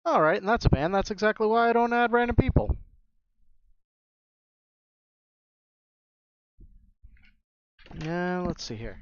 Alright, and that's a ban. That's exactly why I don't add random people. Yeah, let's see here.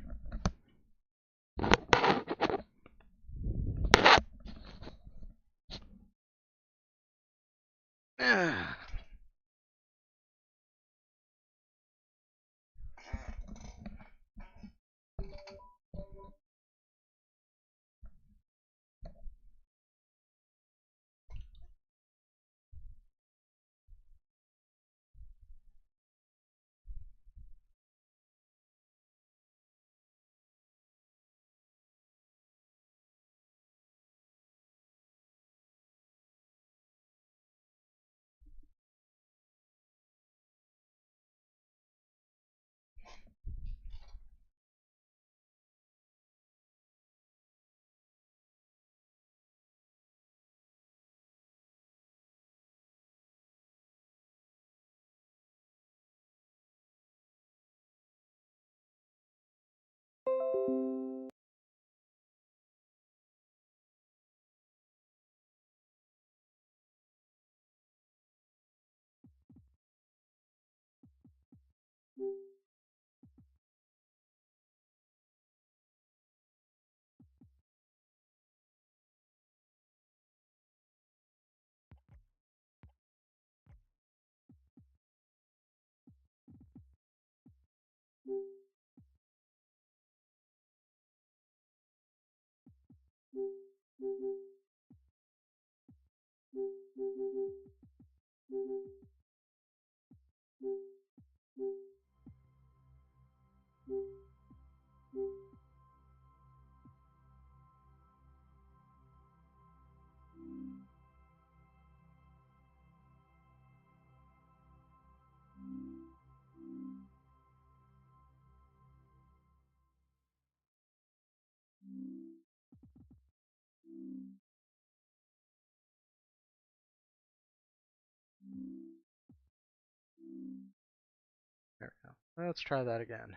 There we go. Let's try that again.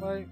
Play.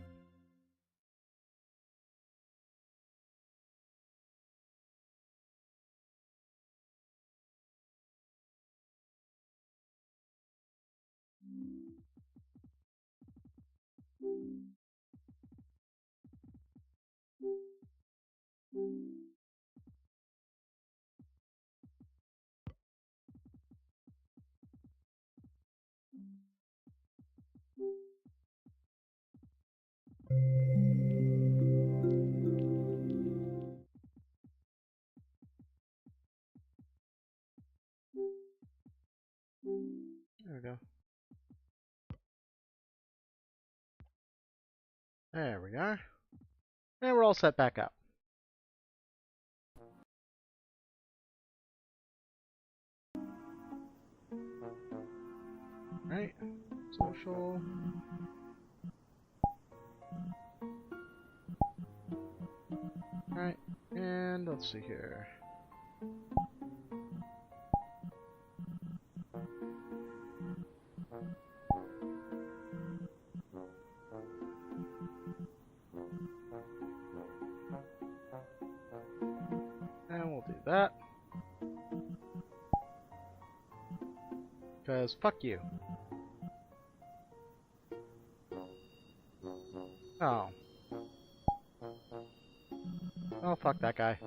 There we go. There we are. And we're all set back up. Right. Social. Alright. And let's see here. And we'll do that. Because fuck you. Oh. Oh, fuck that guy.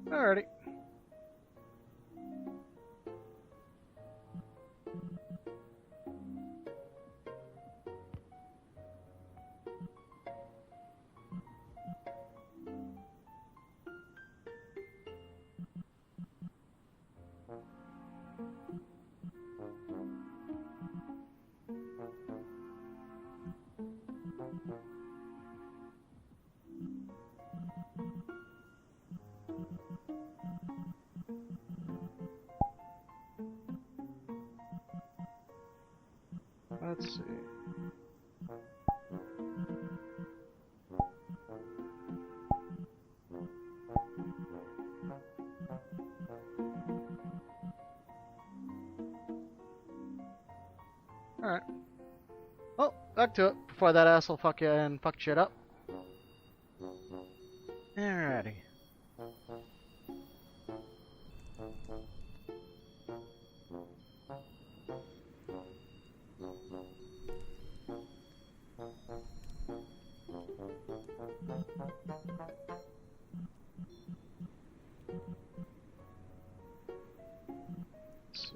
Alrighty. Let's see. Alright. Oh, back to it. Before that asshole fuck you and fuck shit up. Alrighty. Let's see.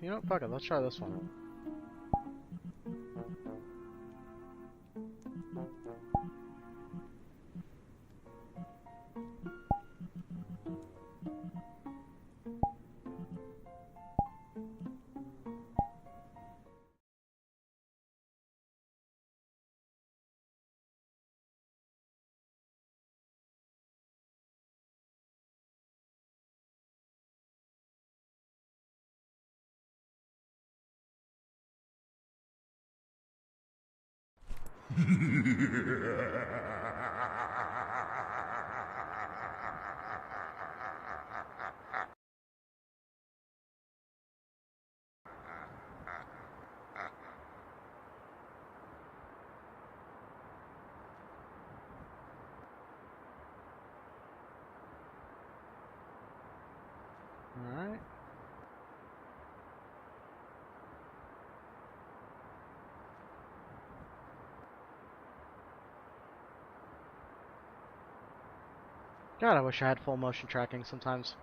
You know what? Fuck it. Let's try this one. Alright. God, I wish I had full motion tracking sometimes.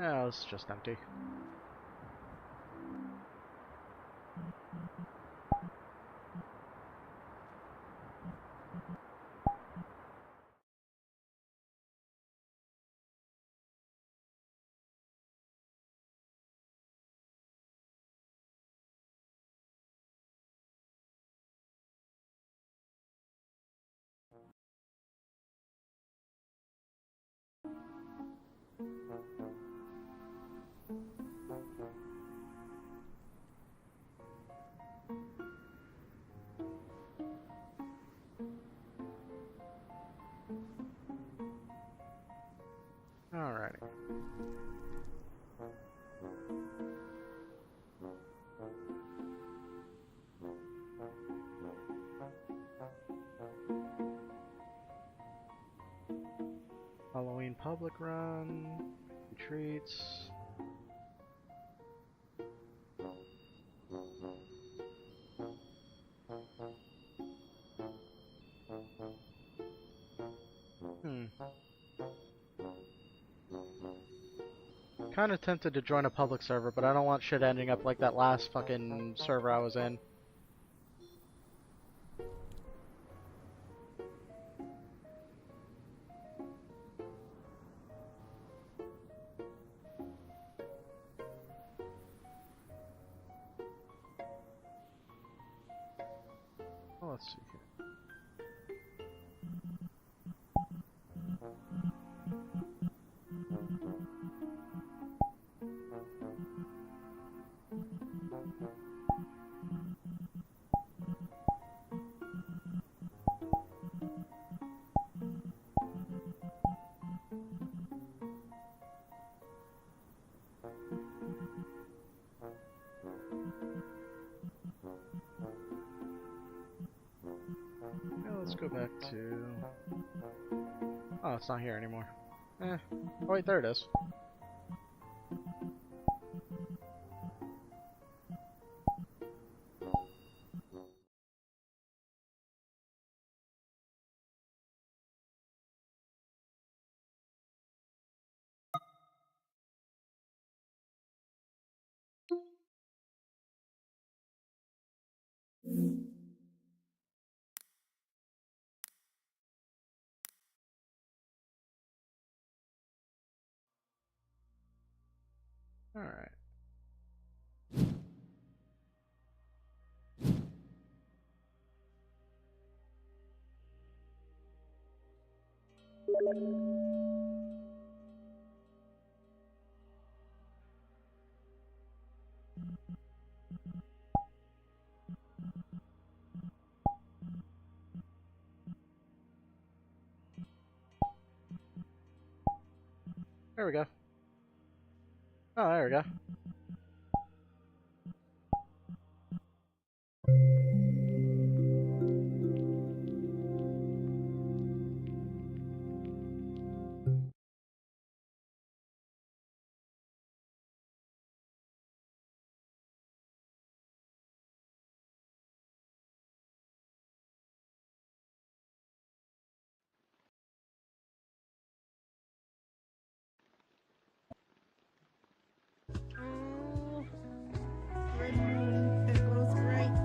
Yeah, it's just empty. Alrighty. Halloween public run, retreats. Kinda tempted to join a public server, but I don't want shit ending up like that last fucking server I was in. Oh, let's see here. Yeah, let's go back to... Oh, it's not here anymore. Oh wait, there it is. Alright. There we go. Oh, there we go. Oh, red moon that glows bright.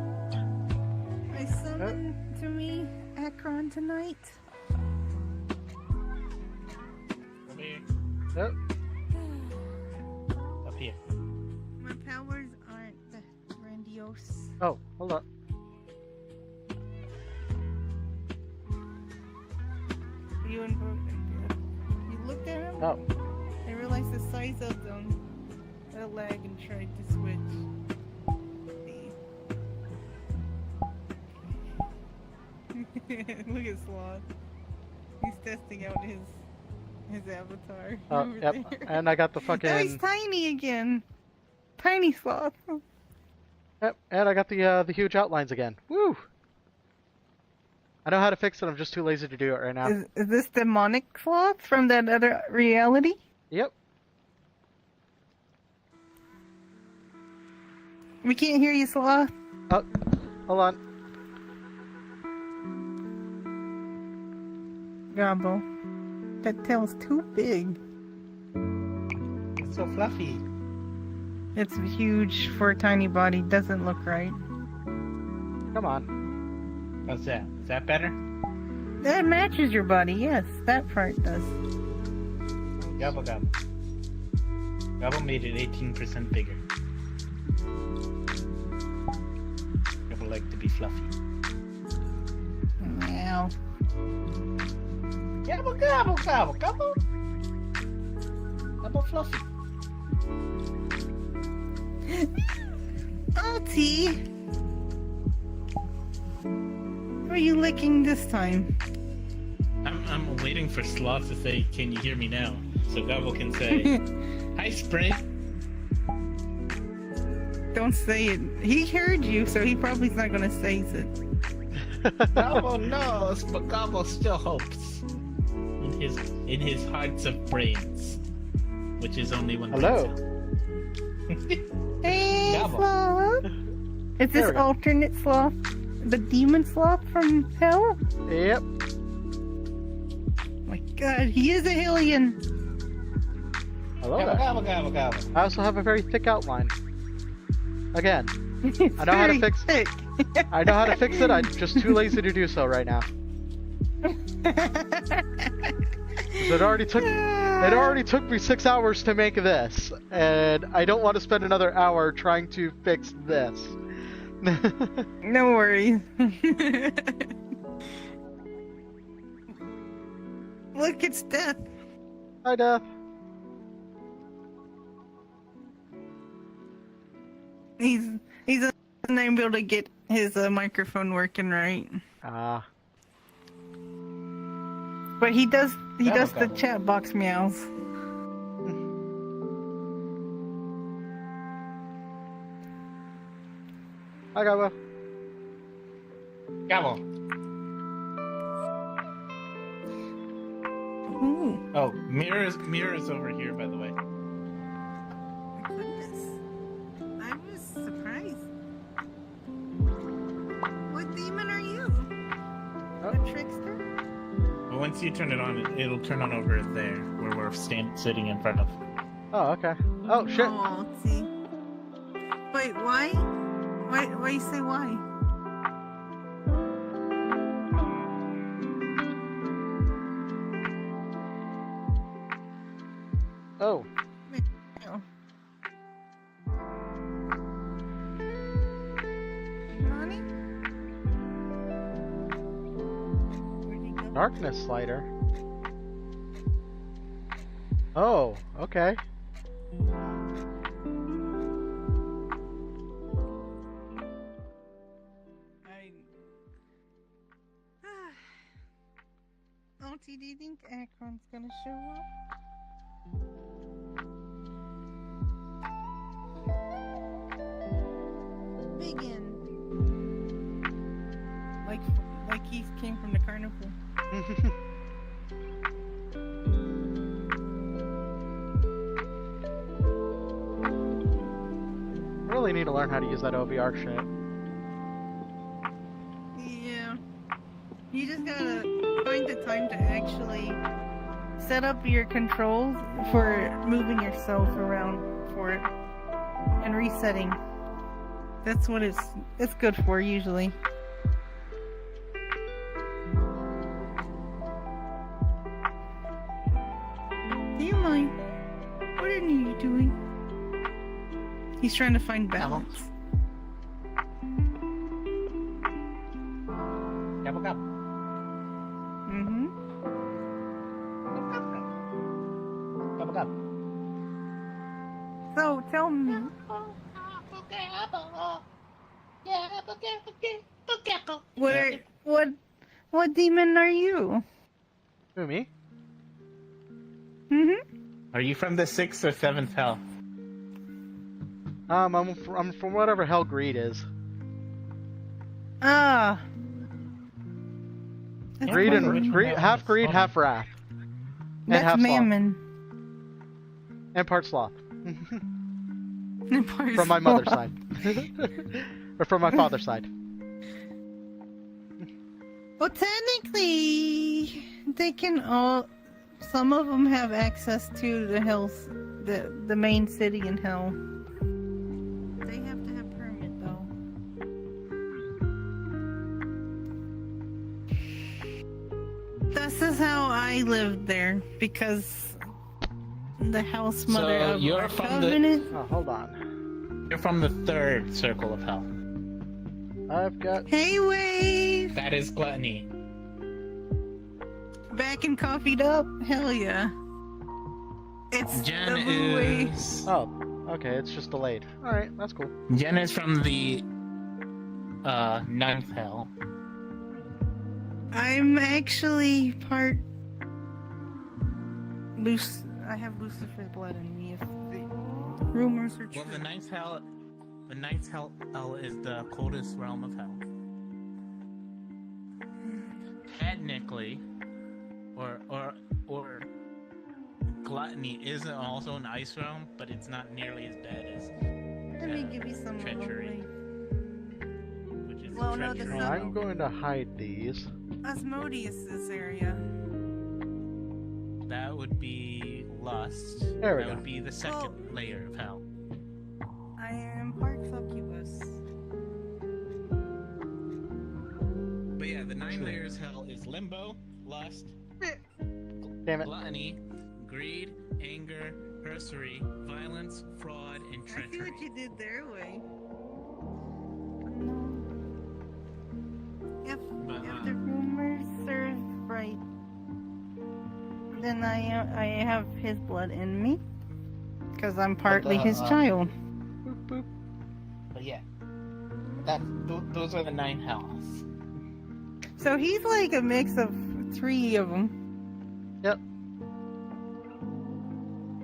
I summon to me Akron tonight. Over here. Yep. Up here. My powers aren't that grandiose. Oh, hold up. You invoked him. You looked at him? Oh. I realized the size of them. I lagged and tried to switch. Look at Sloth. He's testing out his avatar. Oh, over yep. there. And I got the Now he's fucking. tiny again. Tiny Sloth. Yep. And I got the huge outlines again. Woo! I know how to fix it. I'm just too lazy to do it right now. Is this demonic Sloth from that other reality? Yep. We can't hear you, Sloth. Oh, hold on. Gobble. That tail's too big. It's so fluffy. It's huge for a tiny body. Doesn't look right. Come on. How's that? Is that better? That matches your body. Yes, that part does. Gobble gobble. Gobble made it 18% bigger. Gobble like to be fluffy. Meow. Gobble gobble gobble gobble. Gobble fluffy. Oh, T. Who are you licking this time? I'm waiting for Sloth to say, "Can you hear me now?" So Gobble can say, "Hi, Spring." Don't say it. He heard you, so he probably's not gonna say it. Gobble knows, but Gobble still hopes. In his hearts of brains, which is only one. Hello. Hey, Gobble. Sloth. Is There this we go. alternate Sloth? The demon Sloth from hell? Yep. My God, he is a Hellion. Hello Gobble there. gobble gobble gobble. I also have a very thick outline. Again, It's I know how to very fix- thick. I know how to fix it. I'm just too lazy to do so right now. 'Cause it already took me 6 hours to make this, and I don't want to spend another hour trying to fix this. No worries. Look, it's Death. Hi, Death. He's unable to get his microphone working right. Ah. But he does the Gobble. chat box meows. Hi, Gabo. Gobble. Ooh. Oh, mirrors over here, by the way. My goodness. I was surprised. What demon are you? Oh. A trickster? But once you turn it on, it'll turn on over there, where we're sitting in front of. Oh, okay. Oh, shit. Oh, see. Wait, why? Why you say why? Oh. Oh. Darkness slider. Oh, okay. Auntie, do you think Akron's gonna show up? Begin. Like he came from the carnival. I really need to learn how to use that OVR shit. Yeah. You just gotta find the time to actually set up your controls for moving yourself around for it and resetting. That's what it's good for usually. Do you mind? What are you doing? He's trying to find balance. Mm-hmm. So tell me. What demon are you? Who, me? Mm-hmm. Are you from the 6th or 7th hell? I'm from whatever hell greed is. Ah. That's Greed funny. and greed, half greed, half wrath, and That's half sloth, mammon. and part sloth. And part From my mother's sloth. side, or from my father's side. Well, technically, they can all. Some of them have access to the hills, the main city in hell. They have to have permit though. This is how I lived there because the house mother So of you're our from the- covenant. Oh, hold on. You're from the 3rd circle of hell. I've got. Hey, Wave! That is gluttony. Back and coffeeed up? Hell yeah. It's Jen the blue wave. is Oh, okay. It's just delayed. All right, that's cool. Jen is from the 9th hell. I'm actually part I have Lucifer's blood in me if the rumors are true. Well, the 9th hell is the coldest realm of hell. Technically, or gluttony isn't also an ice realm, but it's not nearly as bad as Let me give you some treachery, of which is Well, no, the treachery. sun- I'm going to hide these. Asmodeus' area. That would be lust. There we that go. would be the second layer of hell. I am part succubus. But yeah, the 9 layers hell is limbo, lust, Damn it. gluttony, greed, anger, herstory, violence, fraud, and I see treachery. what you did there, Way. If the rumors are right, then I have his blood in me, because I'm partly his child. Boop, boop. But yeah, those are the 9 hells. So he's like a mix of 3 of them. Yep.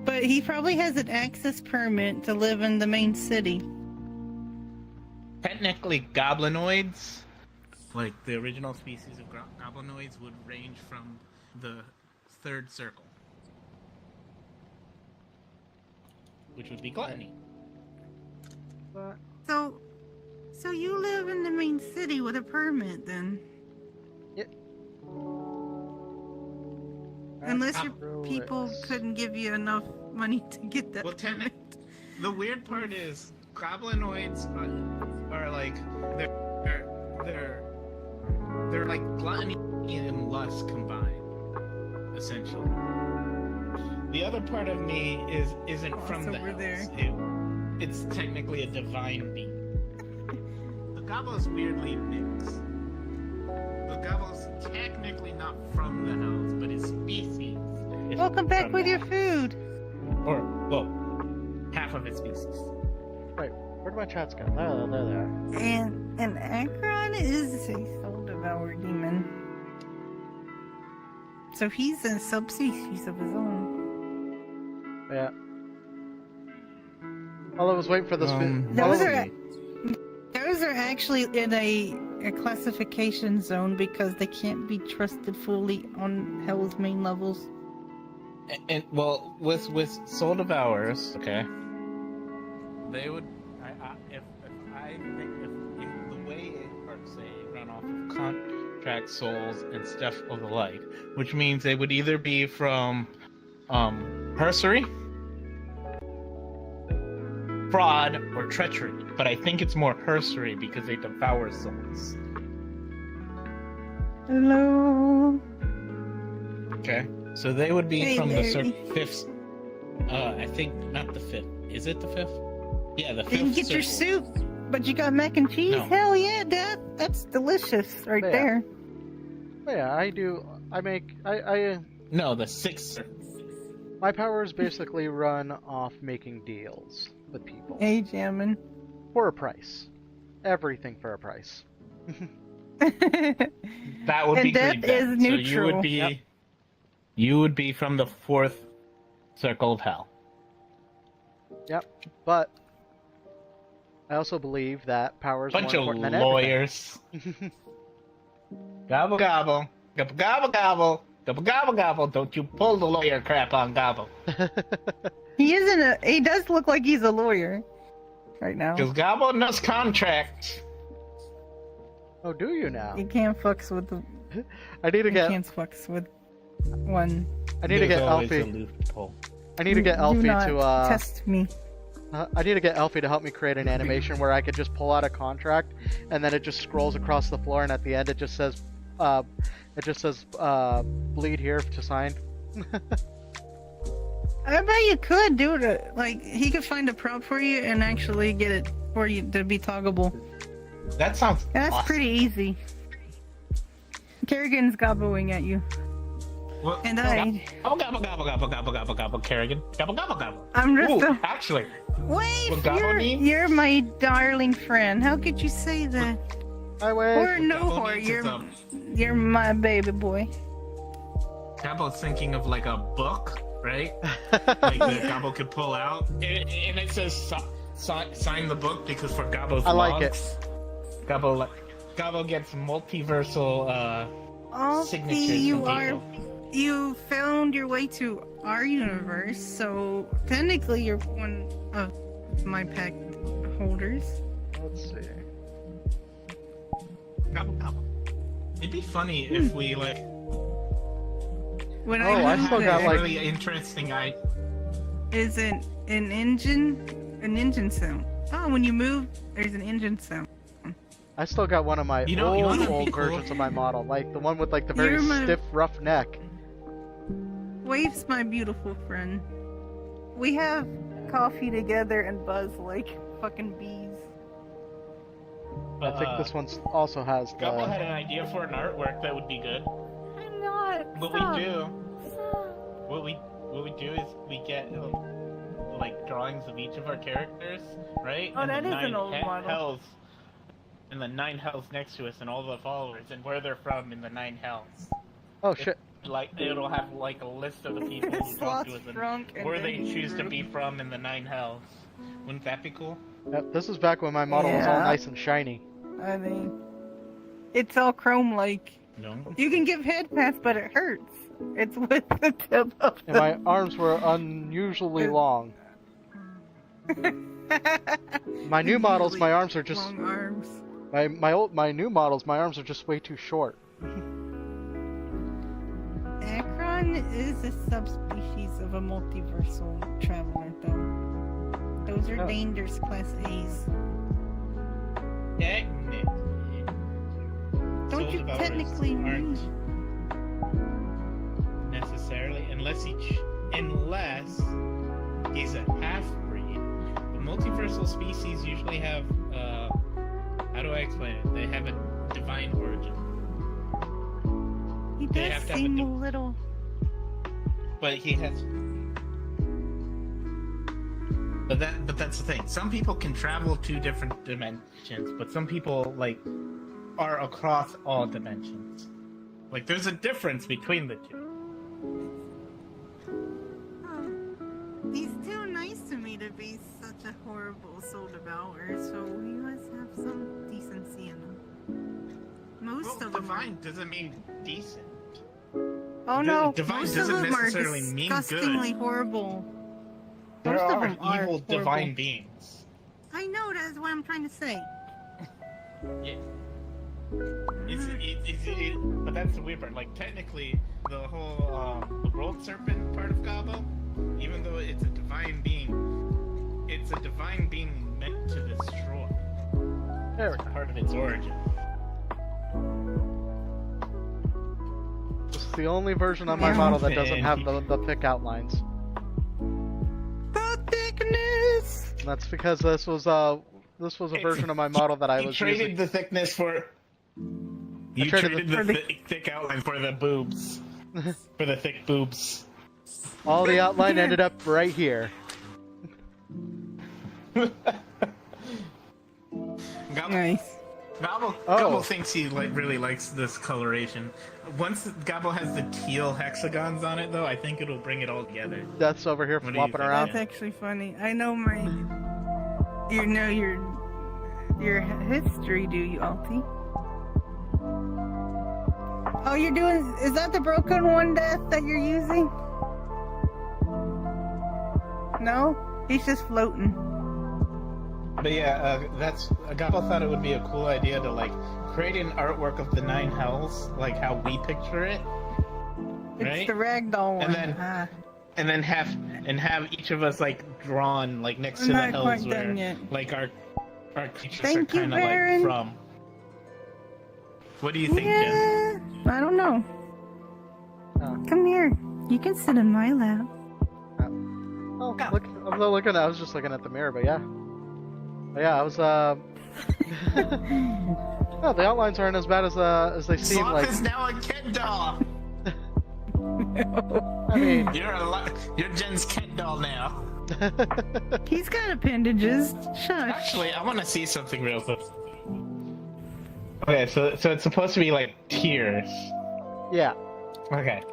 But he probably has an access permit to live in the main city. Technically, goblinoids, like the original species of goblinoids, would range from the 3rd circle, which would be gluttony. But So you live in the main city with a permit then? Unless your people couldn't give you enough money to get that Well, permit. The weird part is goblinoids are like they're like gluttony and lust combined, essentially. The other part of me isn't from so the we're there. hells. It's technically a divine being. The goblins weirdly mix. The Gabo's technically not from the hells, but his species is Welcome back from with the your hells. food. Or, well, half of his species. Wait, where'd my chats go? There. And Akron is a soul devourer demon. So he's a subspecies of his own. Yeah. While I was waiting for this. Those are actually in a classification zone because they can't be trusted fully on Hell's main levels. And well, with soul devourers, okay, they would. If the way it works, they run off of contract souls and stuff of the like, which means they would either be from herstory, fraud, or treachery. But I think it's more herstory because they devour souls. Hello. Okay, so they would be Hey, from the Mary. fifth. I think not the fifth. Is it the fifth? Yeah, the fifth. Didn't get your circle. soup, but you got mac and cheese? No. Hell yeah, Dad. That's delicious right Yeah. there. Yeah, I do. I No, the sixth. my powers basically run off making deals with people Hey, Jammin. for a price. Everything for a price. That would And be that great. is So you neutral. would be, Yep. you would be from the fourth circle of hell. Yep. But I also believe that powers Bunch more of important than lawyers. Gobble gobble, gobble gobble gobble, gobble gobble gobble. Don't you pull the lawyer crap on Gobble, He does look like he's a lawyer right now. because Gobble knows contracts. Oh, do you now? You can't fucks with the. I need to You get. can't fucks with one. I need to get There's always a Elfie. loophole. I need to get Do Elfie not to. test me. I need to get Elfie to help me create an animation where I could just pull out a contract, and then it just scrolls across the floor, and at the end it just says, bleed here to sign. I bet you could do it. Like he could find a prop for you and actually get it for you to be toggable. That sounds That's awesome. pretty easy. Kerrigan's gobbling at you, Well, and I. Gobble gobble gobble gobble gobble gobble gobble. Kerrigan, gobble gobble gobble. I'm just. Ooh, A... actually, Wait, What gobble means? you're my darling friend. How could you say that? Hi, Wade. Or no, gobble whore. means it's You're my baby boy. Gobble thinking of like a book, right? Like the Gobble could pull out, and it says sign the book because for Gobble's I like logs, Gobble gets multiversal Oh, signatures see, you from are. people. You found your way to our universe, so technically you're one of my pack holders. Let's see. Gobble gobble. It'd be funny if we like. When Oh, I moved still got, there, like- really interesting. is an engine sound. Oh, when you move, there's an engine sound. I still got one of my You know what'd be old cool? versions of my model, like the one with like the very You're my- stiff, rough neck. Waves, my beautiful friend. We have coffee together and buzz like fucking bees. I think this one also has Gobble had the. an idea for an artwork that would be good. I'm not. What we do, what we do is we get like drawings of each of our characters, right? Oh, and that the is an 9 old model. hells, and the 9 hells next to us, and all the followers, and where they're from in the 9 hells. Oh shit! Like it'll have like a list of the people who talk Sloth's to us drunk and and where they then choose to drunk. be from in the 9 hells. Wouldn't that be cool? Yep, this is back when my model was all Yeah. nice and shiny. I mean, it's all chrome-like. No. You can give head pass, but it hurts. It's with the tip of And my arms were unusually long. My new models, my arms are just long arms. my new models, my arms are just way too short. Akron is a subspecies of a multiversal traveler, though. Those are Oh. dangerous class A's. Technically. Don't Soul you Devourers technically aren't necessarily unless he's a half-breed. The multiversal species usually have how do I explain it? They have a divine origin. They does have to have a seem a little. But he has. But that's the thing. Some people can travel to different dimensions, but some people like are across all dimensions. Like there's a difference between the two. Oh, he's too nice to me to be such a horrible soul devourer, so he must have some decency in him. Most of them divine doesn't mean decent. Oh no, divine most doesn't of them are necessarily mean disgustingly good. horrible. There Most of are them are evil horrible. divine beings. I know, that's what I'm trying to say. Yeah. But that's the weird part. Like technically, the whole the world serpent part of Gabo, even though it's a divine being meant to destroy. There we It's go. part of its origin. This is the only version of my model that doesn't have the thick outlines. The thickness! And that's because this was a version of my model that I You was traded using. the thickness for. You traded traded the thick outline for the boobs. For the thick boobs. All the outline ended up right here. Nice. Gabo thinks he really likes this coloration. Once Gabo has the teal hexagons on it, though, I think it'll bring it all together. That's over here What do you flopping think? around. That's actually funny. I know my... You know your history, do you, Alti? Oh, you're doing... Is that the broken one, Death, that you're using? No? He's just floating. But yeah, Gabo thought it would be a cool idea to like create an artwork of the 9 hells, like how we picture it, right? It's the ragdoll one. And then- Ah. and then have each of us like drawn like next to I'm the not hells quite where done yet. like our creatures Thank are you, kind of Baron. like from. What do you think, Jen? Yeah, I don't know. Oh. Come here. You can sit in my lap. Oh, look! I'm not looking. I was just looking at the mirror, but yeah. But yeah, I was. No, the outlines aren't as bad as they seem. Sloth Like, is now a Ken doll. I mean, You're Jen's Ken doll now. He's got appendages. Shush. Actually, I want to see something real quick. Okay, so it's supposed to be like tiers. yeah. Okay.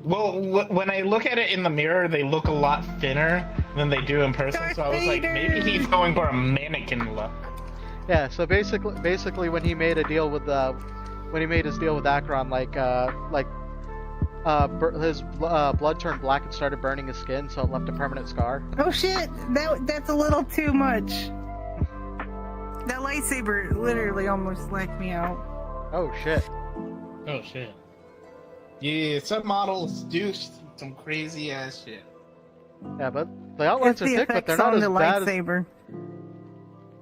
Well, when I look at it in the mirror, they look a lot thinner than they do in person. Darth So I was like, Vader. maybe he's going for a mannequin look. Yeah, so basically, when he made a deal with his deal with Akron, his blood turned black and started burning his skin, so it left a permanent scar. Oh shit! That's a little too much. That lightsaber literally almost lacked me out. Oh shit! Oh shit. Yeah, some models do some crazy ass shit. Yeah, but the outlines That's are the thick, but effects they're not on as the bad as lightsaber.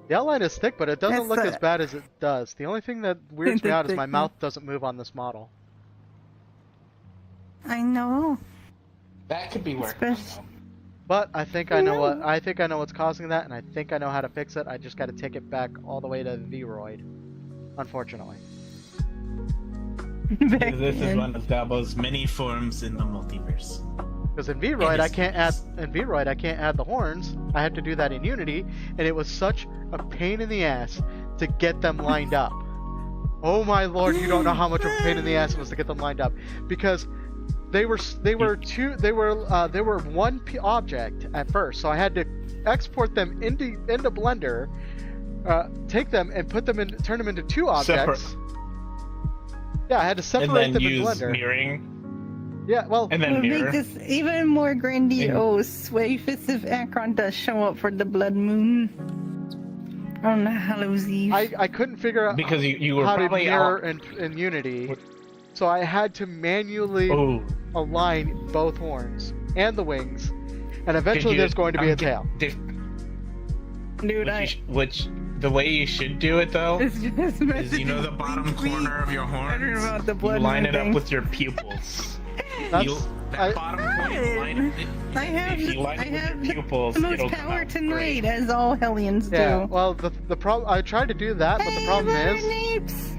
the outline is thick, but it doesn't That's look the- as bad as it does. The only thing that weirds me The out is my thickness. mouth doesn't move on this model. I know. That could be worked. Especially- But I think I know what's causing that, and I think I know how to fix it. I just got to take it back all the way to VRoid, unfortunately. Back This is then. one of Gabo's many forms in the multiverse. Because in VRoid I can't add the horns. I have to do that in Unity, and it was such a pain in the ass to get them lined up. Oh my lord, you don't know how much of a pain in the ass it was to get them lined up, because they were one object at first, so I had to export them into Blender, take them and turn them into two objects. Yeah, I had to separate And then them in use Blender. mirroring. Yeah, well, And It then would mirror. make this even more grandiose. Wait, if Akron does show up for the Blood Moon on Hallows Eve. I couldn't figure out Because you were how to probably mirror out. in Unity, so I had to manually Oh. align both horns and the wings, and eventually there's going to be a tail. Dude, Which the way you should do it though it's just is the bottom corner of your I don't know horns. about the You blood line moon it up thing. with your pupils. That's That bottom point, line it. I have If you line it with your pupils, the most it'll come power out tonight, great. as all Hellions yeah. do. Well, the problem I tried to do that, but the problem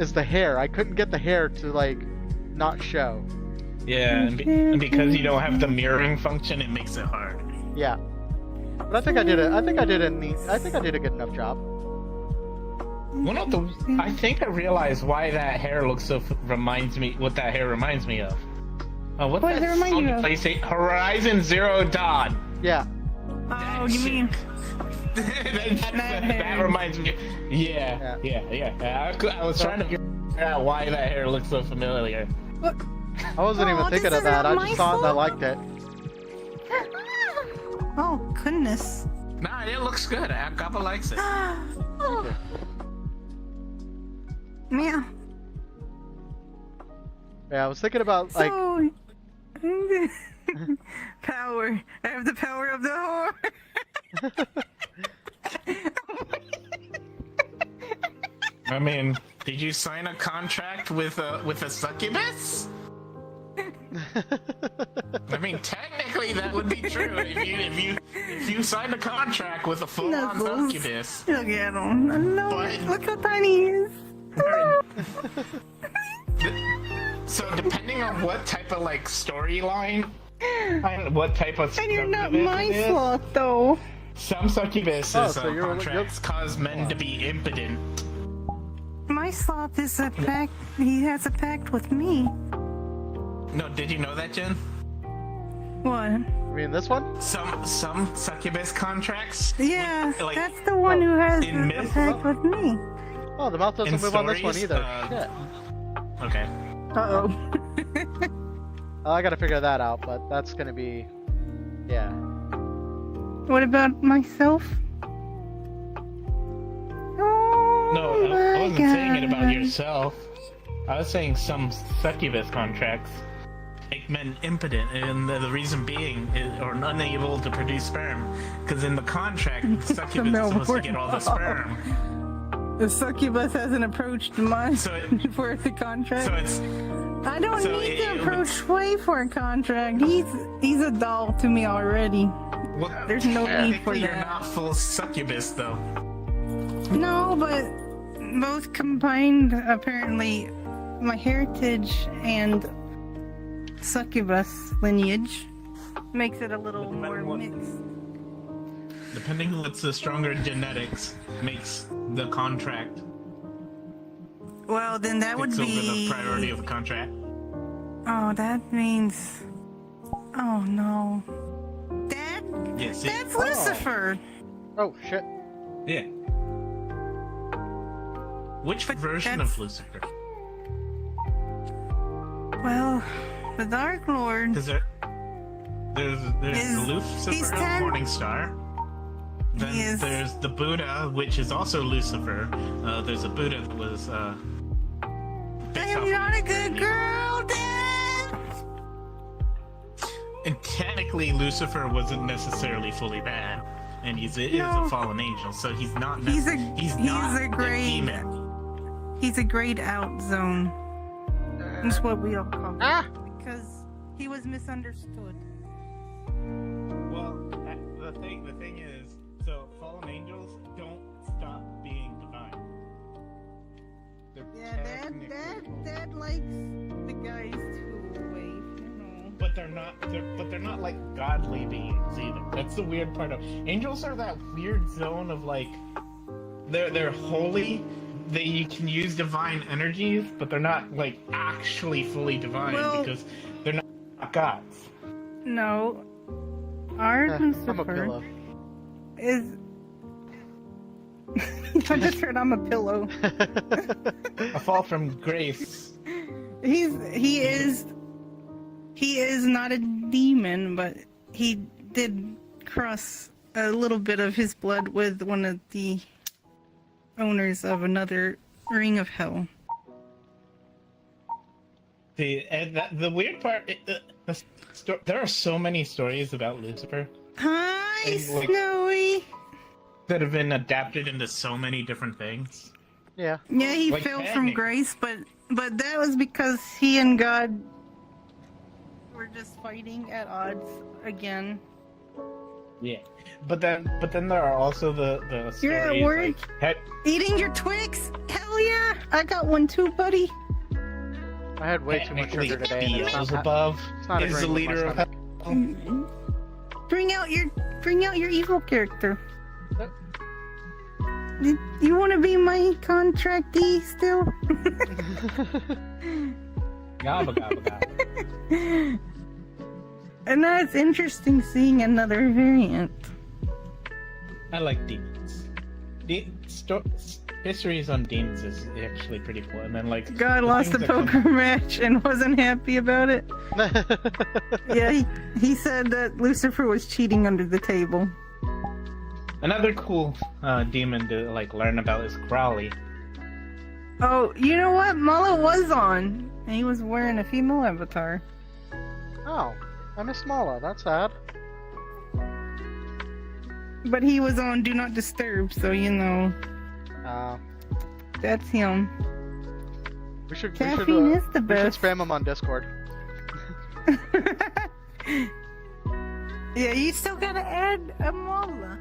is the hair. I couldn't get the hair to not show. Yeah, and because you don't have the mirroring function, it makes it hard. Yeah. But I think I did it. I think I did a good enough job. I think I realized why that hair looks so reminds me. What that hair reminds me of. What does it remind you of? PlayStation Horizon Zero Dawn. Yeah. Oh, you mean that reminds me. Yeah. I was trying to figure out why that hair looks so familiar. I wasn't even thinking of that. I just thought I liked it. Oh, goodness. Nah, it looks good. Kappa likes it. Yeah. Yeah, I was thinking about like. So, power. I have the power of the whore. I mean, did you sign a contract with a succubus? I mean, technically that would be true if you signed a contract with a full-on succubus. Look at him. No, But- look how tiny he is. So depending on what type of like storyline, and what type of And you're not succubus my it is, sloth, though. some succubuses so you're- contracts cause men to be impotent. My sloth is a pact. He has a pact with me. No, did you know that, Jen? What? You mean this one? Some succubus contracts. Yeah, like, that's the one who has in a myth- pact with me. Oh, the mouth doesn't In move on this one stories, either. Shit. Okay. Uh-oh. I gotta figure that out, but that's gonna be. Yeah. What about myself? Oh, No, I my wasn't saying it about God. yourself. I was saying some succubus contracts make men impotent, and the reason being is, or unable to produce sperm, because in the contract, the succubus is supposed to get all the sperm. The succubus hasn't approached mine So for the contract. So it's I don't so need to it- approach Sway for a contract. He's a doll to me already. well, There's no need for technically you're that. not full succubus though. No, but both combined, apparently, my heritage and succubus lineage makes it a little more mixed. Depending on what's the stronger genetics makes the contract. Well, then that would Takes over be. the priority of the contract. Oh, that means. Oh no. That. Yeah, see? That's Lucifer. Oh shit. Yeah. Which But version that's- of Lucifer? Well, the Dark Lord. Because there's he's Lucifer, the 10. Morning Star. Then He is- there's the Buddha, which is also Lucifer. There's a Buddha that was I based am off not a of good Lucifer. girl, Dad. And technically, Lucifer wasn't necessarily fully bad, and is No. a fallen angel, so he's not. He's not a great. demon. He's a grayed out zone. That's what we all call him. Ah! Because he was misunderstood. Well, the thing is, so fallen angels don't stop being divine. They're Yeah, Dad likes the guys to wave, you know. But they're not like godly beings either. That's the weird part of angels are that weird zone of like they're holy. You can use divine energies, but they're not like actually fully divine Well- because they're not gods. No. Our I'm a Lucifer pillow. is. I just heard I'm a pillow. A fall from grace. He is not a demon, but he did cross a little bit of his blood with one of the owners of another ring of hell. The weird part, there are so many stories about Lucifer Hi, And, like- Snowy. that have been adapted into so many different things. Yeah. Yeah, he Like fell Magni. from grace, but that was because he and God were just fighting at odds again. Yeah, but then there are also the stories. You're at work? Like, Eating your Twix? Hell yeah! I got one too, buddy. I had way too much sugar today. And it's not, Beelzebub it's not is the agreeing with leader my of stomach. hell. Bring out your evil character. Yep. You want to be my contractee still? Gobble, gobble, gobble. And now it's interesting seeing another variant. I like demons. Histories on demons is actually pretty cool. And then, like, God the lost a things that come- poker match and wasn't happy about it. Yeah, he said that Lucifer was cheating under the table. Another cool demon to like learn about is Crowley. Oh, you know what? Mala was on. And he was wearing a female avatar. Oh, I missed Mala. That's sad. But he was on Do Not Disturb, so you know. That's him. Caffeine is the we should best. spam him on Discord. Yeah, you still gotta add a Mala.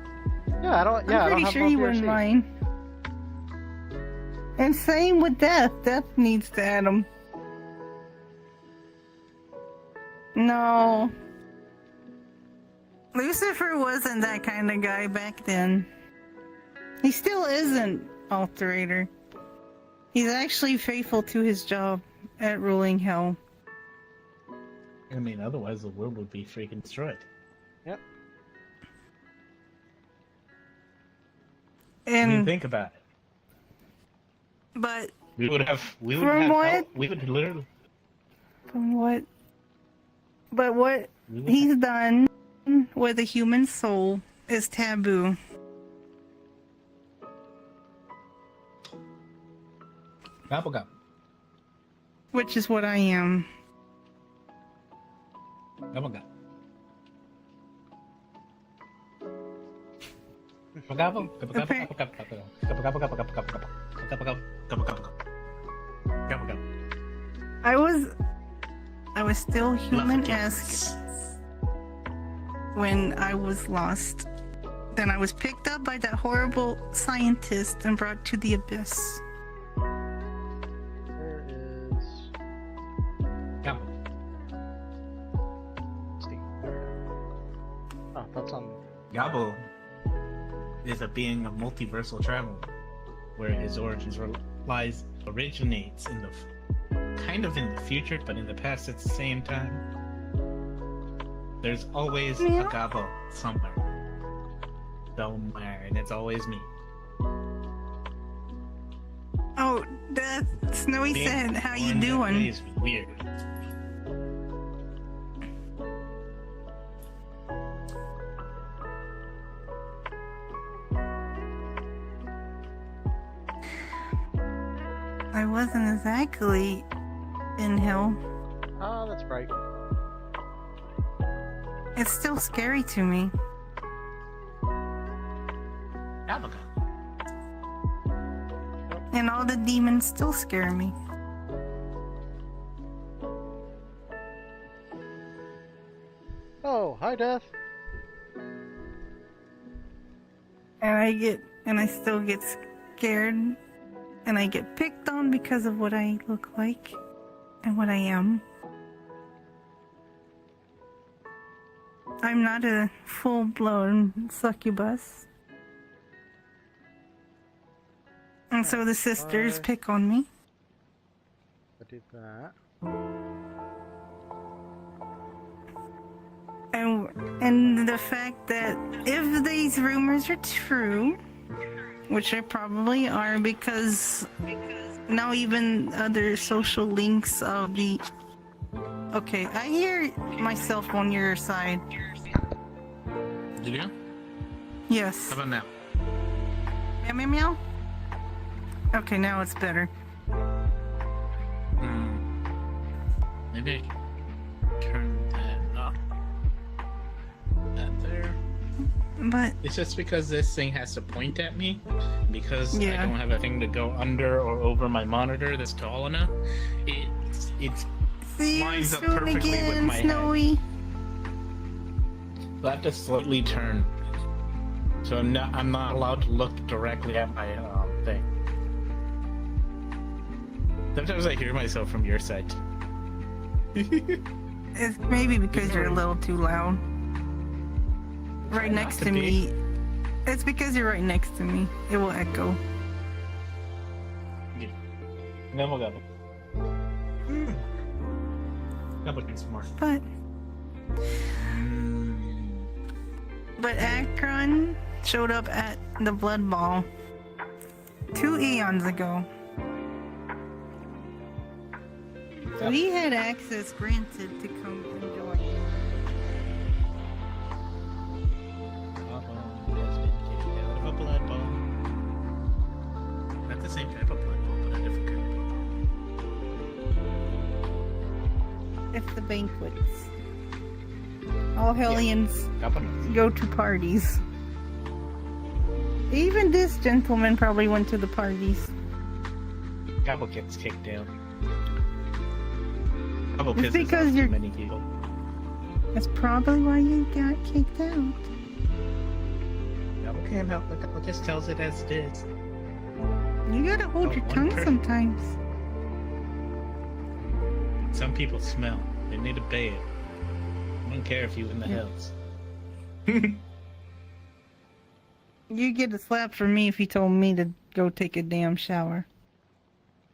Yeah, I don't. I'm Yeah, I don't pretty have sure him he on wouldn't VRC. mind. And same with Death. Death needs to add him. No. Lucifer wasn't that kind of guy back then. He still isn't, Alterator. He's actually faithful to his job at ruling hell. I mean, otherwise the world would be freaking destroyed. Yep. I mean, And think about it. but We would have From hell- what? we would literally. from what but what We would he's done with a human soul is taboo. Gobble gobble. Which is what I am. Gobble gobble. Gobble gobble gobble Okay. gobble gobble gobble gobble gobble gobble gobble gobble gobble gobble gobble gobble. I was still human-esque when I was lost. Then I was picked up by that horrible scientist and brought to the abyss. Where is Gobble. Steve? Oh, that's on. Gobble is a being of multiversal travel, where his origins originates in the kind of in the future, but in the past at the same time. There's always a Gobble somewhere, and it's always me. Oh, that Snowy Being said, "How you born that doing?" way is weird. I wasn't exactly in hell. Ah, that's right. It's still scary to me. Gobble. And all the demons still scare me. Oh, hi, Death. And I still get scared. And I get picked on because of what I look like and what I am. I'm not a full-blown succubus. And so the sisters pick on me. I did that. And the fact that if these rumors are true, which they probably are, because now even other social links of the... Okay, I hear myself on your side. Did you? Yes. How about now? Meow meow meow? Okay, now it's better. Maybe I can turn that up. That there. But It's just because this thing has to point at me, because Yeah. I don't have a thing to go under or over my monitor that's tall enough. It's see you lines up soon perfectly with again, my head. Snowy. I have to slightly turn, so I'm not allowed to look directly at my thing. Sometimes I hear myself from your side. It's maybe because you're a little too loud. Right next to me. It's because you're right next to me. It will echo. Gobble gobble. Gobble gets more. But Akron showed up at the Blood Ball 2 eons ago. So he had access granted to come enjoy. Out of a blood ball. Not the same type of blood ball, but a different kind of It's the banquets. All Hellions ball. go to parties. Even this gentleman probably went to the parties. Gobble gets kicked down. Gobble It's pisses because off too you're- many people. That's probably why you got kicked out. Gobble can't help it. Gobble just tells it as it is. You gotta hold your One tongue person. sometimes. Some people smell. They need to bathe. I don't care if you in the hills. You get a slap from me if you told me to go take a damn shower.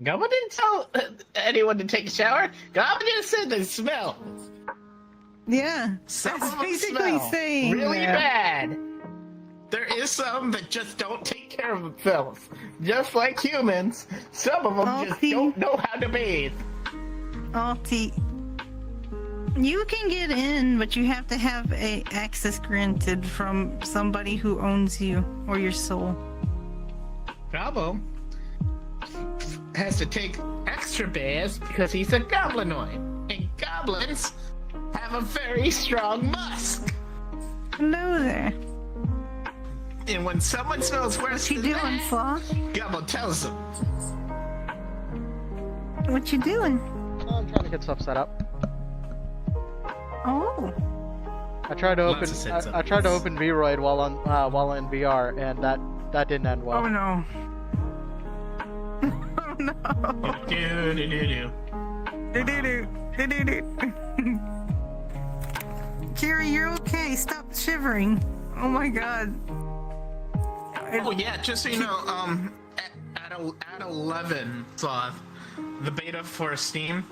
Gobble didn't tell anyone to take a shower. Gobble just said they smell. Yeah, Some that's of them basically smell saying really that. bad. There is some that just don't take care of themselves. Just like humans, some of them just Alfie. don't know how to bathe. Alti, you can get in, but you have to have a access granted from somebody who owns you or your soul. Gobble has to take extra baths because he's a goblinoid. And goblins have a very strong musk. Hello there. And when someone smells worse What you than doing, that, Sloth? Gobble tells them. What you doing? I'm trying to get stuff set up. Oh, I tried to open. Lots of sets up. I tried to open VRoid while in VR, and that didn't end well. oh no. Oh no. Do-do-do-do. Do-do-do. Do-do-do. Jerry, you're okay. Stop shivering. Oh my god. Oh yeah, just so you know, at 11, Sloth, the beta for Steam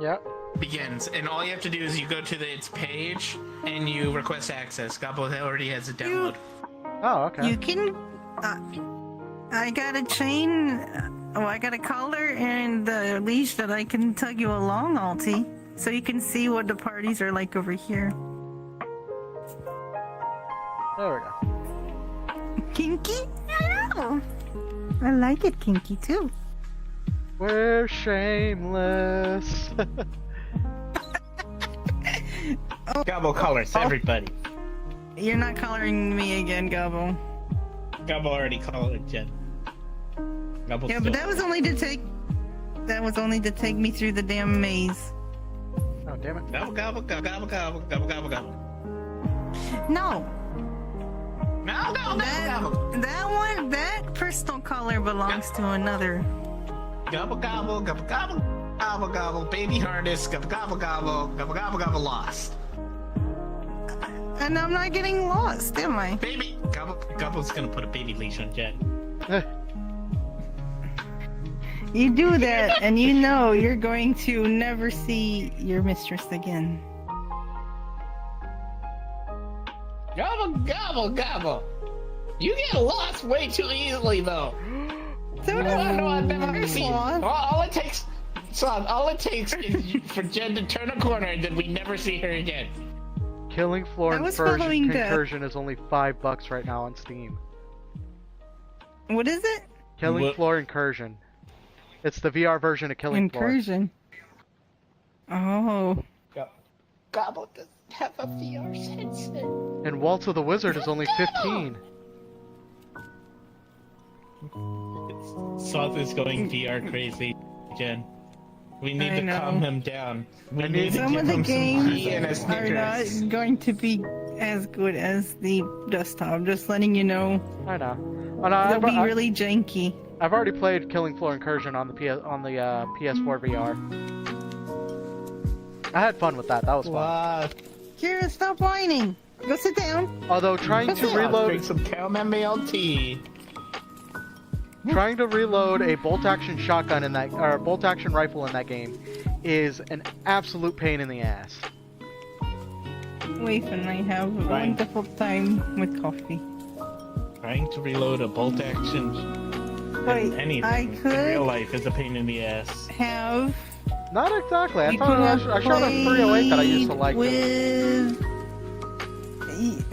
Yep. begins, and all you have to do is you go to its page and you request access. Gobble already has it download. Oh, okay. You can. I got a chain. I got a collar and a leash that I can tug you along, Alti, so you can see what the parties are like over here. There we go. Kinky? Hello. I like it kinky too. We're shameless. Gobble colors everybody. You're not collaring me again, Gobble. Gobble already colored Jen. Gobble Yeah, but that was only to take. That was only to take me through the damn maze. Oh, damn it. Gobble gobble gobble gobble gobble gobble gobble gobble. No, No, gobble gobble that one, that personal collar belongs to another. gobble gobble gobble gobble gobble gobble baby harness gobble gobble gobble gobble gobble gobble lost. And I'm not getting lost, am I? Baby Gobble's gonna put a baby leash on Jen. You do that, and you know you're going to never see your mistress again. Gobble gobble gobble. You get lost way too easily though. So No, I've never seen. Sloth. All it takes, son. All it takes is for Jen to turn a corner and then we never see her again. Killing Floor I and was following the- Incursion is only $5 right now on Steam. What is it? Killing What? Floor Incursion. It's the VR version of Killing Incursion. Oh. Gobble doesn't have a VR headset. Floor. And Waltz of the Wizard is only 15. Sloth is going VR crazy, Jen. We need I to know. calm him down. We I need need- to Some give of the him games some tea and a are Snickers. not going to be as good as the desktop. Just letting you know, I know. Oh, no, they'll be really janky. I've already played Killing Floor Incursion on the PS4 VR. I had fun with that. That was fun. Wow. Kira, stop whining. Go sit down. Although trying to Drink reload some chamomile tea. trying to reload a bolt-action shotgun in that, or bolt-action rifle in that game, is an absolute pain in the ass. Leif and I have a Right. wonderful time with coffee. Trying to reload a bolt action Wait, anything I in could real life is a pain in the ass. have. Not exactly. I You thought could have I shot a 308 that I used to like. with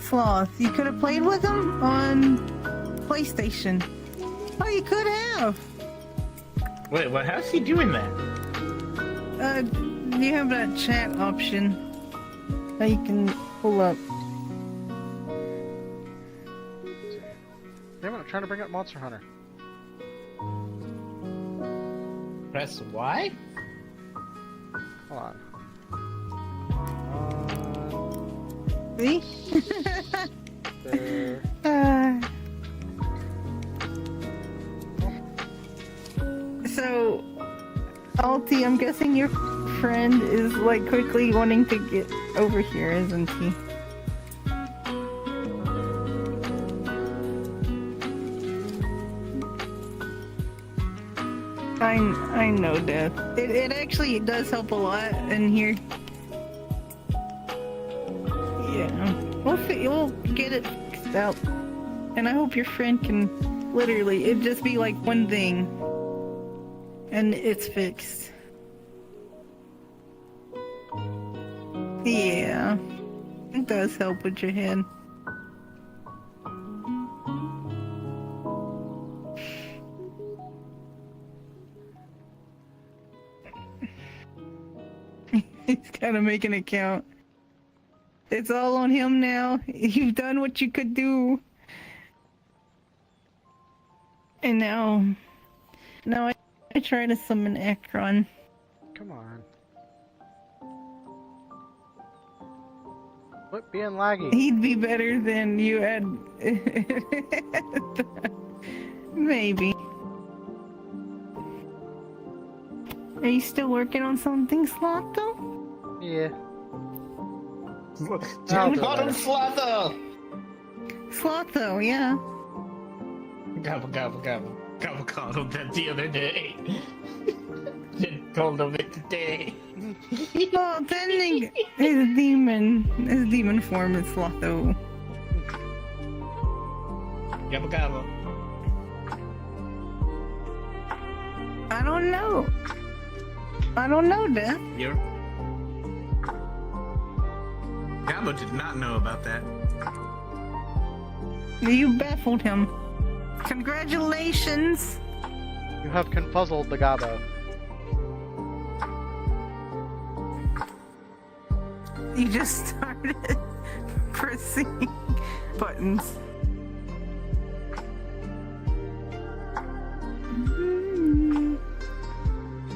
Sloth. You could have played with him on PlayStation. Oh, you could have. Wait, what? How's he doing that? You have that chat option that you can pull up. Damn it, I'm trying to bring up Monster Hunter. Press Y? Hold on. See? There. So, Alti, I'm guessing your friend is like quickly wanting to get over here, isn't he? I know, Dad. It actually does help a lot in here. Yeah, we'll get it fixed out, and I hope your friend can literally it just be like one thing, and it's fixed. Yeah, it does help with your head. He's gotta make an account. It's all on him now. You've done what you could do. And now I try to summon Akron. Come on. Quit being laggy. He'd be better than you had. Maybe. Are you still working on something, Sloth, though? Yeah. Dude, bottom Slotho! Slotho, yeah. Gobble, gobble, gobble. Gobble called him that the other day. Didn't call him it today. Well, then his demon form is Slotho. Gobble, gobble. I don't know, Death. You're... Gabo did not know about that. You baffled him. Congratulations! You have confuzzled the Gabo. You just started pressing buttons.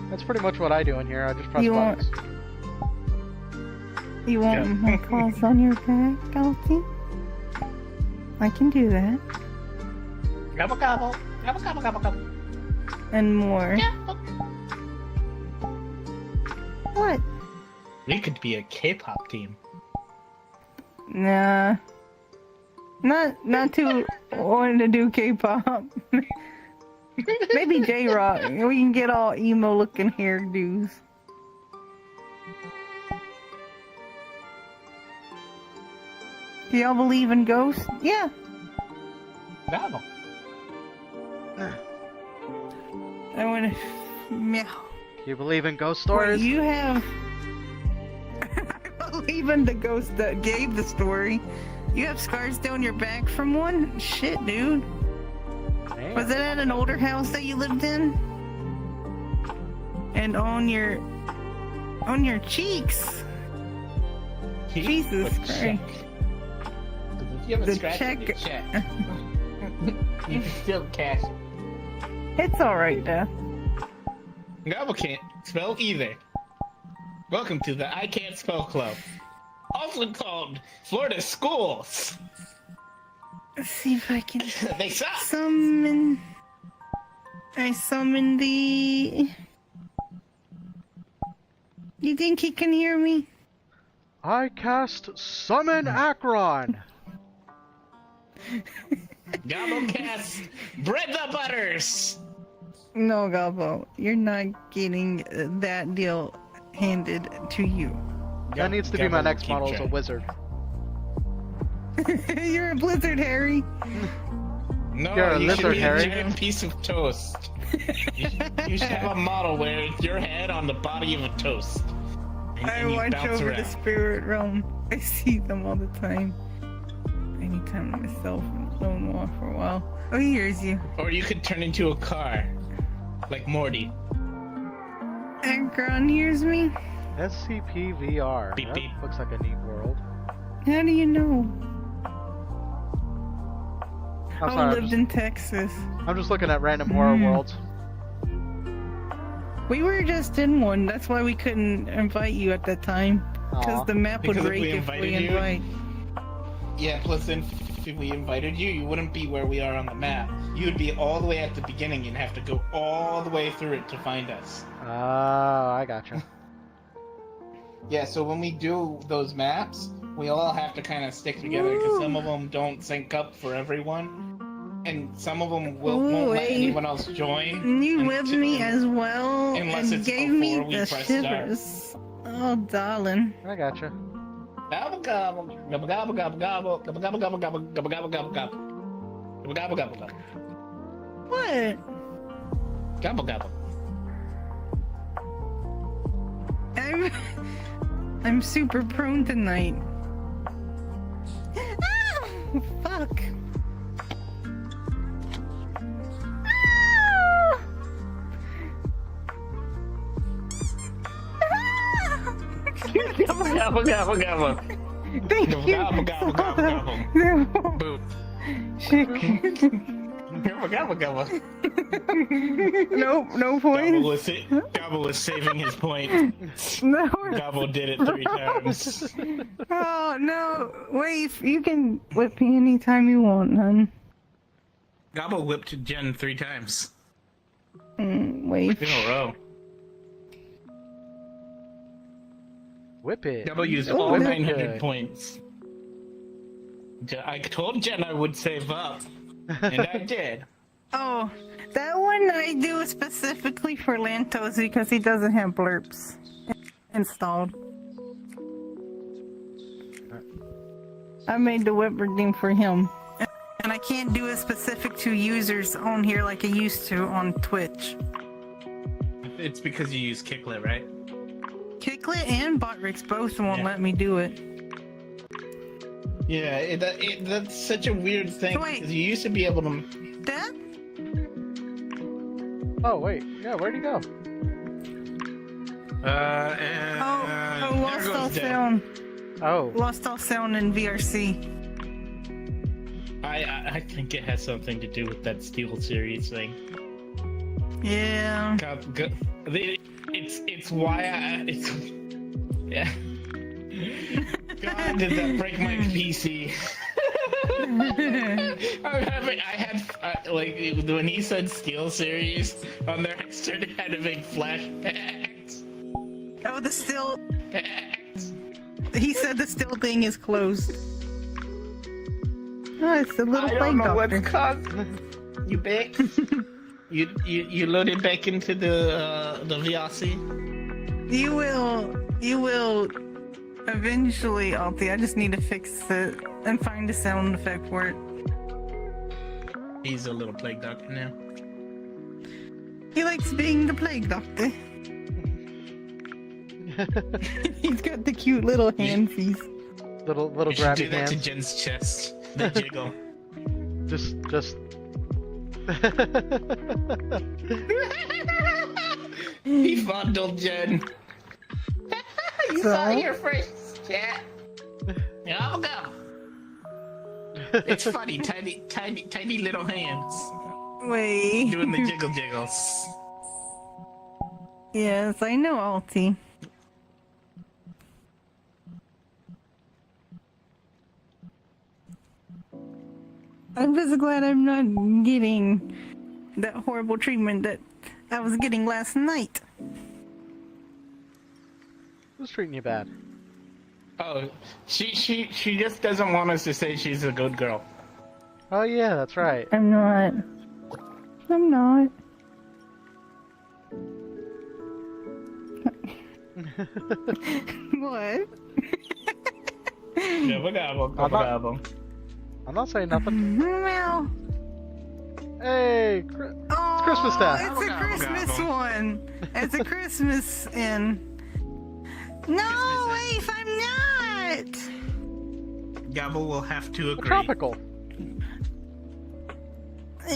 That's pretty much what I do in here. I just press You buttons. You want my claws on your back, Alti? I can do that. Gobble, gobble. Gobble, gobble, gobble, gobble. And more. What? We could be a K-pop team. Nah. Not too wanting to do K-pop. Maybe J-Rock. We can get all emo looking hairdos. Do y'all believe in ghosts? Yeah. Gobble. I wanna meow. You believe in ghost Wait, stories? you have I believe in the ghost that gave the story. You have scars down your back from one? Shit, dude. Damn. Was it at an older house that you lived in? And on your cheeks. Jesus Christ. If you have a The scratch on your check- check, you can still cash it. It's alright, Death. Gobble can't spell either. Welcome to the I Can't Spell Club. Also called Florida Schools. Let's see if I can They suck. summon. I summon the You think he can hear me? I cast Summon Akron. Gobblecast, bread the butters. No, Gobbo, you're not getting that deal handed to you. That needs to be my next model as a wizard. You're a blizzard, Harry. No, You're a you should lizard, be Harry. a giant piece of toast. You should have a model where it's your head on the body of a toast. I you watch bounce over around. the spirit realm. I see them all the time. Anytime to myself and alone walk for a while. Oh, he hears you. Or you could turn into a car, like Morty. Akron hears me? SCP-VR. Beep, That beep. looks like a neat world. How do you know? I'm I sorry, lived in Texas. I'm just looking at random horror worlds. We were just in one. That's why we couldn't invite you at that time. Aw. Because the map would Because if break we if invited we you- invite. Yeah, plus then if we invited you, you wouldn't be where we are on the map. You would be all the way at the beginning. You'd have to go all the way through it to find us. Oh, I gotcha. Yeah, so when we do those maps, we all have to kind of stick together because some of them don't sync up for everyone, and some of them won't let wait. anyone else join. You and whipped to- me as well Unless and it's gave me before we the press shivers. Oh, darling. I gotcha. Gobble gobble gobble gobble gobble gobble gobble gobble gobble gobble gobble gobble gobble gobble gobble gobble gobble What? gobble gobble. I'm super prone tonight. Ah, fuck. Ah! Gobble gobble gobble gobble. Thank Gobble you. gobble gobble gobble gobble. Boot. Shit. Gobble gobble gobble. Nope, no Gobble points. Gobble was saving his point. No. Gobble did it 3 times. Oh, no. Wait, you can whip me anytime you want, hon. Gobble whipped Jen 3 times Wait. in a row. Whip it. Gobble used Oh, all that's 900 good. points. I told Jen I would save up, and I did. Oh, that one I do specifically for Lantos because he doesn't have blurps installed. I made the whip redeem for him. And I can't do it specific to users on here like I used to on Twitch. It's because you use Kicklet, right? Kicklet and Botrix both won't Yeah. let me do it. Yeah, that's such a weird thing. Wait. 'Cause you used to be able to. That? Oh, wait. Yeah, where'd he go? Oh, lost all sound. Oh. Lost all sound in VRC. I think it has something to do with that Steel Series thing. Yeah. It's why it's yeah. God, did that break my PC? I had like when he said Steel Series on there, I started having flashbacks. Oh, the still. He said the still thing is closed. Oh, it's the little I plague don't know doctor. what's caused. You back? you loaded back into the VRC? You will eventually, Alti. I just need to fix it and find a sound effect for it. He's a little plague doctor now. He likes being the plague doctor. He's got the cute little handsies. Little You should do grabby that to hands. Jen's chest. The jiggle. Just. He fondled Jen. You So? saw your first chat. Oh go. It's funny, tiny little hands Wait. doing the jiggle jiggles. Yes, I know, Alti. I'm just glad I'm not getting that horrible treatment that I was getting last night. Who's treating you bad? Oh, she just doesn't want us to say she's a good girl. Oh yeah, that's right. I'm not. I'm not. What? Gobble gobble, gobble gobble. I'm not saying nothing. Meow. Hey, Oh, Christmas time. It's a Gobble, Christmas gobble. one. It's a Christmas in. No, Leif, I'm not. Gobble will have to agree. tropical. I'm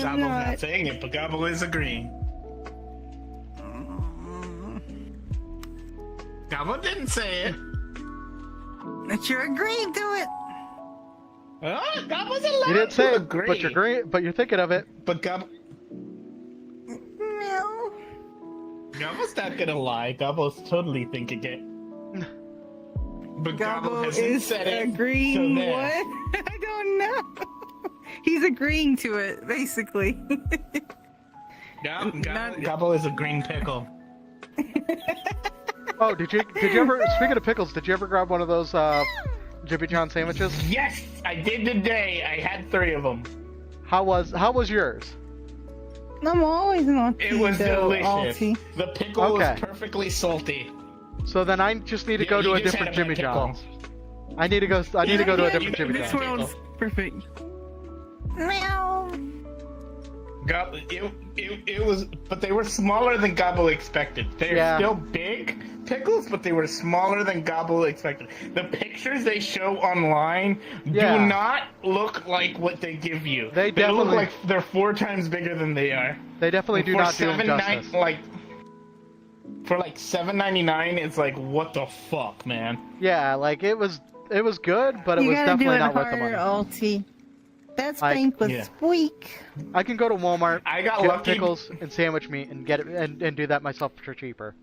Gobble's not not. saying it, but Gobble is agreeing. Gobble didn't say it. But you're agreeing to it. Oh, Gobble's allowed You didn't to say it, agree. but you're thinking of it. But Gobble, Meow. Gobble's not gonna lie. Gobble's totally thinking it. But Gobble Gobble hasn't is said it. agreeing. so there. What? I don't know. He's agreeing to it, basically. Gobble is a green pickle. Oh, did you ever? Speaking of pickles, did you ever grab one of those Jimmy John sandwiches? Yes, I did today. I had 3 of them. How was yours? I'm always not. It was delicious. Alty. The pickle Okay. was perfectly salty. So then I just need to Yeah, go to you a just different had Jimmy pickle. John's. I need to go to a different Jimmy This John's. world's perfect. Meow. It was, but they were smaller than Gobble expected. They're Yeah. still big pickles, but they were smaller than Gobble expected. The pictures they show online Yeah. do not look like what they give you. They look definitely- like they're 4 times bigger than they are. They definitely do For not do them $7.99 justice. for like $7.99, it's like, what the fuck, man? Yeah, like it was good, but it You was gotta do definitely it not worth the harder, money. Alty. That's I- bank with Yeah. squeak. I can go to Walmart, I got get lucky. pickles and sandwich meat, and get it and do that myself for cheaper.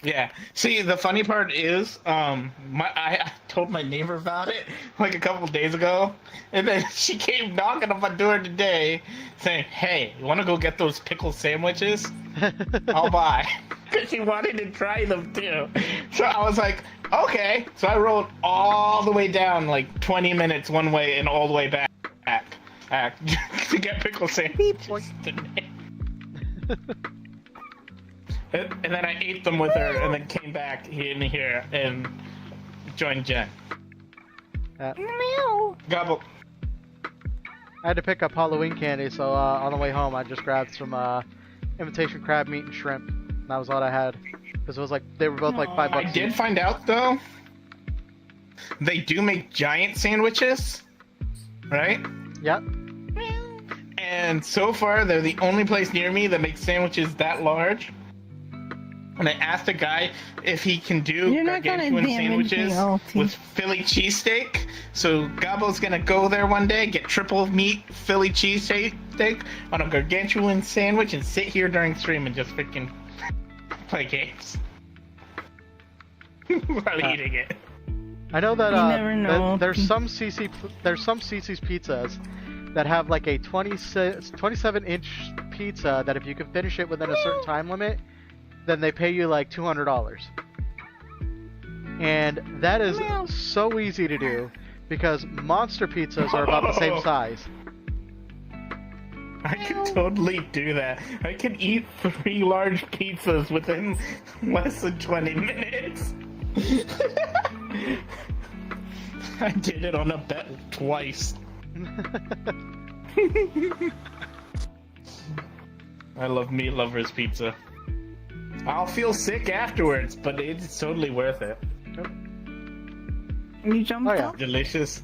Yeah. See, the funny part is, I told my neighbor about it like a couple days ago, and then she came knocking on my door today, saying, "Hey, you want to go get those pickle sandwiches? I'll buy." Because she wanted to try them too. So I was like, "Okay." So I rode all the way down, like 20 minutes one way and all the way back to get pickle sandwiches today. And then I ate them with her, and then came back in here and joined Jen. Meow. Gobble. I had to pick up Halloween candy, so on the way home I just grabbed some imitation crab meat and shrimp. And that was all I had, because it was like they were both like $5. I did find out though, they do make giant sandwiches, right? Yep. And so far, they're the only place near me that makes sandwiches that large. And I asked a guy if he can do You're not gonna gargantuan damage me, sandwiches Alfie. with Philly cheesesteak. So Gobble's gonna go there one day, get triple meat Philly cheesesteak on a gargantuan sandwich, and sit here during stream and just freaking play games while eating it. I know that You never know. there's some CC's pizzas that have like a 27-inch pizza that if you can finish it within a certain time limit, then they pay you like $200. And that is so easy to do because monster pizzas are about the same size. I can totally do that. I can eat 3 large pizzas within less than 20 minutes. I did it on a bet twice. I love Meat Lover's Pizza. I'll feel sick afterwards, but it's totally worth it. You jumped Oh, yeah. up? Delicious.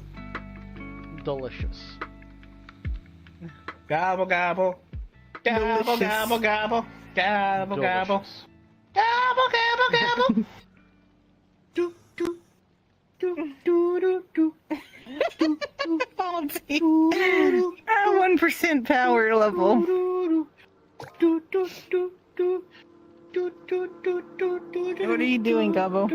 Delicious. Gobble gobble. Gobble Delicious. gobble gobble. Gobble gobble. Delicious. Gobble gobble gobble. Do do do do do do. Alty. 1% power level. What are you doing, Gobble?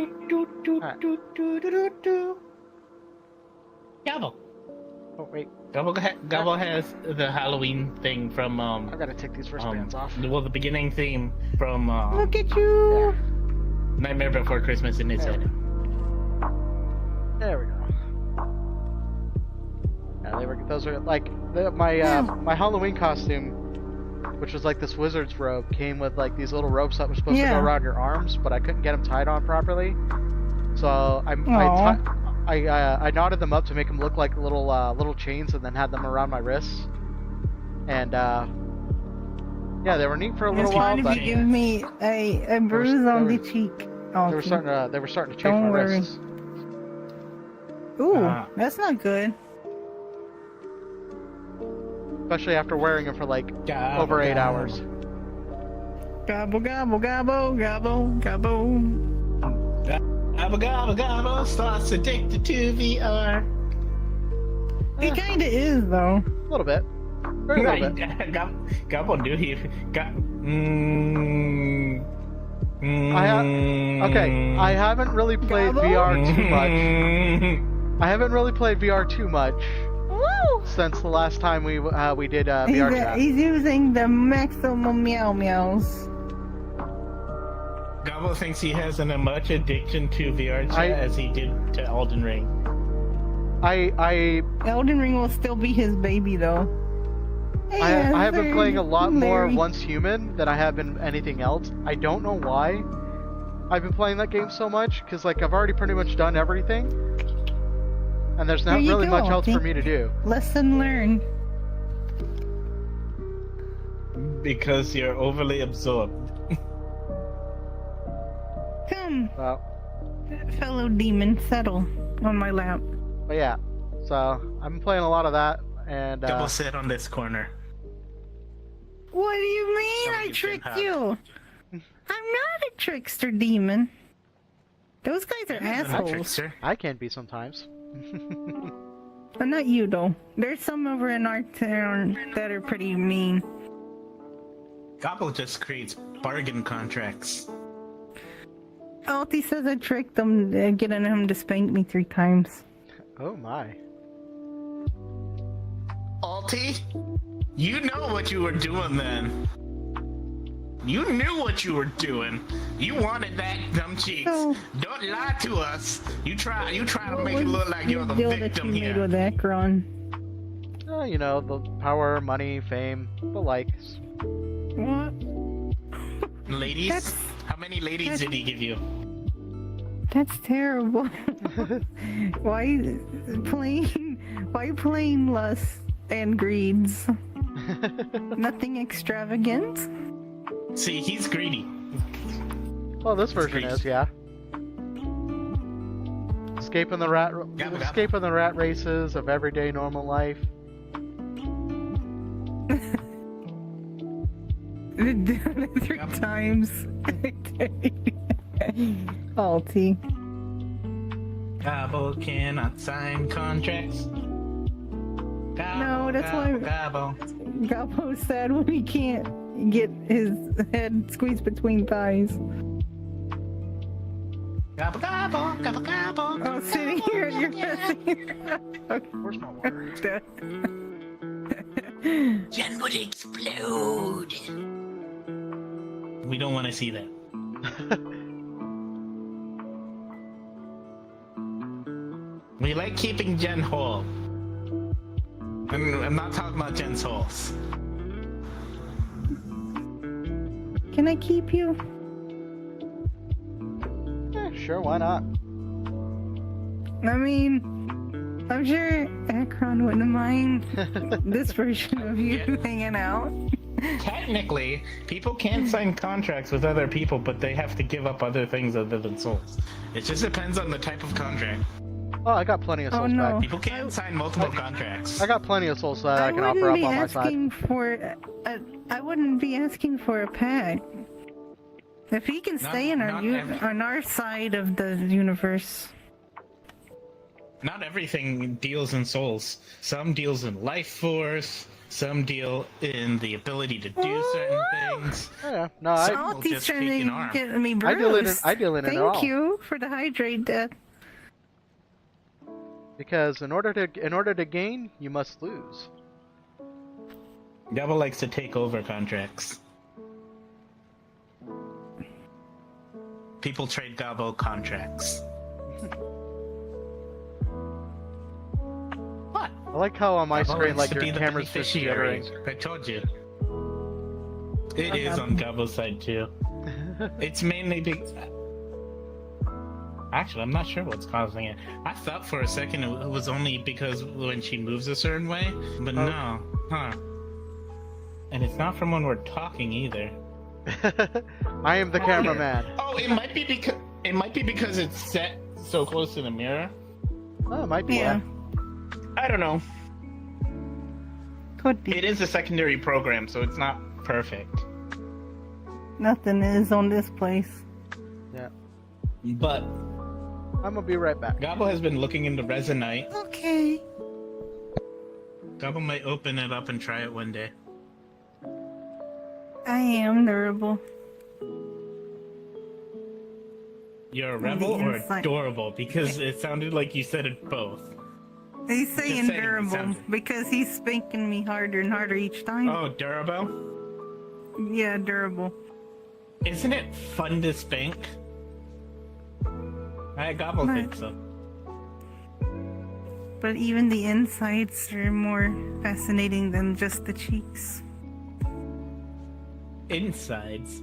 Gobble. Oh wait, Gobble has the Halloween thing from I gotta take these wristbands off. well, the beginning theme from Look at you. Nightmare Before Christmas in his head. There we go. Yeah, those are like my Halloween costume, which was like this wizard's robe, came with like these little ropes that were supposed to go around your arms, but I couldn't get them tied on properly. So I knotted them up to make them look like little chains, and then had them around my wrists. And yeah, they were neat for a little while. But you give me a bruise on the cheek. They were starting to chafe my wrists. Ooh, that's not good. Especially after wearing them for like over 8 hours. Gobble, gobble, gobble, gobble, gobble. Gobble, gobble, gobble, starts addicted to VR. He kinda is, though. A little bit. Very little bit. Gobble, dude. I haven't really played VR too much. I haven't really played VR too much. Since the last time we did VR chat. He's using the maximum meow meows. Gobble thinks he has as much addiction to VR chat as he did to Elden Ring. Elden Ring will still be his baby though. I have been playing a lot more Once Human than I have been anything else. I don't know why I've been playing that game so much, because like I've already pretty much done everything. And there's not really much else for me to do. Lesson learned. Because you're overly absorbed. Come, Well, fellow demon, settle on my lap. but yeah, so I've been playing a lot of that, and Double sit on this corner. What do you mean I tricked you? I'm not a trickster demon. Those guys are assholes. I can be sometimes. But not you though. There's some over in our town that are pretty mean. Gobble just creates bargain contracts. Alti says I tricked him, getting him to spank me 3 times. Oh my. Alti, you know what you were doing then. You knew what you were doing. You wanted that dumb cheeks. So, Don't lie to us. You try to make it look like you're the victim that you here. made with Akron? You know, the power, money, fame, the likes. What? Ladies? How many ladies did he give you? That's terrible. Why plain lust and greeds? Nothing extravagant? See, he's greedy. Well, this version is, yeah. Escaping the rat races of everyday normal life. 3 times. Alti. Gobble cannot sign contracts. Gobble, No, that's gobble, why Gobble. Gobbo's sad when he can't get his head squeezed between thighs. Gobble, gobble, gobble, gobble. Oh, sitting here, you're messing. Where's my water? Jen would explode. We don't want to see that. We like keeping Jen whole. And I'm not talking about Jen's holes. Can I keep you? Yeah, sure, why not? I mean, I'm sure Akron wouldn't mind this version of you hanging out. Technically, people can sign contracts with other people, but they have to give up other things other than souls. It just depends on the type of contract. Oh, I got plenty of souls back. People can sign multiple contracts. I got plenty of souls that I can offer up on my side. I wouldn't be asking for a pack. If he can stay on our side of the universe. Not everything deals in souls. Some deals in life force. Some deal in the ability to do certain things. Yeah, no, Salty's trying to get me bruised. I deal in it all. Thank you for the hydrate death. Because in order to gain, you must lose. Devil likes to take over contracts. people trade Gabo contracts. What? I like how on my Gabo screen, wants like to your be the camera's just beneficiary. jittering. I told you. It is on Gabo's side too. It's mainly because. Actually, I'm not sure what's causing it. I thought for a second it was only because when she moves a certain way, but no. Huh. And it's not from when we're talking either. I am the cameraman. Oh, it might be because it's set so close to the mirror. Oh, it might be. Yeah. I don't know. Could be. It is a secondary program, so it's not perfect. Nothing is on this place. Yeah. But I'm gonna be right back. Gabo has been looking into Resonite. Okay. Gabo might open it up and try it one day. I am durable. You're a On rebel the or inside. adorable? Because it sounded like you said it both. He's saying saying it durable sounds- because he's spanking me harder and harder each time. Oh, durable? Yeah, durable. Isn't it fun to spank? Gabo Right. thinks so. But even the insides are more fascinating than just the cheeks. Insides.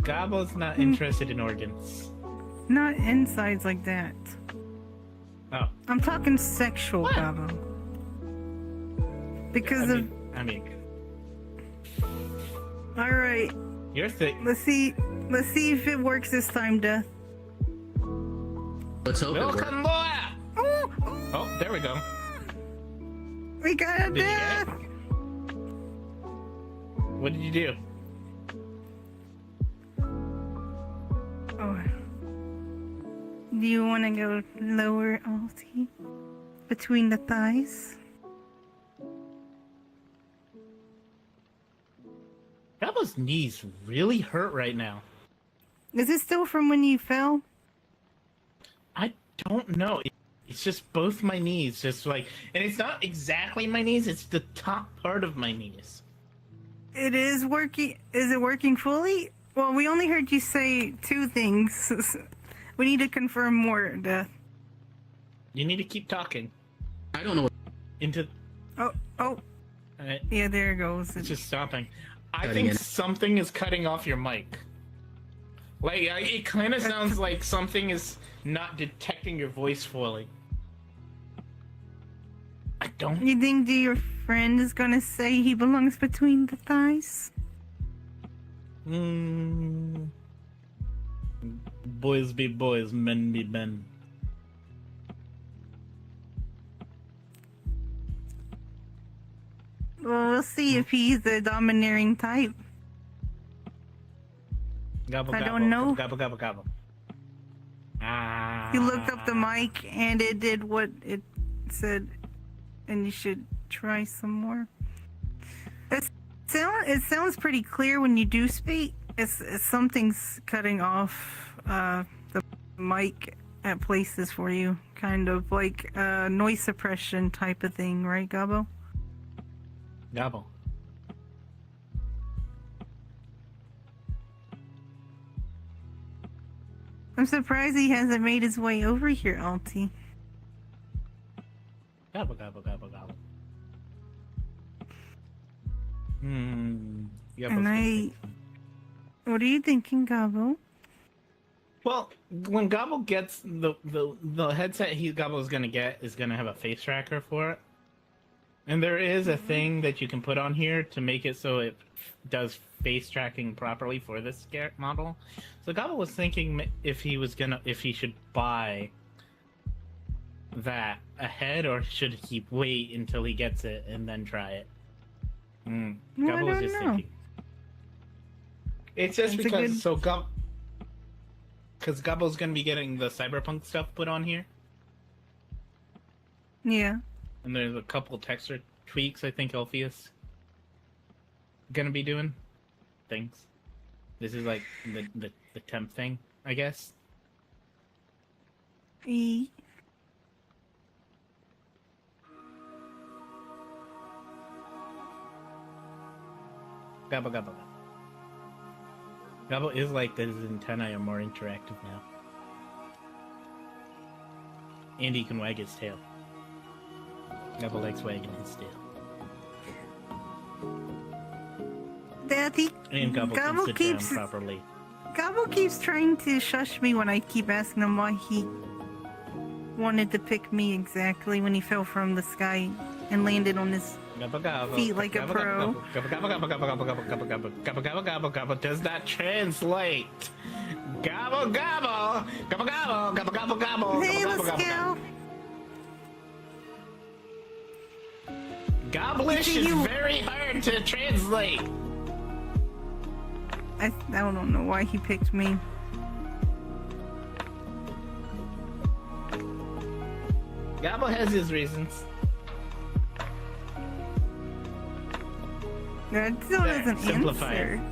Gabo's not interested in organs. Not insides like that. Oh. I'm talking sexual, What? Gabo. Because of. I mean, Alright, you're thick. let's see if it works this time, Death. Let's hope it works. Welcome, boy! Oh, Oh, there we go. we got a Did you get Death! it? What did you do? Oh. Do you want to go lower, Alti? Between the thighs? Gabo's knees really hurt right now. Is it still from when you fell? I don't know. It's just both my knees, just like, and it's not exactly my knees. It's the top part of my knees. It is working. Is it working fully? Well, we only heard you say two things. We need to confirm more, Death. You need to keep talking I don't know what into. Oh, yeah, there it goes. It's just stopping. I Cutting think in. something is cutting off your mic. Like it kind of sounds like something is not detecting your voice fully. I don't. You think your friend is gonna say he belongs between the thighs? Boys be boys, men be men. Well, we'll see if he's the domineering type. Gobble, I gobble, don't know. Gobble, gobble, gobble. Ah. You looked up the mic and it did what it said, and you should try some more. It sounds pretty clear when you do speak. It's something's cutting off the mic at places for you, kind of like noise suppression type of thing, right, Gabo? Gobble. I'm surprised he hasn't made his way over here, Alti. Gobble, gobble, gobble, gobble. And what are you thinking, Gabo? Well, when Gobble gets the headset Gobble is gonna get is gonna have a face tracker for it. And there is a thing that you can put on here to make it so it does face tracking properly for this model. So Gobble was thinking if he should buy that ahead or should he wait until he gets it and then try it. I Gobble was don't just know. thinking. It's just That's a because good- because Gobble's gonna be getting the cyberpunk stuff put on here. Yeah. And there's a couple texture tweaks I think Alpheus gonna be doing things. This is like the temp thing, I guess. E. Gobble gobble. Gobble is like that. His antennae are more interactive now. And he can wag his tail. Gobble likes wagging his tail. Daddy, And Gobble can sit keeps down properly. Gobble keeps trying to shush me when I keep asking him why he wanted to pick me exactly when he fell from the sky and landed on his Gobble gobble. feet like a pro. Gobble gobble gobble gobble gobble gobble gobble gobble gobble gobble gobble gobble does not translate. Gobble gobble gobble gobble gobble gobble gobble. Hey, gobble, let's gobble, go. Gobblish is very hard to translate. I don't know why he picked me. Gobble has his reasons. That still doesn't simplify it. answer.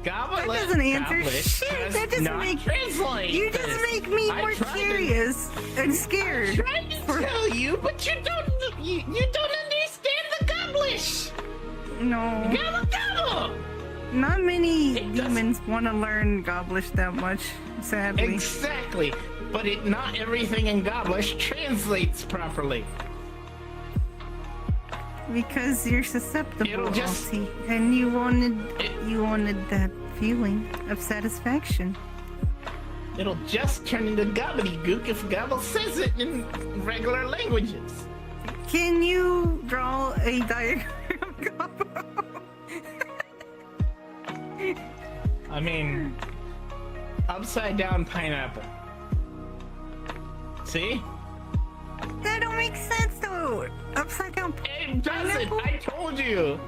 Gobble That doesn't answer Gobblish shit. does That just not translate. You just this. make me I more tried to- curious and I scared. tried to tell you, but you don't understand the Gobblish. No, Gobble gobble. not many It doesn't- demons want to learn Gobblish that much, sadly. Exactly, but not everything in Gobblish translates properly. Because you're susceptible, It'll just- Alti, and you wanted that feeling of satisfaction. It'll just turn into gobbledygook if Gobble says it in regular languages. Can you draw a diagram of Gobble? I mean, upside down pineapple. See? That don't make sense though. Upside down. It doesn't. Pineapple? I told you.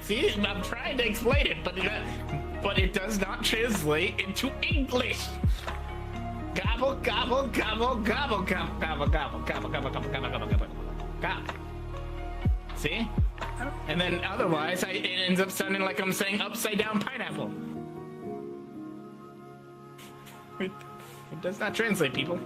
See, I'm trying to explain it, but it does not translate into English. Gobble, gobble, gobble, gobble, gobble, gobble, gobble, gobble, gobble, gobble, gobble, gobble, gobble, gobble. See? And then otherwise, it ends up sounding like I'm saying upside down pineapple. It does not translate, people.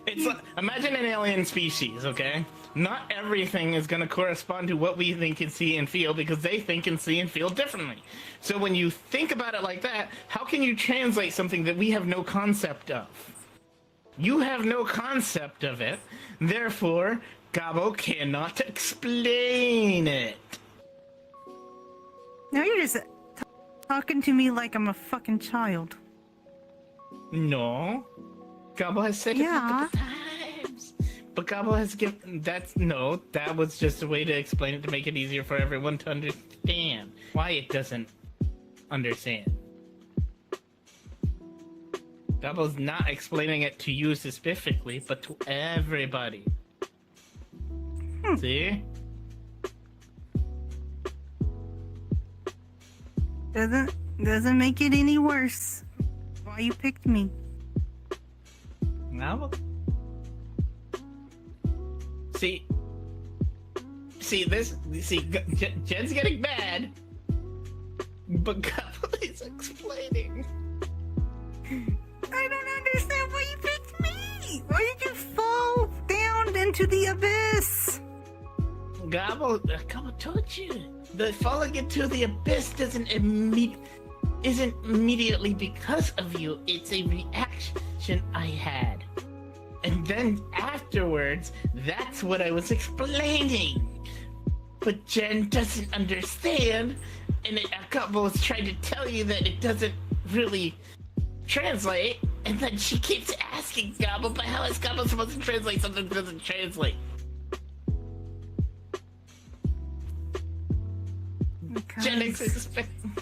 It's like, imagine an alien species, okay? Not everything is going to correspond to what we think and see and feel because they think and see and feel differently. So when you think about it like that, how can you translate something that we have no concept of? You have no concept of it, therefore, Gobble cannot explain it. Now you're just talking to me like I'm a fucking child. No. Gobble has said it Yeah. multiple times. But Gobble has given... that was just a way to explain it to make it easier for everyone to understand why it doesn't understand. Gobble's not explaining it to you specifically, but to everybody. See? Doesn't make it any worse. Why you picked me? No. See, Jen's getting mad, but Gobble is explaining. I don't understand why you picked me. Why did you fall down into the abyss? Gobble told you. The falling into the abyss isn't immediately because of you. It's a reaction I had. And then afterwards, that's what I was explaining. But Jen doesn't understand, and Gobble was trying to tell you that it doesn't really translate, and then she keeps asking Gobble, but how is Gobble supposed to translate something that doesn't translate? Jen is expecting.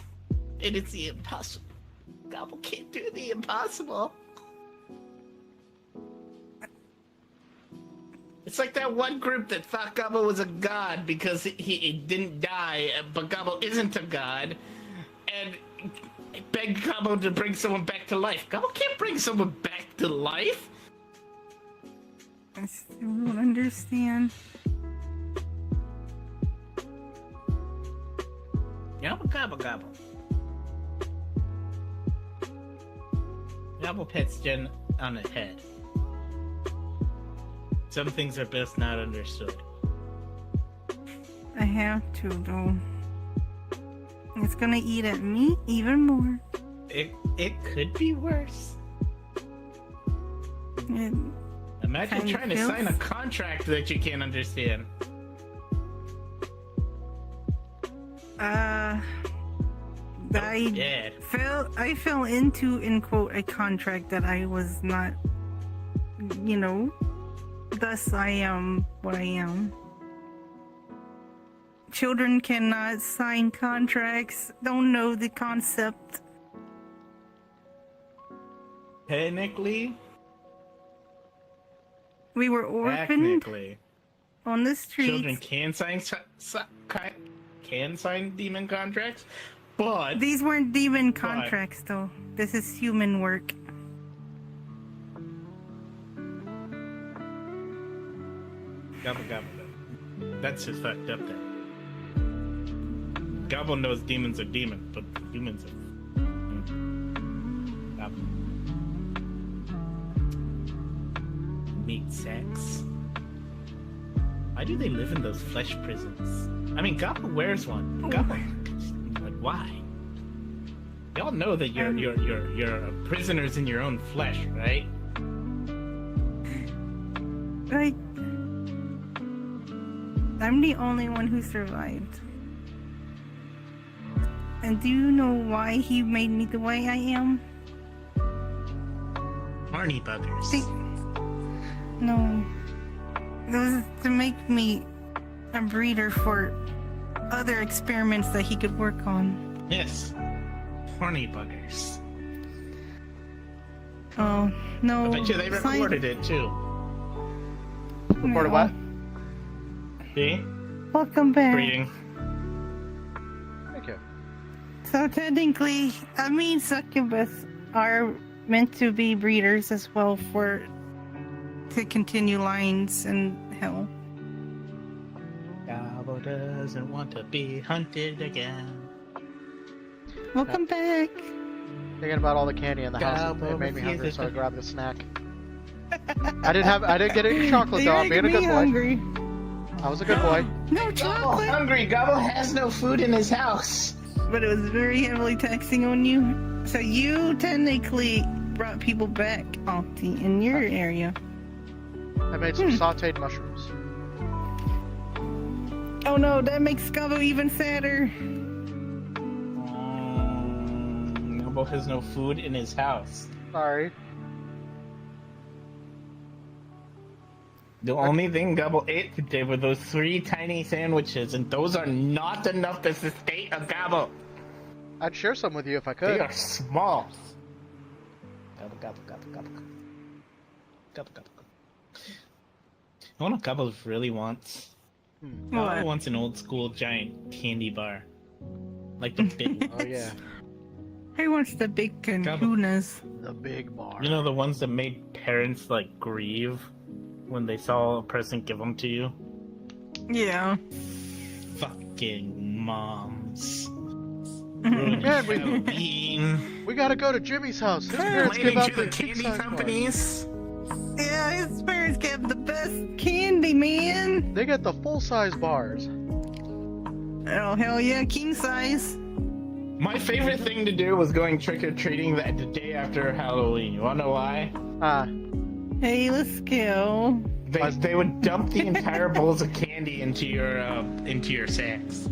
It is the impossible. Gobble can't do the impossible. It's like that one group that thought Gobble was a god because he didn't die, but Gobble isn't a god, and begged Gobble to bring someone back to life. Gobble can't bring someone back to life. I still don't understand. Gobble, gobble, gobble. Gobble pets Jen on the head. Some things are best not understood. I have to, though. It's gonna eat at me even more. It could be worse. It Imagine kind of trying to feels- sign a contract that you can't understand. Yeah. I fell into, in quote, a contract that I was not, thus I am what I am. Children cannot sign contracts, don't know the concept. Technically, We were orphaned technically, on the children streets. can sign demon contracts, but These weren't demon contracts, though. This is human work. Gobble gobble. That's just fucked up there. Gobble knows demons are demons, but humans are. Gobble. Meat sex. Why do they live in those flesh prisons? I mean, Gobble wears one. Gobble, like, why? Y'all know that you're prisoners in your own flesh, right? I'm the only one who survived. And do you know why he made me the way I am? Horny buggers. See, no. It was to make me a breeder for other experiments that he could work on. Yes. Horny buggers. Oh, no. I bet you they recorded it too. Recorded what? See? Welcome back. Breeding. Thank you. So technically, succubus are meant to be breeders as well to continue lines and hell. Gobble doesn't want to be hunted again. Welcome back. Thinking about all the candy in the house, Gobble it made me hungry, refuses so I to- grabbed a snack. I didn't get any chocolate though. I'm You're being a good boy. hungry. I was a good boy. No Gobble chocolate. hungry. Gobble has no food in his house. But it was very heavily taxing on you. So you technically brought people back, Alti, in your area. I made some sauteed mushrooms. Oh no, that makes Scavo even sadder. Gobble has no food in his house. Sorry. The only thing Gobble ate today were those 3 tiny sandwiches, and those are not enough to sustain a Gobble. I'd share some with you if I They could. are small. Gobble, gobble, gobble, gobble. Gobble, gobble, gobble. You know what Gobble really wants? Gobble What? wants an old school giant candy bar. Like the big Oh yeah, Who wants the big kahunas? the big bar. You know, the ones that made parents like grieve when they saw a person give them to you? Yeah. Fucking moms. Yeah, Halloween. we gotta go to Jimmy's house. His parents give Complaining out to the the candy king-size companies. Yeah, his parents kept the best candy, man. bar. They get the full-size bars. Oh, hell yeah, king size. My favorite thing to do was going trick-or-treating the day after Halloween. You wanna know why? Hey, let's go. They would dump the entire bowls of candy into your sacks.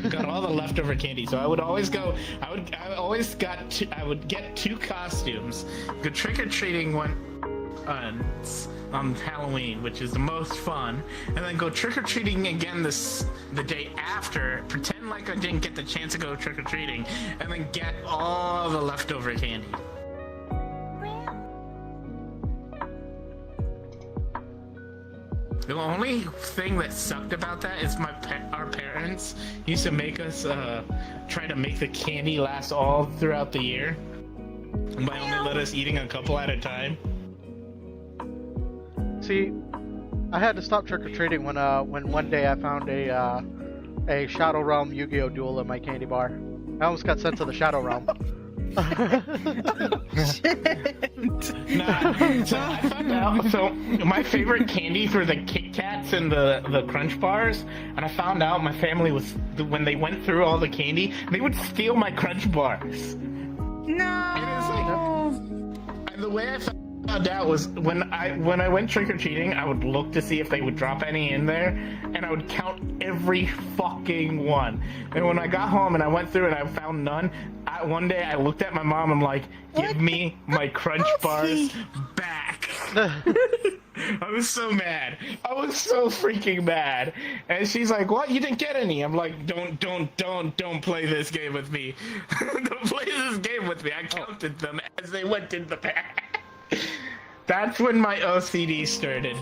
Got all the leftover candy. So I would always go. I would get 2 costumes. Go trick or treating on Halloween, which is the most fun, and then go trick or treating again the day after. Pretend like I didn't get the chance to go trick or treating, and then get all the leftover candy. The only thing that sucked about that is our parents used to make us try to make the candy last all throughout the year by only let us eating a couple at a time. See, I had to stop trick-or-treating when one day I found a Shadow Realm Yu-Gi-Oh duel in my candy bar. I almost got sent to the Shadow Realm. Nah, so I found So my favorite candies were the Kit Kats and the Crunch Bars, and I found out my family was when they went through all the candy, they would steal my Crunch Bars. No. And the way I found out was when I went trick or treating, I would look to see if they would drop any in there, and I would count every fucking one. And when I got home and I went through and I found none, one day I looked at my mom. I'm like, "Give me my Crunch Bars back." I was so mad. I was so freaking mad. And she's like, "What? You didn't get any?" I'm like, Don't play this game with me. Don't play this game with me. I counted them as they went in the bag. That's when my OCD started.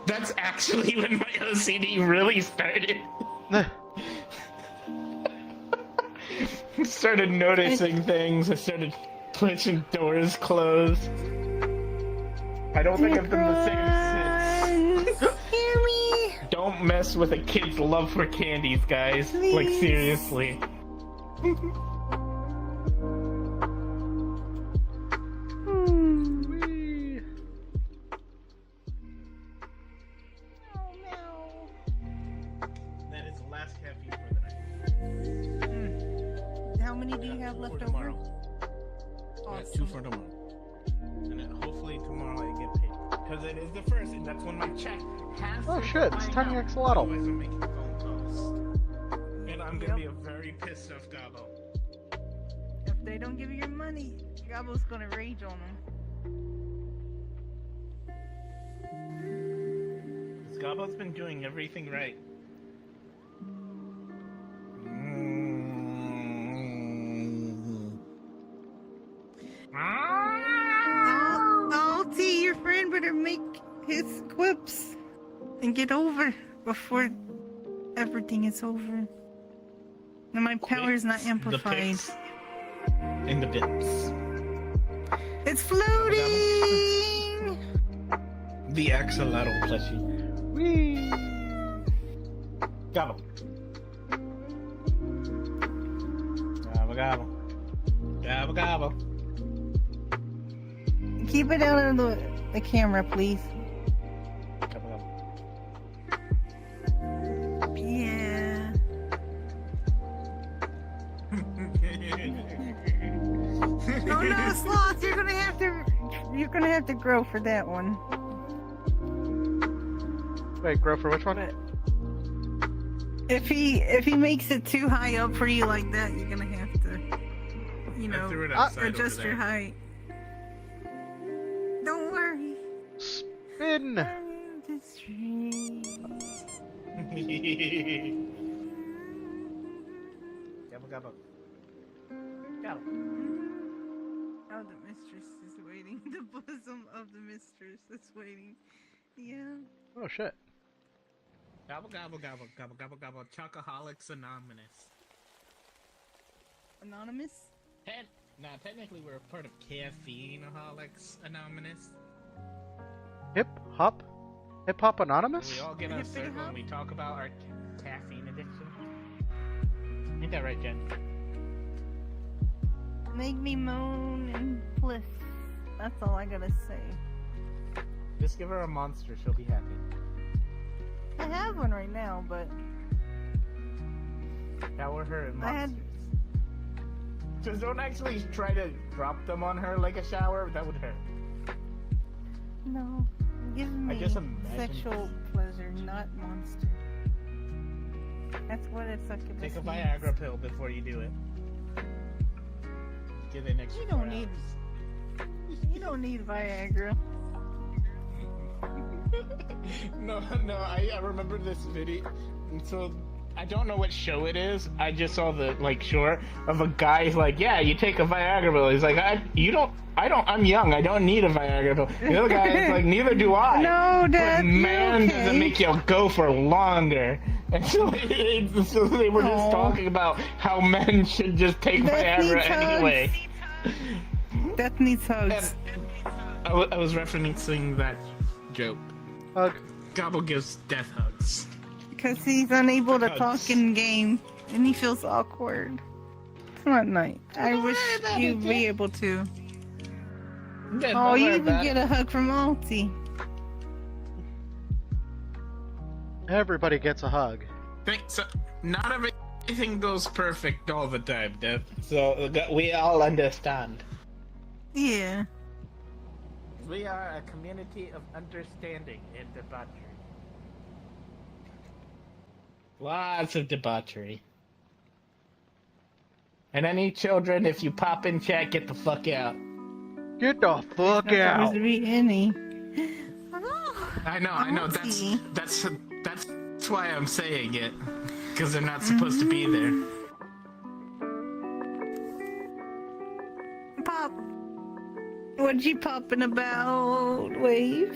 That's actually when my OCD really started. I started noticing things. I started pushing doors closed. I don't think I've been the same since. Hear me? Don't mess with a kid's love for candies, guys. Please. Like, seriously. Whee! That is the last caffeine for the night. How many do you have left over? tomorrow. Awesome. 2 for tomorrow. And then hopefully tomorrow I get paid. Because it is the first, and that's when my check has Oh to shit, it's find Tiny out. Axolotl. Otherwise I'm making phone calls. And I'm gonna be a very pissed off Gabo. If they don't give you your money, Gabo's gonna rage on them. Because Gabo's been doing everything right. Oh, T, your friend better make his quips and get over before everything is over. And my power is not amplified. In the dips. It's floating! The axolotl plushie. Whee! Gobble. Gobble, gobble. Gobble, gobble. Keep it out of the camera, please. Gobble, gobble. Yeah. Oh no, Sloth, you're gonna have to grow for that one. Wait, grow for which one? If he makes it too high up for you like that, you're gonna have to, you know, threw it outside adjust over your there. height. Don't worry. Spin! Gobble, gobble. Gobble. Oh, the mistress is waiting. The bosom of the mistress is waiting. Yeah. Oh shit. Gobble, gobble, gobble, gobble, gobble, gobble. Chocoholics Anonymous. Anonymous? Technically we're a part of Caffeineaholics Anonymous. Hip Hop Anonymous? We all get on a Hippity circle hop? and we talk about our caffeine addiction. Ain't that right, Jen? Make me moan and bliss. That's all I gotta say. Just give her a monster, she'll be happy. I have one right now, but Shower her in I had- monsters. Just don't actually try to drop them on her like a shower, that would hurt. no. Give me just imagine- sexual pleasure, not monster. That's what a succubus Take a means. Viagra pill before you do it. Give it an extra You don't 4 need- hours. You don't need Viagra. No, I remember this video. So I don't know what show it is. I just saw the short of a guy. He's like, yeah, you take a Viagra pill. He's like, I'm young. I don't need a Viagra pill. The other guy is like, neither do I. No, Dad, But you're man, okay. does it make you go for longer. And so they were just Aw. talking about how men should just take That Viagra needs anyway. Death needs hugs. I was referencing that joke. Hug. Gobble gives death hugs. Because he's unable to Hugs. talk in game. And he feels awkward. It's not nice. I Don't wish worry about you'd it, be Jack. able to. Yeah, Oh, don't you worry even about get it. a hug from Alti. Everybody gets a hug. So, not everything goes perfect all the time, Dev. So we all understand. Yeah. We are a community of understanding and debauchery. Lots of debauchery. And any children, if you pop in chat, get the fuck out. Get the fuck Not out. supposed to be any. I know. That's why I'm saying it, because they're not supposed to be there. Pop. What you popping about, Wave?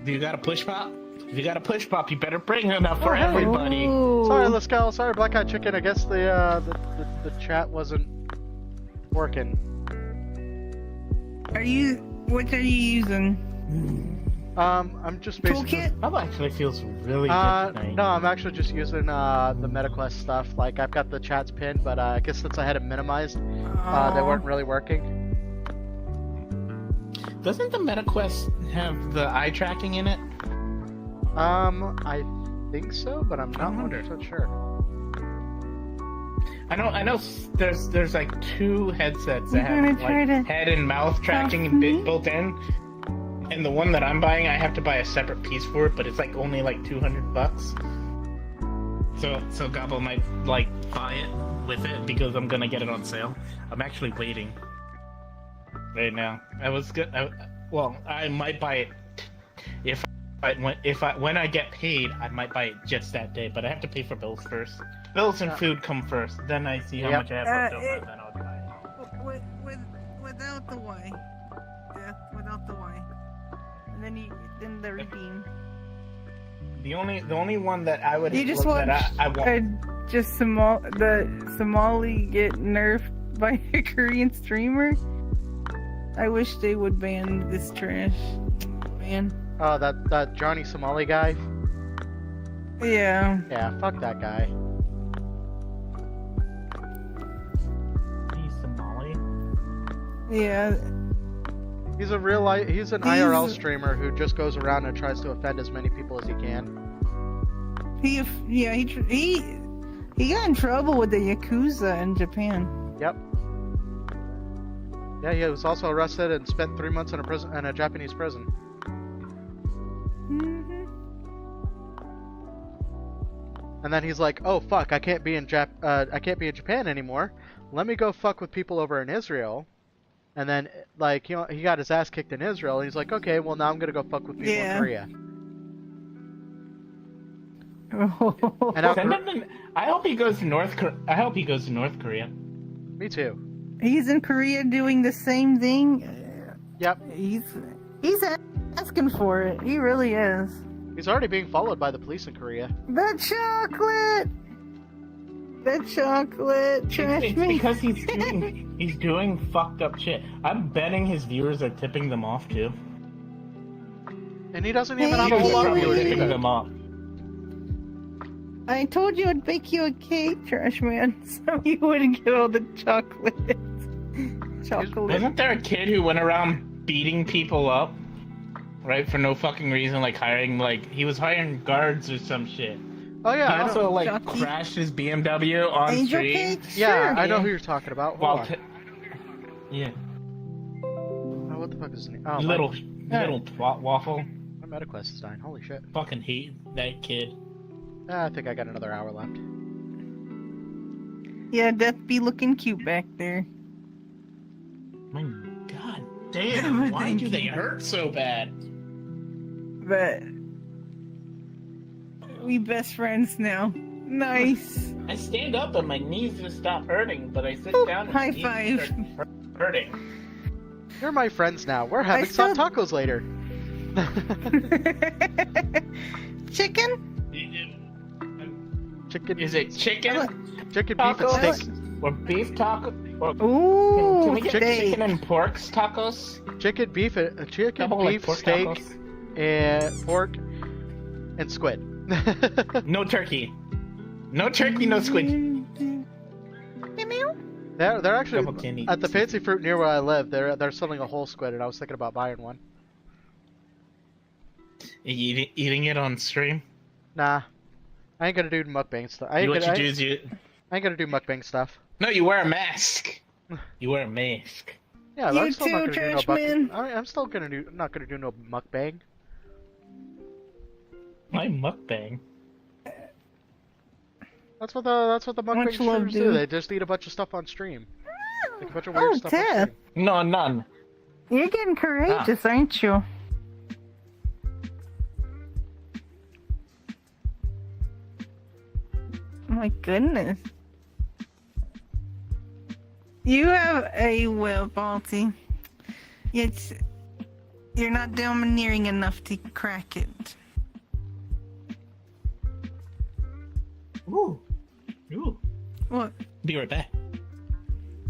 Do you got a push pop? If you got a push pop, you better bring enough for Oh, hey. everybody. Ooh. Sorry, Lascal. Sorry, Black Eyed Chicken. I guess the chat wasn't working. What are you using? I'm just basically. Toolkit? That actually feels really good tonight. No, I'm actually just using the MetaQuest stuff. Like, I've got the chats pinned, but I guess since I had it minimized, they weren't really working. Doesn't the MetaQuest have the eye tracking in it? I think so, but I'm not 100% sure. I know. There's like 2 headsets that You're have gonna try to like head and mouth tracking talk me? built in, and the one that I'm buying, I have to buy a separate piece for it, but it's like only like $200. So Gobble might like buy it with it because I'm gonna get it on sale. I'm actually waiting right now. I was good. Well, I might buy it when I get paid. I might buy it just that day, but I have to pay for bills first. Bills and food come first. Then I see how much I have left over, and then I'll buy it. Without the Y. Yeah, without the Y. And then the redeem. The only one that I would You just look watched that I won't. the Somali get nerfed by a Korean streamer. I wish they would ban this trash. Man. Oh, that Johnny Somali guy? Yeah. Yeah, fuck that guy. He's Somali. Yeah. He's an IRL streamer who just goes around and tries to offend as many people as he can. He got in trouble with the Yakuza in Japan. Yep. Yeah, he was also arrested and spent 3 months in a Japanese prison. Mm-hmm. And then he's like, "Oh fuck, I can't be in Japan anymore. Let me go fuck with people over in Israel." And then, like, you know, he got his ass kicked in Israel, and he's like, "Okay, well now I'm gonna go fuck with people in Korea." And I hope he goes to North Korea. Me too. He's in Korea doing the same thing. Yep. He's asking for it. He really is. He's already being followed by the police in Korea. The chocolate, trash It's me. because he's doing fucked up shit. I'm betting his viewers are tipping them off too. And he doesn't even have Hey, a whole lot of Kiwi. viewers tipping either. them off. I told you I'd bake you a cake, trash man, so you wouldn't get all the chocolate. Wasn't there a kid who went around beating people up? Right, for no fucking reason, like he was hiring guards or some shit. Oh yeah, He I also know. like Jockey? crashed his BMW on Angel stream. cake? Yeah, Sure. I know who you're talking about. Hold on. Yeah, Oh, what the fuck is his name? Oh, little waffle. my MetaQuest is dying. Holy shit. Fucking hate that kid. I think I got another hour left. Yeah, Death be looking cute back there. My god damn! Why Thank do they you. hurt so bad? But we best friends now. Nice. I stand up and my knees just stop hurting, but I sit down and High my knees five. start hurting. You're my friends now. We're having some still- tacos later. Chicken? Chicken. Is it chicken Chicken, beef, and tacos steak. or beef taco? Or Ooh, can we get steak. chicken and pork tacos? Chicken, beef, Double, like, beef, pork steak, tacos? and pork, and squid. No turkey. No turkey, no squid. They're actually Double candy. at the Fancy Fruit near where I live. They're selling a whole squid, and I was thinking about buying one. Eating it on stream? Nah, I ain't gonna do mukbang stuff. What you do I is you... ain't gonna do mukbang stuff. No, you wear a mask. You wear a mask. Yeah, but You I'm still not too, gonna do no trash man. I'm still not gonna do no mukbang. My mukbang? That's what the mukbang Much love, streamers do. dude. They just eat a bunch of stuff on stream. Like a bunch of weird Oh, stuff on Tef. stream. No, none. You're getting courageous, aren't you? My goodness. You have a will, Balti. Yet you're not domineering enough to crack it. Ooh. Ooh. What? Be right back.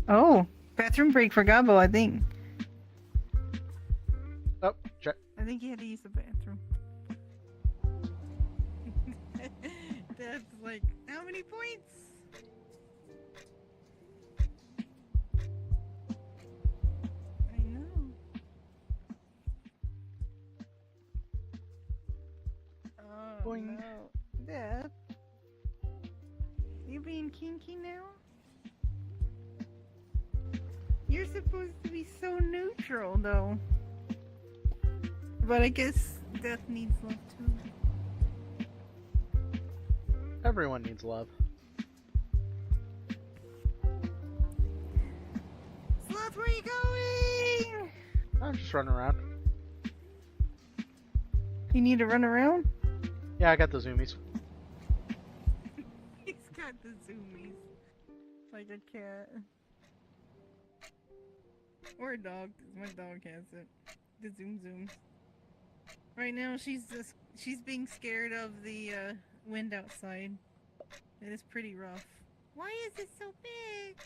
Oh, bathroom break for Gabo, I think. Oh, check. I think he had to use the bathroom. That's like, how many points? I know. Oh, Boing. no. Dad? You being kinky now? You're supposed to be so neutral, though. But I guess Death needs love too. Everyone needs love. Sloth, where are you going? I'm just running around. You need to run around? Yeah, I got the zoomies. He's got the zoomies. Like a cat. Or a dog, 'cause my dog has it. The zoom zooms. Right now she's being scared of the wind outside. It is pretty rough. Why is it so big?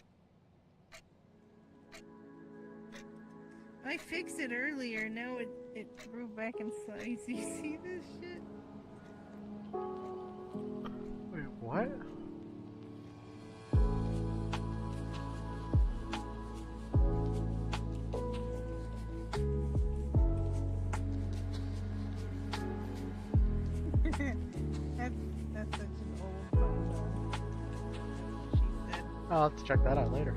I fixed it earlier, now it grew back in size. You see this shit? Wait, what? That's such an old photo. She said. I'll have to check that out later.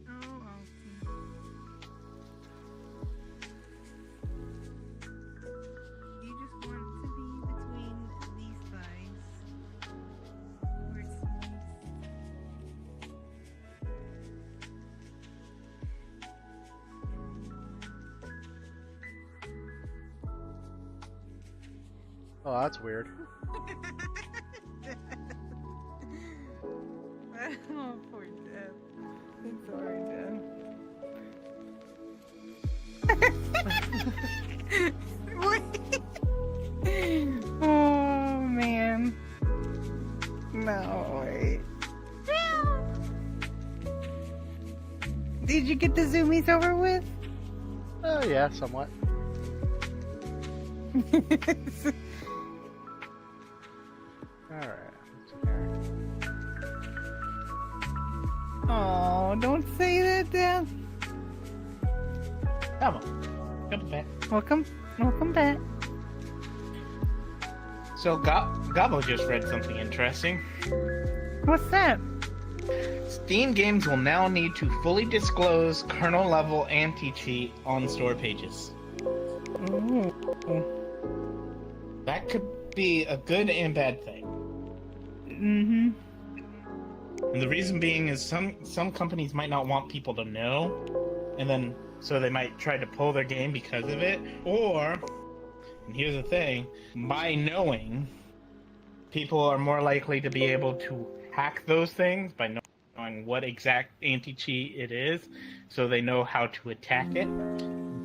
Oh, okay. You just want to be between these guys. Where it's nice. Oh, that's weird. Oh, poor Deb. I'm sorry, Deb. Wait. Oh, man. No, wait. Did you get the zoomies over with? Oh, yeah, somewhat. Alright. Oh, don't say that, Deb. Come on. Come back. Welcome back. So, Gabo just read something interesting. What's that? Steam games will now need to fully disclose kernel-level anti-cheat on store pages. Ooh. That could be a good and bad thing. Mm-hmm. And the reason being is some companies might not want people to know, and then so they might try to pull their game because of it. Or, and here's the thing, by knowing, people are more likely to be able to hack those things by knowing what exact anti-cheat it is, so they know how to attack it.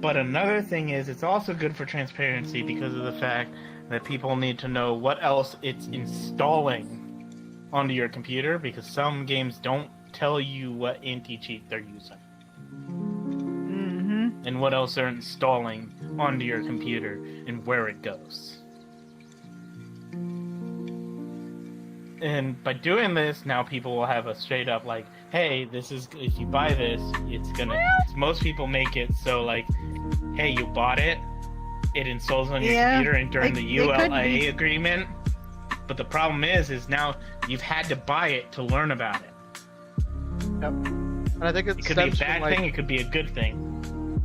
But another thing is, it's also good for transparency because of the fact that people need to know what else it's installing onto your computer, because some games don't tell you what anti-cheat they're using. Mm-hmm. And what else they're installing onto your computer and where it goes. and by doing this, now people will have a straight up like, hey, this is if you buy this, it's gonna. Most people make it so like, hey, you bought it, it installs on your computer and during the ULA agreement. But the problem is now you've had to buy it to learn about it. Yep. And I think it could be a bad thing. It could be a good thing.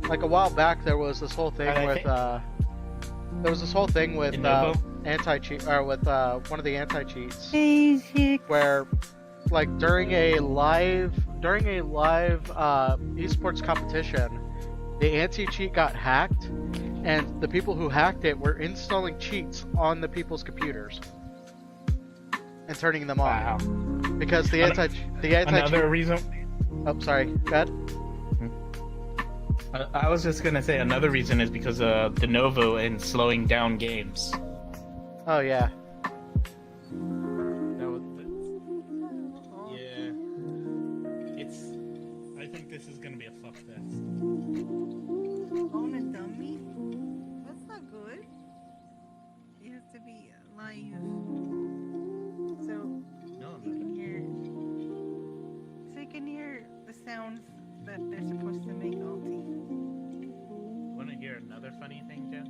Like a while back, there was this whole thing with anti-cheat, or with one of the anti-cheats, where like during a live esports competition, the anti-cheat got hacked, and the people who hacked it were installing cheats on the people's computers and turning them on. Wow. Because the anti-cheat. Another reason. Oh, sorry. Go ahead. I was just gonna say another reason is because of de novo and slowing down games. Oh yeah. Yeah. I think this is gonna be a fuck fest. On a dummy? That's not good. It has to be live. So you can hear the sounds that they're supposed to make, Alti. Want to hear another funny thing, Jen?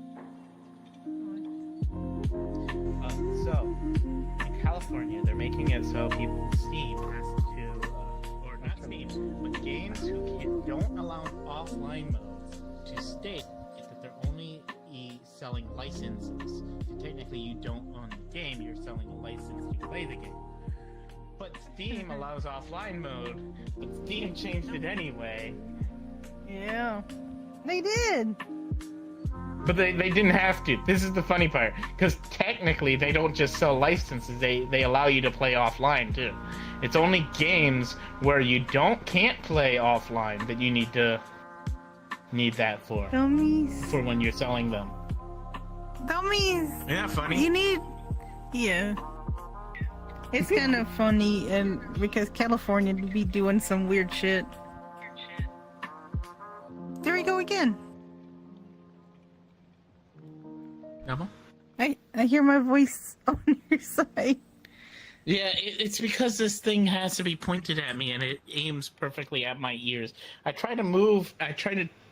What? So, in California, they're making it so Steam has to, or not Steam, but games who don't allow offline mode to state that they're only selling licenses. So technically, you don't own the game, you're selling a license to play the game. But Steam allows offline mode, but Steam changed it anyway. Yeah. They did! But they didn't have to. This is the funny part. Because technically, they don't just sell licenses, they allow you to play offline, too. It's only games where you can't play offline that you need that for. Dummies. For when you're selling them. Dummies! Isn't that funny? You need... Yeah. It's kind of funny, and because California be doing some weird shit. There we go again. Double? I hear my voice on your side. Yeah, it's because this thing has to be pointed at me, and it aims perfectly at my ears. I try to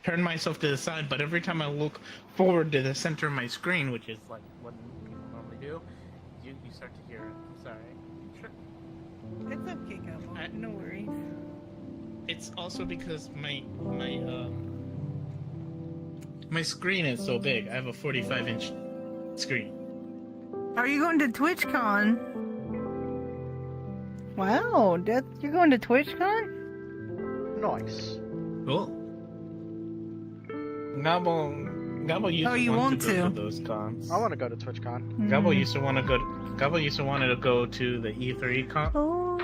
turn myself to the side, but every time I look forward to the center of my screen, which is like what people normally do, you start to hear it. I'm sorry. Sure. It's okay, Gabo. No worries. It's also because my screen is so big. I have a 45-inch screen. Are you going to TwitchCon? Wow, you're going to TwitchCon? Nice. Cool. Gabo used to go to those cons. I want to go to TwitchCon. Gabo used to want to go to the E3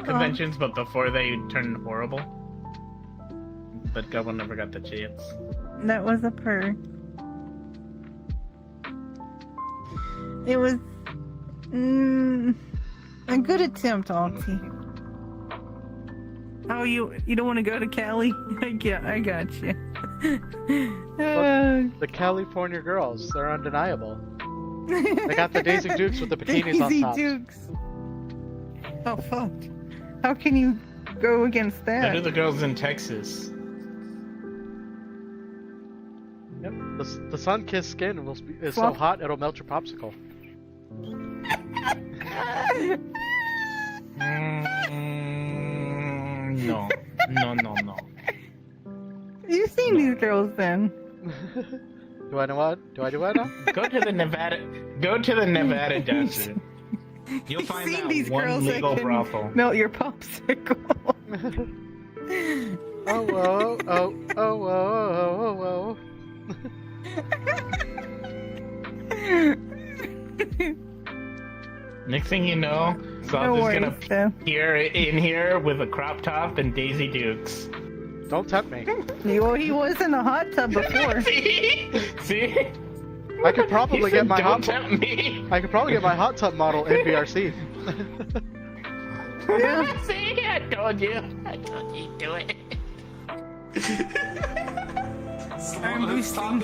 conventions, but before they turned horrible. But Gabo never got the chance. That was a purr. It was a good attempt, Auntie. Oh, you don't want to go to Cali? I got you. The California girls, they're undeniable. They got the Daisy Dukes with the bikinis on top. Daisy Dukes. Oh, fuck. How can you go against that? They're the girls in Texas. Yep. The sun-kissed skin is so hot it'll melt your popsicle. No. You've seen these girls then. Do I know what? Do I do what now? Go to the Nevada desert. You'll find that these one girls legal that can brothel. melt your popsicle. Oh whoa, oh whoa. Next thing you know, Salt is gonna appear in here with a crop top and Daisy Dukes. Don't tempt me. Well, he was in a hot tub before. See? I could probably get my Don't tempt me. I could probably get my hot tub model in VRC. Yeah. See, I told you do it. I'm boosting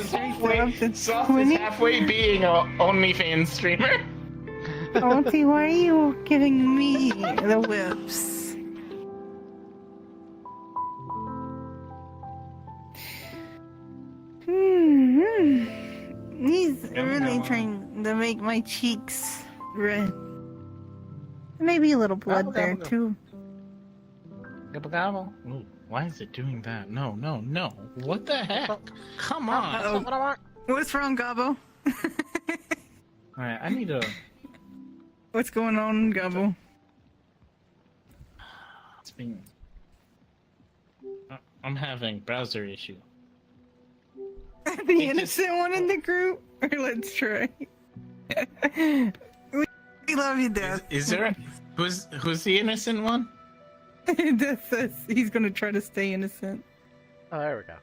Salt is halfway being an OnlyFans streamer. Auntie, why are you giving me the whips? He's really trying to make my cheeks red. Maybe a little blood there too. Gobble gobble. Ooh, why is it doing that? No, no, no. What the heck? Come on. That's not what I want. What's wrong, Gobbo? Alright, I need to... What's going on, Gobbo? It's been... I'm having browser issue. The innocent one in the group? Or let's try. We love you, Dad. Is there... Who's the innocent one? Death says he's gonna try to stay innocent. Oh, there we go.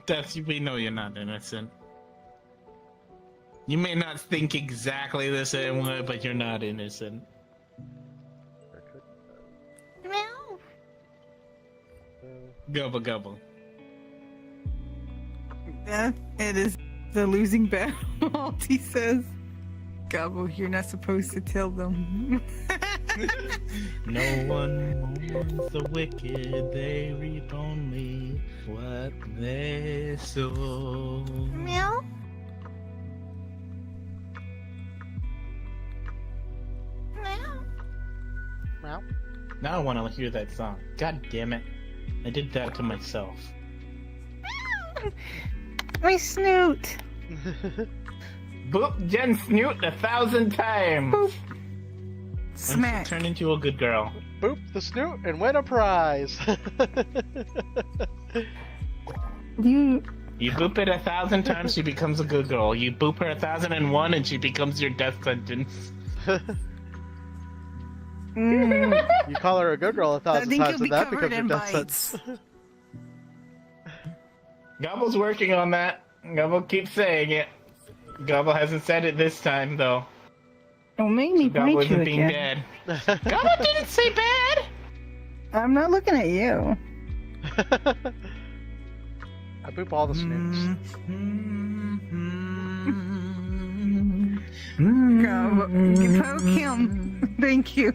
Death, we know you're not innocent. You may not think exactly the same way, but you're not innocent. Meow. Gobble gobble. It is the losing battle, he says. Gobble, you're not supposed to tell them. No one mourns the wicked, they reap only what they sow. Meow. Meow. Meow. Now I want to hear that song. God damn it. I did that to myself. My snoot. Boop Jen Snoot 1,000 times! Boop. Smack. Turn into a good girl. Boop the snoot and win a prize. You boop it 1,000 times, she becomes a good girl. You boop her 1,001 and she becomes your death sentence. You call her a good girl 1,000 times and that becomes your death bites. sentence. Gobble's working on that. Gobble keeps saying it. Gobble hasn't said it this time, though. Don't make me Gobble bite you isn't being again. bad. Gobble didn't say bad! I'm not looking at you. I boop all the snoots. Gobble, you poke him. Thank you.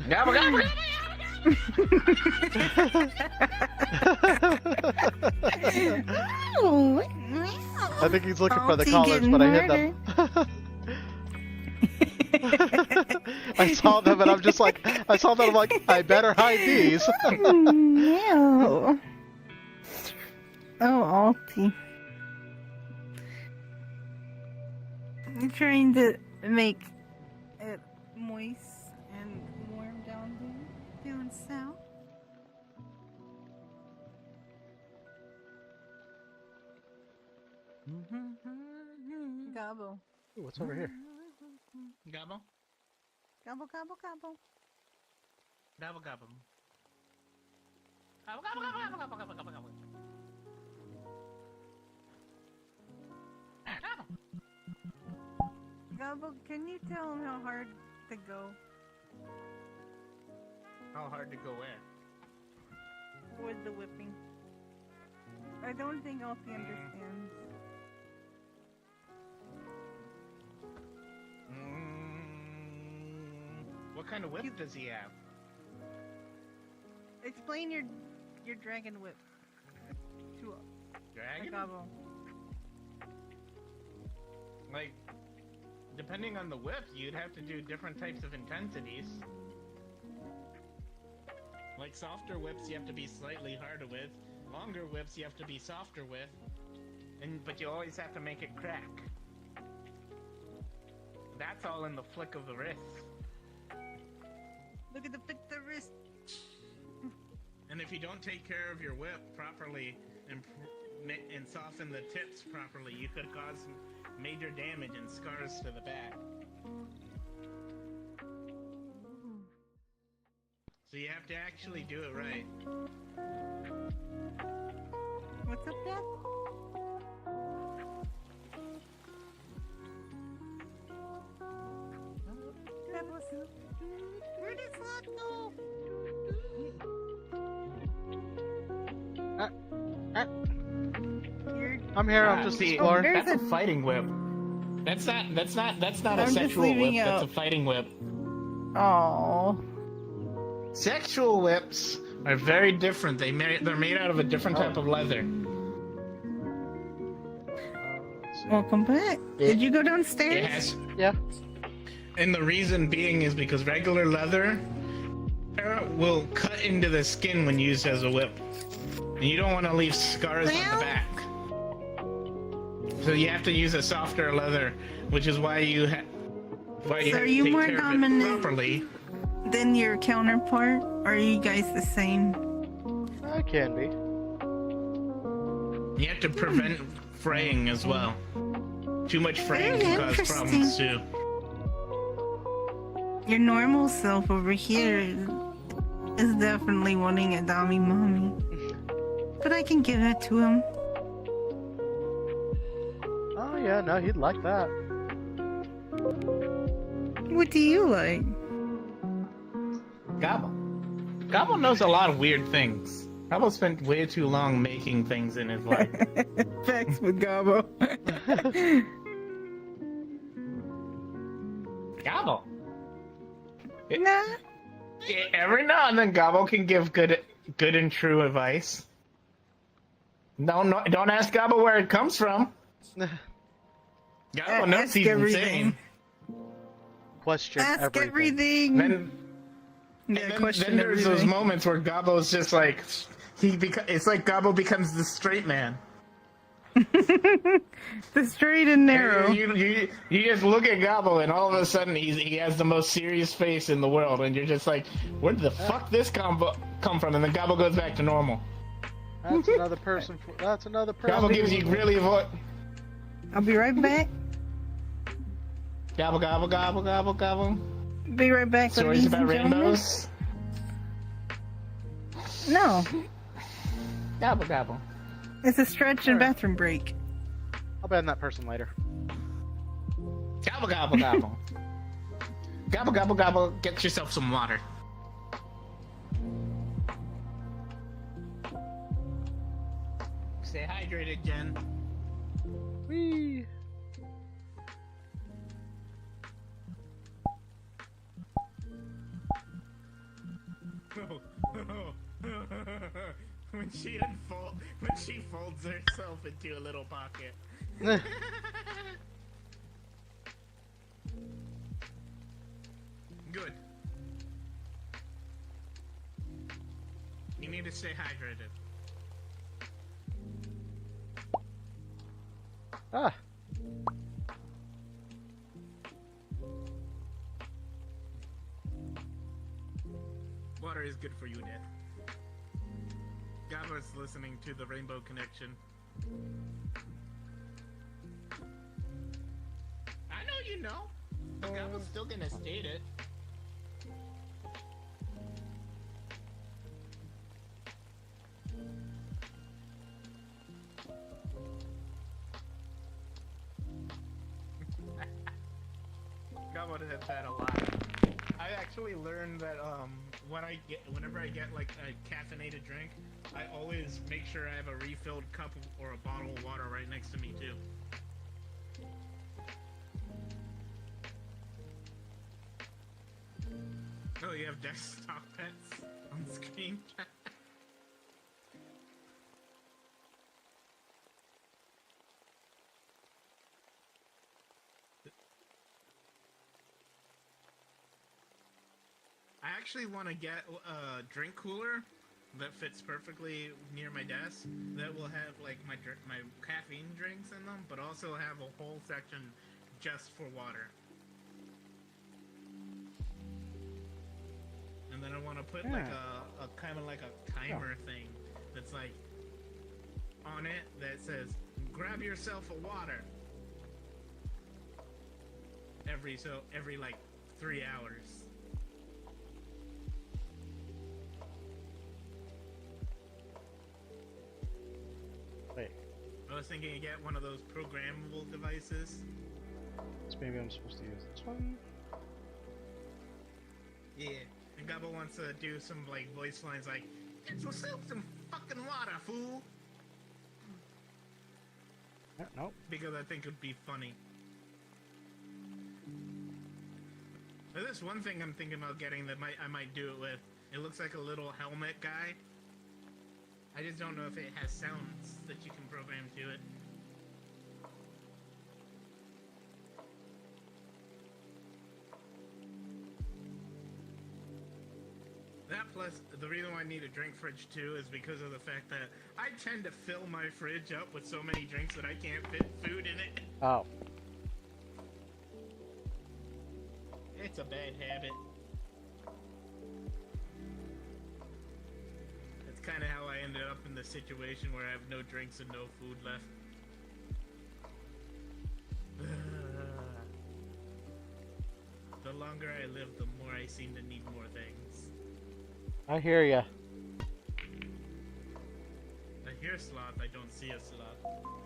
Gobble, gobble, I think he's looking for the Auntie collars, getting but I hit them. I saw them and I'm just like, I'm like, I better hide these. No. Oh, Alti. I'm trying to make it moist and warm down south. Gobble. Ooh, what's over here? Gobble? Gobble, gobble, gobble. Gobble, gobble. Gobble, gobble, gobble, gobble, gobble, gobble, gobble, gobble. Gobble, can you tell him how hard to go? How hard to go where? With the whipping. I don't think Alti understands. What kind of whip does he have? Explain your dragon whip to Dragon? Gobble. Like, depending on the whip, you'd have to do different types of intensities. Like softer whips you have to be slightly harder with, longer whips you have to be softer with, but you always have to make it crack. That's all in the flick of the wrist. Look at the flick the wrist. And if you don't take care of your whip properly and soften the tips properly, you could cause major damage and scars to the back. So you have to actually do it right. What's up, Dad? Where did Slot go? I'm here, I'm just exploring. There's That's a- a fighting whip. That's not a I'm just sexual whip. leaving That's out. a fighting whip. Oh. Sexual whips are very different. They're made out of a different type of leather. Welcome back. Did you go It downstairs? has, Yeah. and the reason being is because regular leather will cut into the skin when used as a whip, and you don't want to leave scars on the back. So you have to use a softer leather, which is why you have So to are you take more care of it dominant? properly. Then your counterpart? Or are you guys the same? I can be. You have to prevent fraying as well. Too much fraying Very can cause problems interesting. too. Your normal self over here is definitely wanting a dummy mommy. But I can give it to him. Oh yeah, no, he'd like that. What do you like? Gobble. Gobble knows a lot of weird things. Gobble spent way too long making things in his life. Facts with Gabo. Gobble. Nah. Every now and then, Gobble can give good and true advice. No, don't ask Gobble where it comes from. Gobble knows Ask he's everything. insane. Question Ask everything. everything. Then, question then there's those everything. moments where Gobble's just like it's like Gobble becomes the straight man. The straight and narrow. You just look at Gobble and all of a sudden he has the most serious face in the world, and you're just like, where did the fuck this come from? And then Gobble goes back to normal. That's another person. That's another person. Gobble gives you really I'll be right back. Gobble gobble gobble gobble gobble. Be right back. Stories ladies about and gentlemen. rainbows. No, Gobble gobble. it's a stretch and bathroom break. I'll ban that person later. Gobble gobble gobble. Gobble gobble gobble. Get yourself some water. Stay hydrated, Jen. Whee! when she folds herself into a little pocket. Good. You need to stay hydrated. Ah. Water is good for you, Dad. Gabba's listening to the Rainbow Connection. I know you know, but Gabba's still gonna state it. Gabba has that a lot. I actually learned that whenever I get like a caffeinated drink, I always make sure I have a refilled cup or a bottle of water right next to me too. Oh, you have desktop pets on screen? I actually want to get a drink cooler that fits perfectly near my desk that will have like my caffeine drinks in them, but also have a whole section just for water. And then I want to put like a kind of like a timer thing that's like on it that says grab yourself a water every like 3 hours. Wait. I was thinking to get one of those programmable devices. So maybe I'm supposed to use this one. Yeah. And Gabba wants to do some like voice lines like, get yourself some fucking water, fool! Yeah, nope. Because I think it'd be funny. There's one thing I'm thinking about getting that I might do it with. It looks like a little helmet guy. I just don't know if it has sounds that you can program to it. That plus, the reason why I need a drink fridge too is because of the fact that I tend to fill my fridge up with so many drinks that I can't fit food in it. Oh. It's a bad habit. That's kind of how I ended up in the situation where I have no drinks and no food left. The longer I live, the more I seem to need more things. I hear ya. I hear a sloth, I don't see a sloth.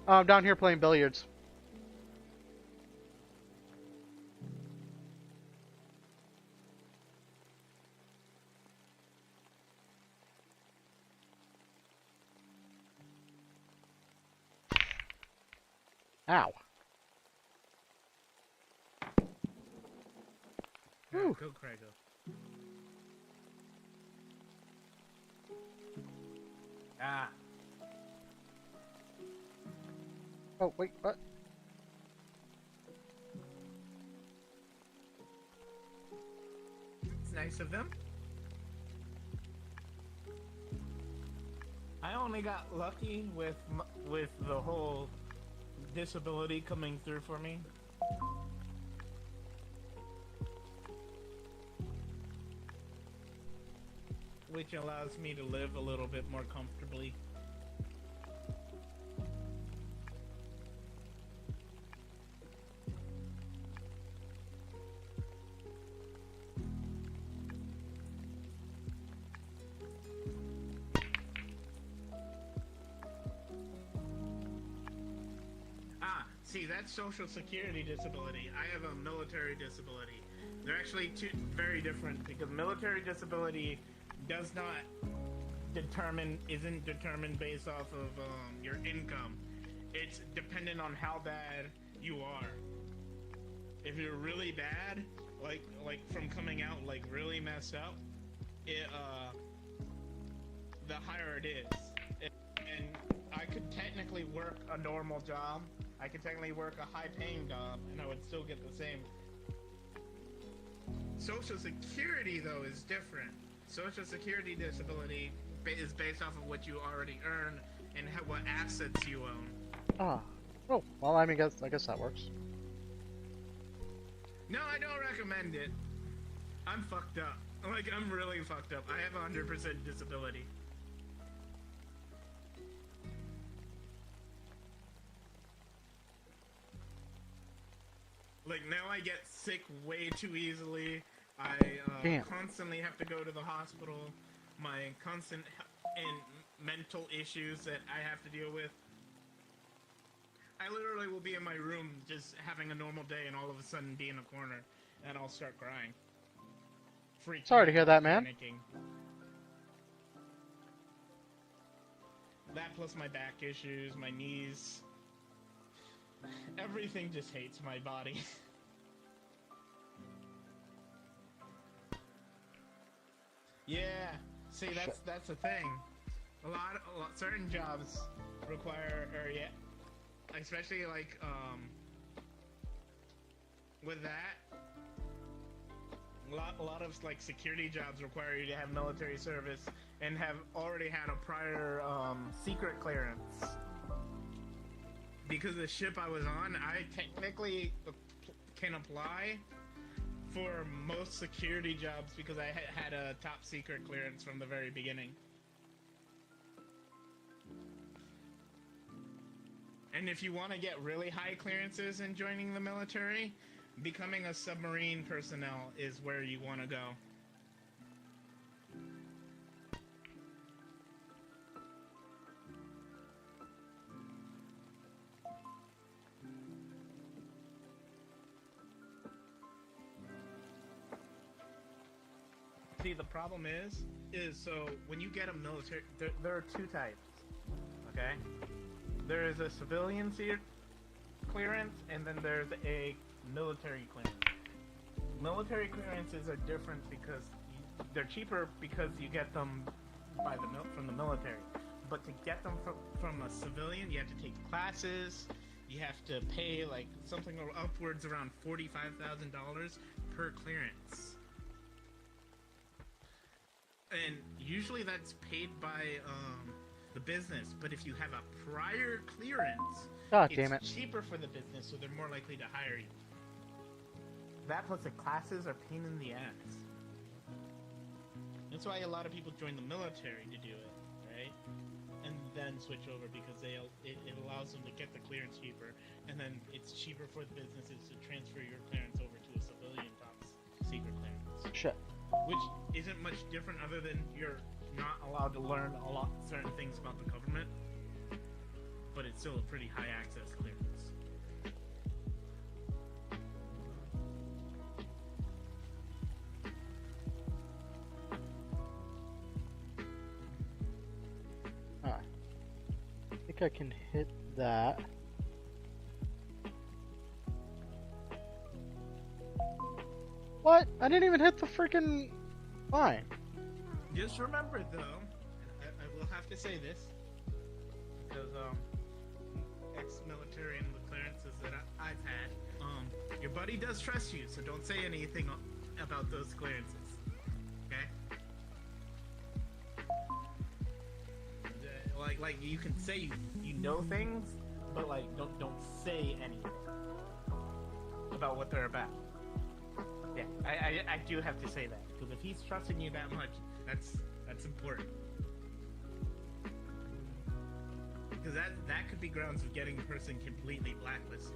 I'm down here playing billiards. Ow. Whew. Go, Craigo. Ah. Oh, wait, what? It's nice of them. I only got lucky with the whole disability coming through for me. Which allows me to live a little bit more comfortably. See, that's Social Security disability. I have a military disability. They're actually two very different because military disability does not isn't determined based off of your income. It's dependent on how bad you are. If you're really bad, like from coming out like really messed up, it the higher it is. And I could technically work a normal job. I could technically work a high-paying job, and I would still get the same. Social Security, though, is different. Social Security disability is based off of what you already earn and what assets you own. Ah. Oh, well, I guess that works. No, I don't recommend it. I'm fucked up. Like, I'm really fucked up. I have 100% disability. Like, now I get sick way too easily. I constantly have to go to the hospital. My constant and mental issues that I have to deal with. I literally will be in my room just having a normal day and all of a sudden be in a corner and I'll start crying. Freaking Sorry to hear that, man. panicking. That plus my back issues, my knees. Everything just hates my body. Yeah, see, that's the thing. A lot, certain jobs require, especially like with that, a lot of like security jobs require you to have military service and have already had a prior secret clearance. Because the ship I was on, I technically can apply for most security jobs because I had a top secret clearance from the very beginning. And if you want to get really high clearances in joining the military, becoming a submarine personnel is where you want to go. See, the problem is so when you get a military, there are two types, okay? There is a civilian clearance, and then there's a military clearance. military clearances are different because they're cheaper because you get them from the military. But to get them from a civilian, you have to take classes. You have to pay like something upwards around $45,000 per clearance. And usually that's paid by the business. But if you have a prior clearance, it's cheaper for the business, so they're more likely to hire you. That plus the classes are pain in the ass. That's why a lot of people join the military to do it, right? And then switch over because it allows them to get the clearance cheaper, and then it's cheaper for the businesses to transfer your clearance over to a civilian top secret clearance. Shit. Which isn't much different other than you're not allowed to learn certain things about the government, but it's still a pretty high access clearance. I think I can hit that. What? I didn't even hit the freaking line. Just remember though, I will have to say this, because ex-military and the clearances that I've had, your buddy does trust you, so don't say anything about those clearances, okay? Like you can say you know things, but like don't say anything about what they're about. Yeah, I do have to say that, because if he's trusting you that much, that's important. Because that could be grounds of getting a person completely blacklisted.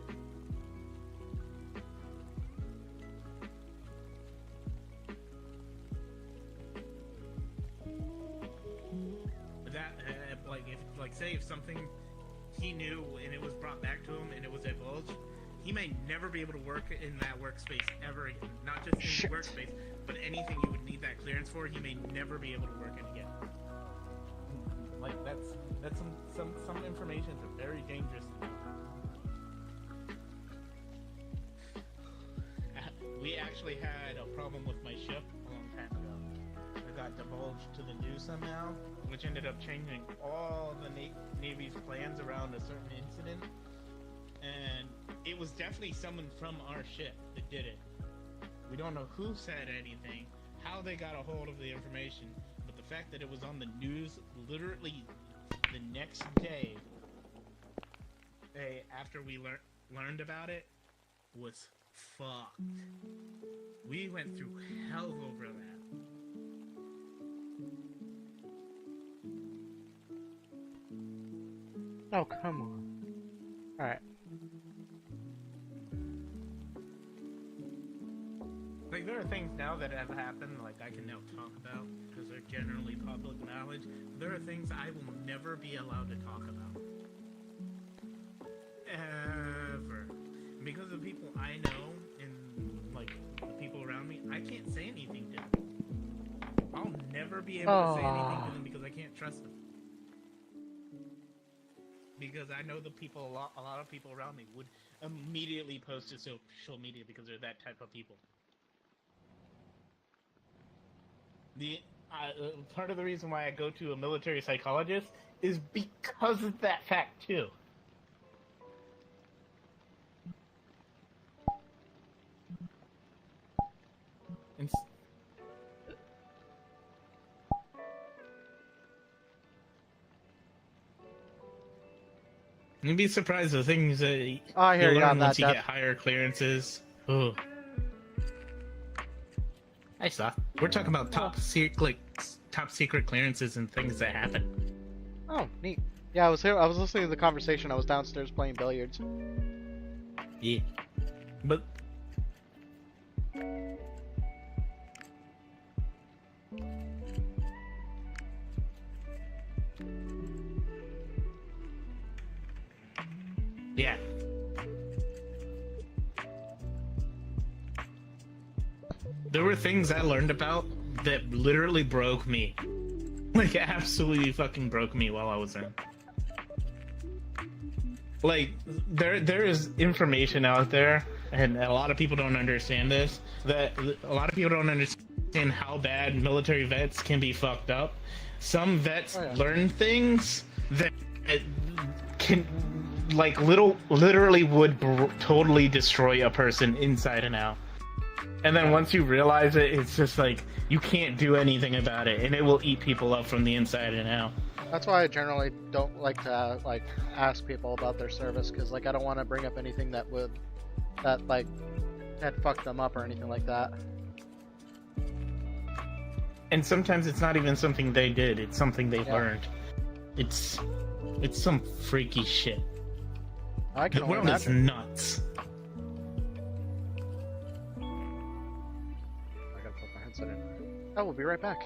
Say if something he knew and it was brought back to him and it was divulged, he may never be able to work in that workspace ever again. Not just in the workspace, but anything you would need that clearance for, he may never be able to work in again. Like that's some information that's very dangerous. We actually had a problem with my ship a long time ago. It got divulged to the news somehow, which ended up changing all the Navy's plans around a certain incident. And it was definitely someone from our ship that did it. We don't know who said anything, how they got a hold of the information, but the fact that it was on the news literally the next day after we learned about it was fucked. We went through hell over that. Oh, come on. Alright. Like, there are things now that have happened, like, I can now talk about, because they're generally public knowledge. There are things I will never be allowed to talk about. Ever. And because of people I know, and, like, the people around me, I can't say anything to them. I'll never be able to say anything to them because I can't trust them. Because I know the people, a lot of people around me would immediately post to social media because they're that type of people. Part of the reason why I go to a military psychologist is because of that fact too. And you'd be surprised the things that you learn once you get higher clearances. Oh. I saw. We're talking about top secret clearances and things that happen. Oh, neat. Yeah, I was here. I was listening to the conversation. I was downstairs playing billiards. Yeah, but yeah. There were things I learned about that literally broke me. Like, absolutely fucking broke me while I was in. Like, there is information out there and a lot of people don't understand this, that a lot of people don't understand how bad military vets can be fucked up. Some vets learn things that can, like, literally would totally destroy a person inside and out. And then once you realize it, it's just like, you can't do anything about it, and it will eat people up from the inside and out. That's why I generally don't like to ask people about their service, because I don't want to bring up anything that had fucked them up or anything like that. And sometimes it's not even something they did; it's something they learned. It's some freaky shit. I can The only world is imagine. nuts. I gotta put my headset in. I will be right back.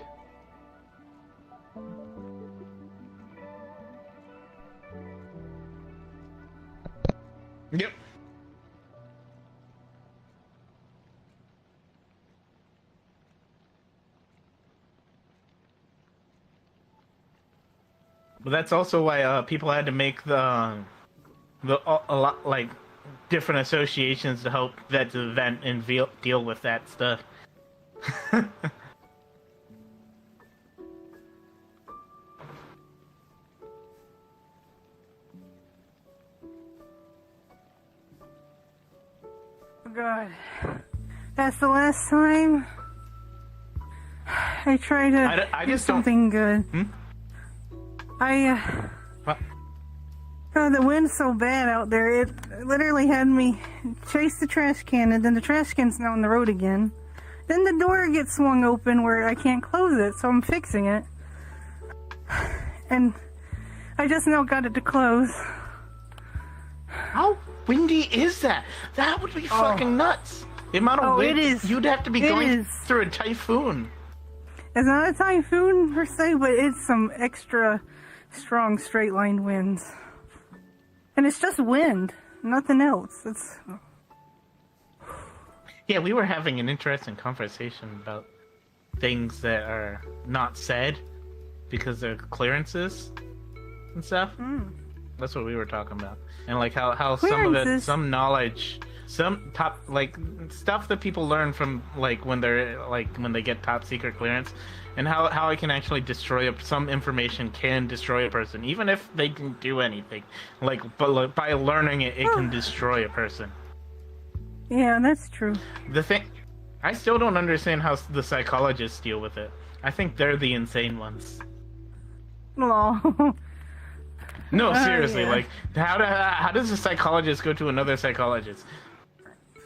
Yep. But that's also why people had to make a lot, like, different associations to help vets event and deal with that stuff. Oh God, that's the last time I try to I do just don't- something good. What? God, the wind's so bad out there. It literally had me chase the trash can, and then the trash can's now on the road again. Then the door gets swung open where I can't close it, so I'm fixing it. And I just now got it to close. How windy is that? That would be fucking nuts. The amount of wind, it is. you'd have to be It going is. through a typhoon. It's not a typhoon per se, but it's some extra strong straight line winds. And it's just wind, nothing else. It's Yeah, we were having an interesting conversation about things that are not said because they're clearances and stuff. That's what we were talking about. And like how some of it, Clearances? some knowledge, some top, like, stuff that people learn from, like, when they get top secret clearance, and how it can actually destroy some information can destroy a person, even if they didn't do anything. But by learning it, it can destroy a person. yeah, that's true. The thing, I still don't understand how the psychologists deal with it. I think they're the insane ones. Lol. No, seriously, yeah. like, how does a psychologist go to another psychologist?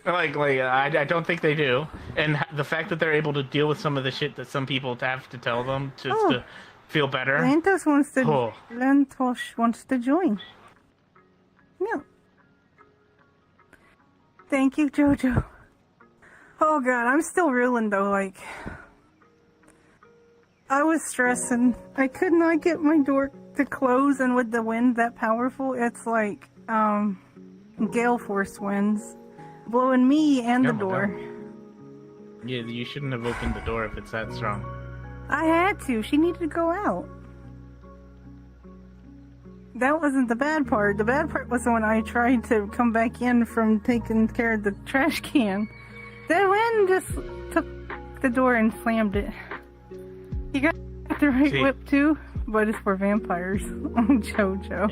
I don't think they do. And the fact that they're able to deal with some of the shit that some people have to tell them to feel better. Lantos wants to. Oh. Lantos wants to join. Yeah. Thank you, Jojo. Oh God, I'm still reeling though. Like, I was stressing. I could not get my door to close, and with the wind that powerful, it's like gale force winds blowing me and the Oh my door. God. Yeah, you shouldn't have opened the door if it's that strong. I had to. She needed to go out. That wasn't the bad part. The bad part was when I tried to come back in from taking care of the trash can. The wind just took the door and slammed it. You got the right whip too, but it's for vampires. Jojo.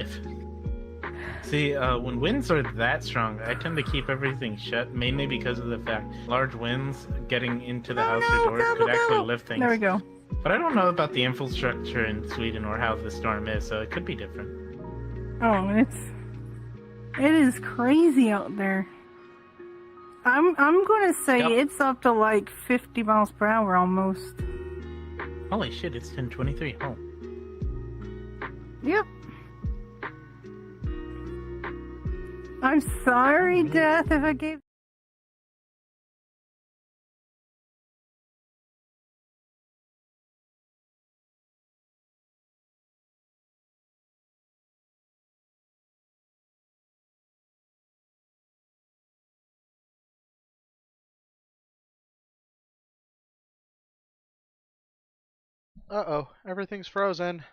When winds are that strong, I tend to keep everything shut, mainly because of the fact large winds getting into the house or doors could actually lift things. There we go. But I don't know about the infrastructure in Sweden or how the storm is, so it could be different. Oh, it is crazy out there. I'm gonna say it's up to like 50 miles per hour almost. Holy shit, it's 10:23. Oh. Yep. I'm sorry, Death, if I gave. Uh-oh, everything's frozen.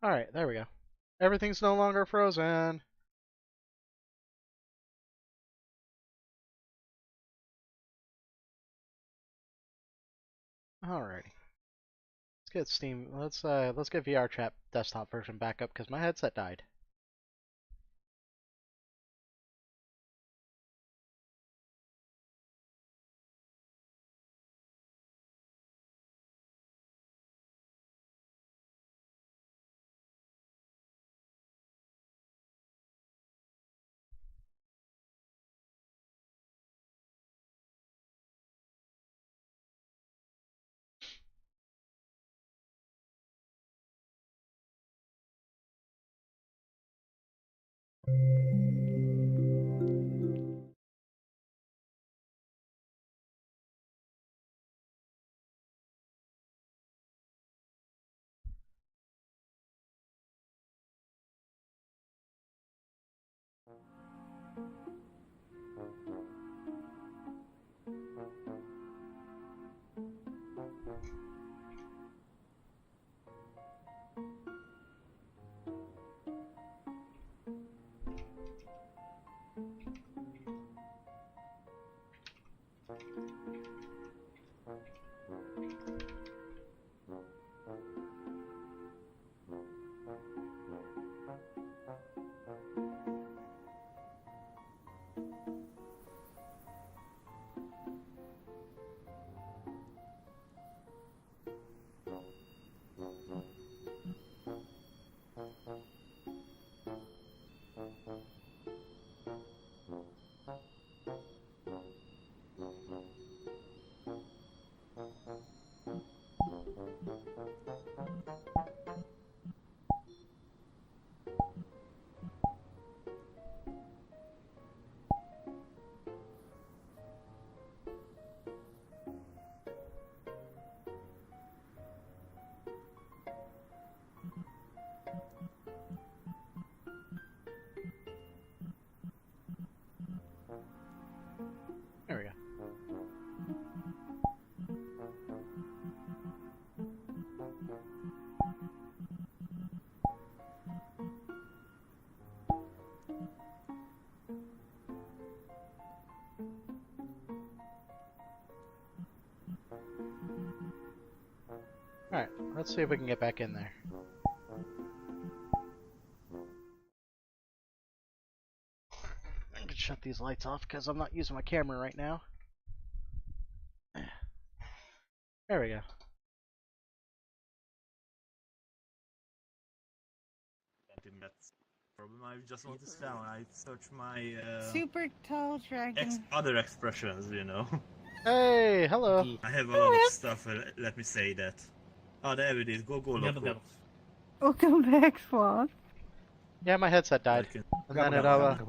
Alright, there we go. Everything's no longer frozen. Alrighty. Let's get Steam. Let's get VR Chat desktop version back up because my headset died. There we go. Alright, let's see if we can get back in there. I can shut these lights off because I'm not using my camera right now. There we go. That's the problem. I just want this down. I search my Super tall dragon. other expressions, you know. Hey, hello. I have a lot of stuff. Let me say that. Oh, there it is. Go, loco. Welcome back, Sloth. Yeah, my headset died. And then it almost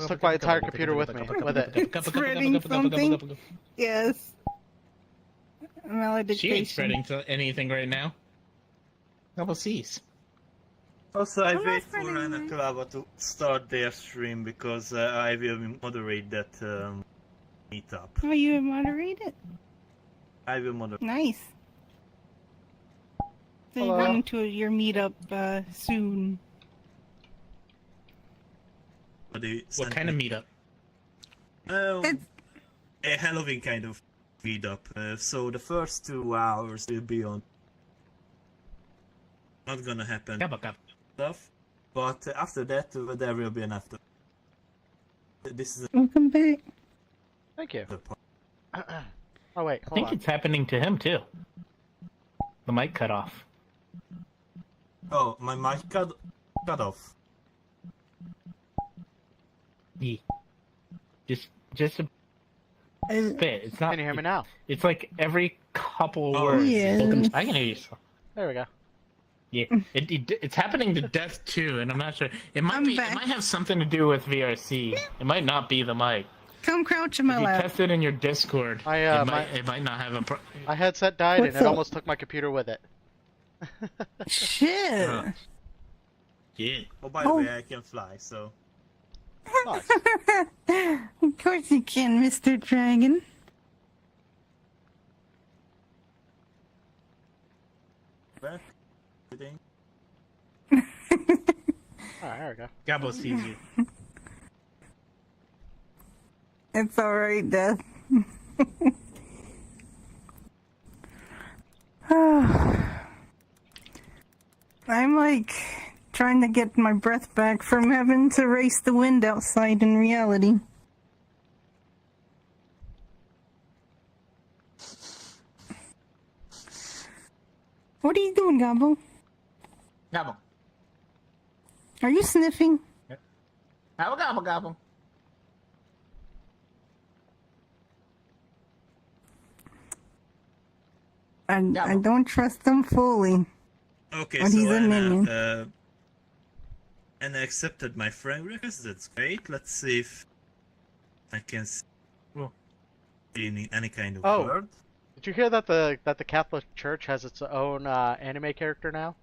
took my entire computer with me. With it. Spreading something? Yes. Malediction. She ain't spreading to anything right now. Double C's. Also, I I'm not wait for spreading Anna mine. Klava to start their stream because I will moderate that meetup. Oh, you moderate it? I will moderate. Nice. So you're Hello. going to your meetup soon. What kind of meetup? It's- A Halloween kind of meetup. So the first 2 hours will be on. Not gonna happen stuff, but after that there will be an after. This is Welcome back. Thank you. the part. Oh wait, I hold think on. it's happening to him too. The mic cut off. Oh, my mic cut off. Yeah. Just a bit. It's not. Can you hear me now? It's like every couple Oh, words. yes. I can hear you. There we go. Yeah, it's happening to Death too, and I'm not sure. It might I'm be. back. It might have something to do with VRC. It might not be the mic. Come crouch in my If you lap. test it in your Discord, it might not have a. My headset died What's and it up? almost took my computer with it. Shit. Yeah. Oh, by the way, I can fly, so. Nice. Of course you can, Mr. Dragon. back. Kidding. Alright, there we go. Gabo sees you. It's alright, Death. I'm like trying to get my breath back from having to race the wind outside in reality. What are you doing, Gabo? Gabo. Are you sniffing? Gabo, gabo, gabo. I don't trust him fully. Okay, But so he's a minion. Anna accepted my friend request. That's great. Let's see if I can see any kind of Oh. word. Did you hear that the Catholic Church has its own anime character now?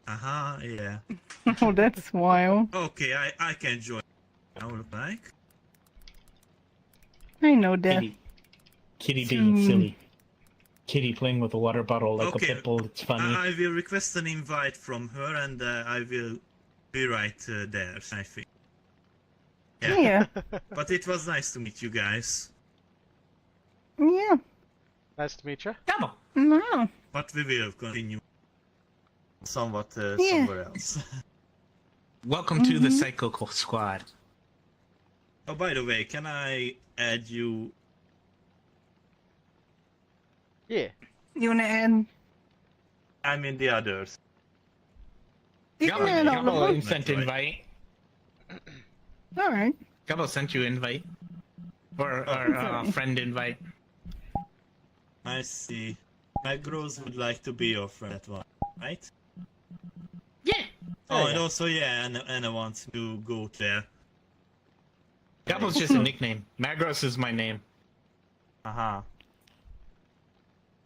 Yeah. Oh, that's wild. Okay, I can join. Now look like. I know, Death. Kitty being silly. Kitty playing with a water bottle like Okay, a pit bull. It's funny. I will request an invite from her, and I will be right there. I think. Yeah. But it was nice to meet you guys. Yeah. Nice to meet you. Gabo. No. But we will continue somewhat Yeah. somewhere else. Welcome to the Psycho Squad. Oh, by the way, can I add you? Yeah. You wanna add? I mean the others. You can add all of Gabo them. sent Right. invite. Alright. Gabo sent you invite. Or friend invite. I see. My girls would like to be your friend at one, right? Yeah. Oh, yeah. and also, yeah, Anna wants to go there. Gabo's just a nickname. Magros is my name.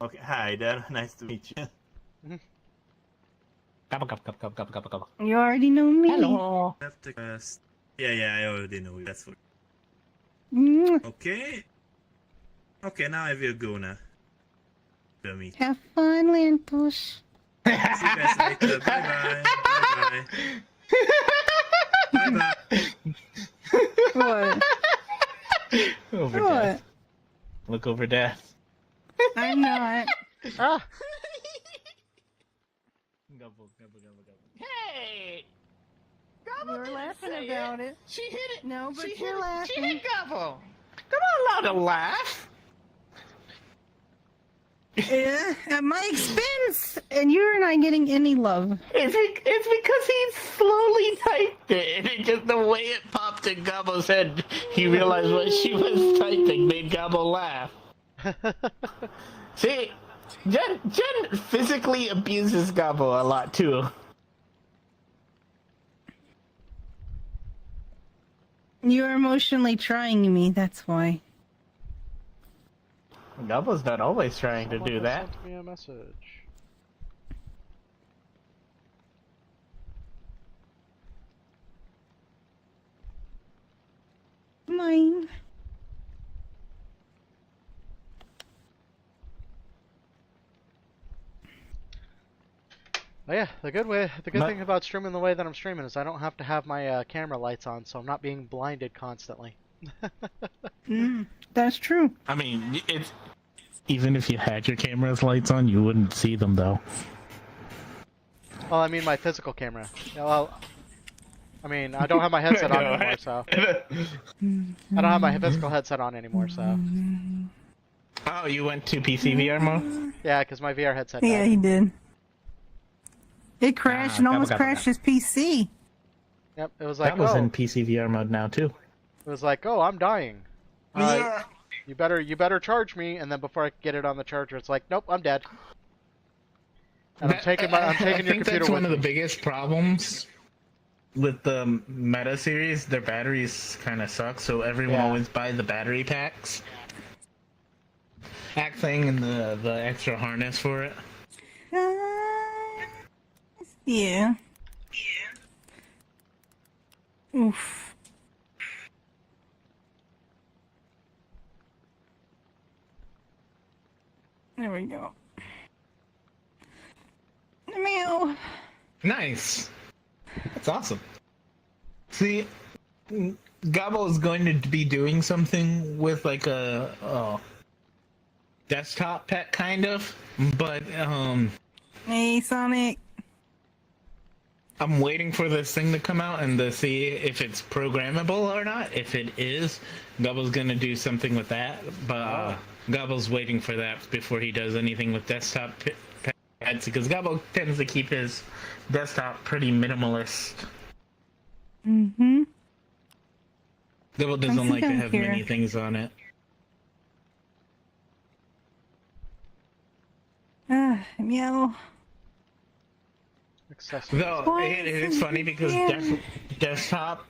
Okay, hi there. Nice to meet you. Gabo, gabo, gabo, gabo, gabo, gabo. You already know me. Hello. Have to cast. Yeah, I already know you. That's for. Mwah. Okay. Okay, now I will go now. To meet. Have fun, Lantush. See you guys later. Bye bye. Bye bye. Bye bye. What? Over What? death. Look over death. I'm not. Ah! Gabo, gabo, gabo, gabo. Hey! You were laughing about it. She hit it. No, but She you're hit laughing. She hit Gabo. They're not allowed to laugh. Yeah, at my expense, and you're not getting any love. It's because he slowly typed it, and it just the way it popped in Gabo's head, he realized what she was typing made Gabo laugh. See, Jen physically abuses Gabo a lot too. You're emotionally trying me, that's why. Gabo's not always trying to do Someone that. sent me a message. Mine. Oh yeah, the good thing about streaming the way that I'm streaming is I don't have to have my camera lights on, so I'm not being blinded constantly. That's true. I mean, it's even if you had your camera's lights on, you wouldn't see them though. Well, I mean my physical camera. Yeah, well, I mean I don't have my headset on anymore, so I don't have my physical headset on anymore, so Oh, you went to PC VR mode? yeah, because my VR headset died. Yeah, he did. It crashed and gobble, almost gobble, crashed his PC. Yep, it was like, That was oh, in PC VR mode now too. it was like, oh, I'm dying. Yeah. You better charge me, and then before I could get it on the charger, it's like, nope, I'm dead. And I'm taking your I think computer that's one with of the me. biggest problems with the Meta series. Their batteries kind of suck, so everyone Yeah. always buys the battery packs. Pack thing and the extra harness for it. Yeah. Oof. There we go. I go. Nice. That's awesome. See, Gobble is going to be doing something with like a desktop pet kind of, but Hey, Sonic. I'm waiting for this thing to come out and to see if it's programmable or not. If it is, Gobble's gonna do something with that, but Gobble's waiting for that before he does anything with desktop pets, because Gobble tends to keep his desktop pretty minimalist. Mm-hmm. Gobble doesn't like to have here. many things on it. Meow. Accessories. Though it is funny because desktop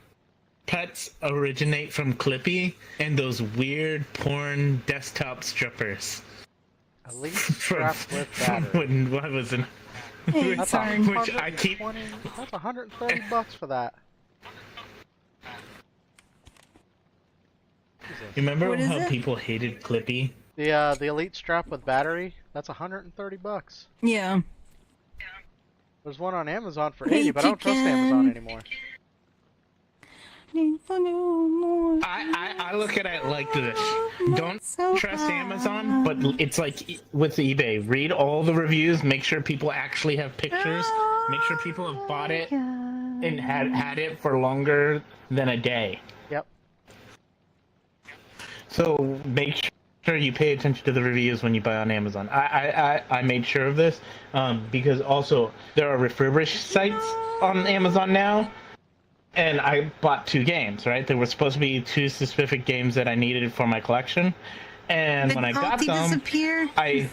pets originate from Clippy and those weird porn desktop strippers. Elite strap with battery. What was it? Hey, That's sorry. Which I keep. That's $130 for that. You remember What is how it? people hated Clippy? The elite strap with battery. That's $130. Yeah. There's one on Amazon for Hey, 80, but I don't trust Amazon anymore. I look at it like this. Don't trust Amazon, but it's like with eBay. Read all the reviews, make sure people actually have pictures, make sure people have bought it and had it for longer than a day. Yep. So make sure you pay attention to the reviews when you buy on Amazon. I made sure of this because also there are refurbished sites on Amazon now. And I bought 2 games, right? There were supposed to be 2 specific games that I needed for my collection. And when I got them, disappear? I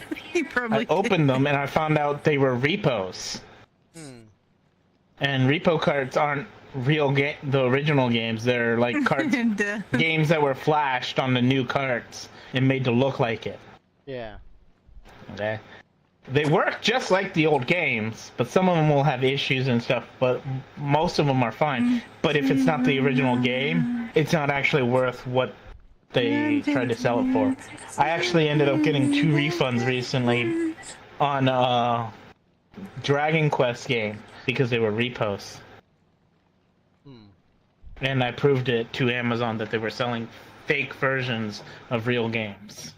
probably opened them and I found out they were repos. And repo cards aren't the original games. They're like cards, games that were flashed on the new cards and made to look like it. Yeah. Okay. They work just like the old games, but some of them will have issues and stuff, but most of them are fine. But if it's not the original game, it's not actually worth what they tried to sell it for. I actually ended up getting 2 refunds recently on Dragon Quest game because they were reposts. And I proved it to Amazon that they were selling fake versions of real games.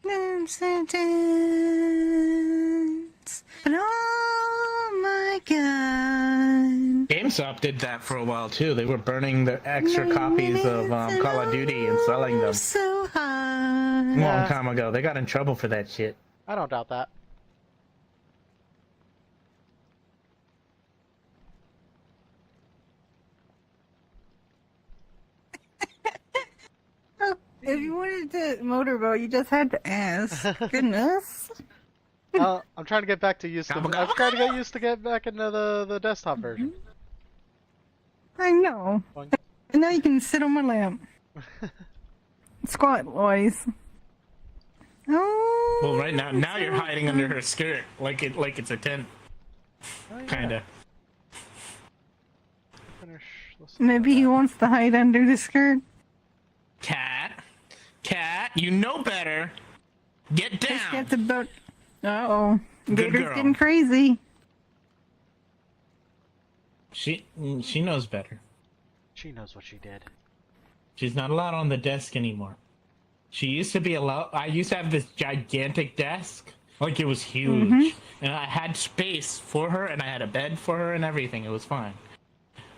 But oh my god. GameStop did that for a while too. They were burning their extra copies of Call of Duty and selling them So a hot. long time ago. They got in trouble for that shit. I don't doubt that. If you wanted to motorboat, you just had to ask. Goodness. I'm trying to get back to used to. I'm trying to get used to get back into the desktop version. I know. Boink. And now you can sit on my lap. Squat, boys. Oh. Well, right now you're hiding under her skirt like it's a tent, Oh, yeah. kinda. Finish this. Maybe he wants to hide under the skirt. Cat, you know better. Get Just down. get the boat. Uh-oh. Good Gator's girl. getting crazy. She knows better. She knows what she did. She's not allowed on the desk anymore. She used to be allowed. I used to have this gigantic desk, like it was huge, and I had space for her, and I had a bed for her, and everything. It was fine.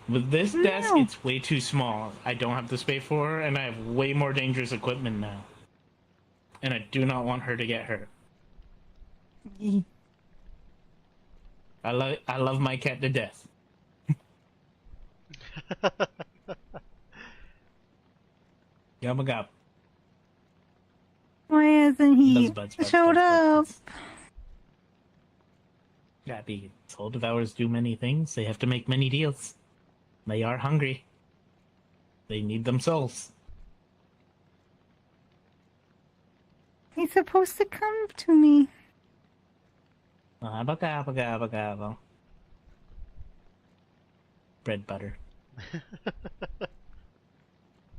With this desk, it's way too small. I don't have the space for her, and I have way more dangerous equipment now. And I do not want her to get hurt. I love my cat to death. Yabba gab. Why hasn't he showed up? Yeah, the soul devourers do many things. They have to make many deals. They are hungry. They need them souls. He's supposed to come to me. Abba gabba gabba gabba. Bread butter.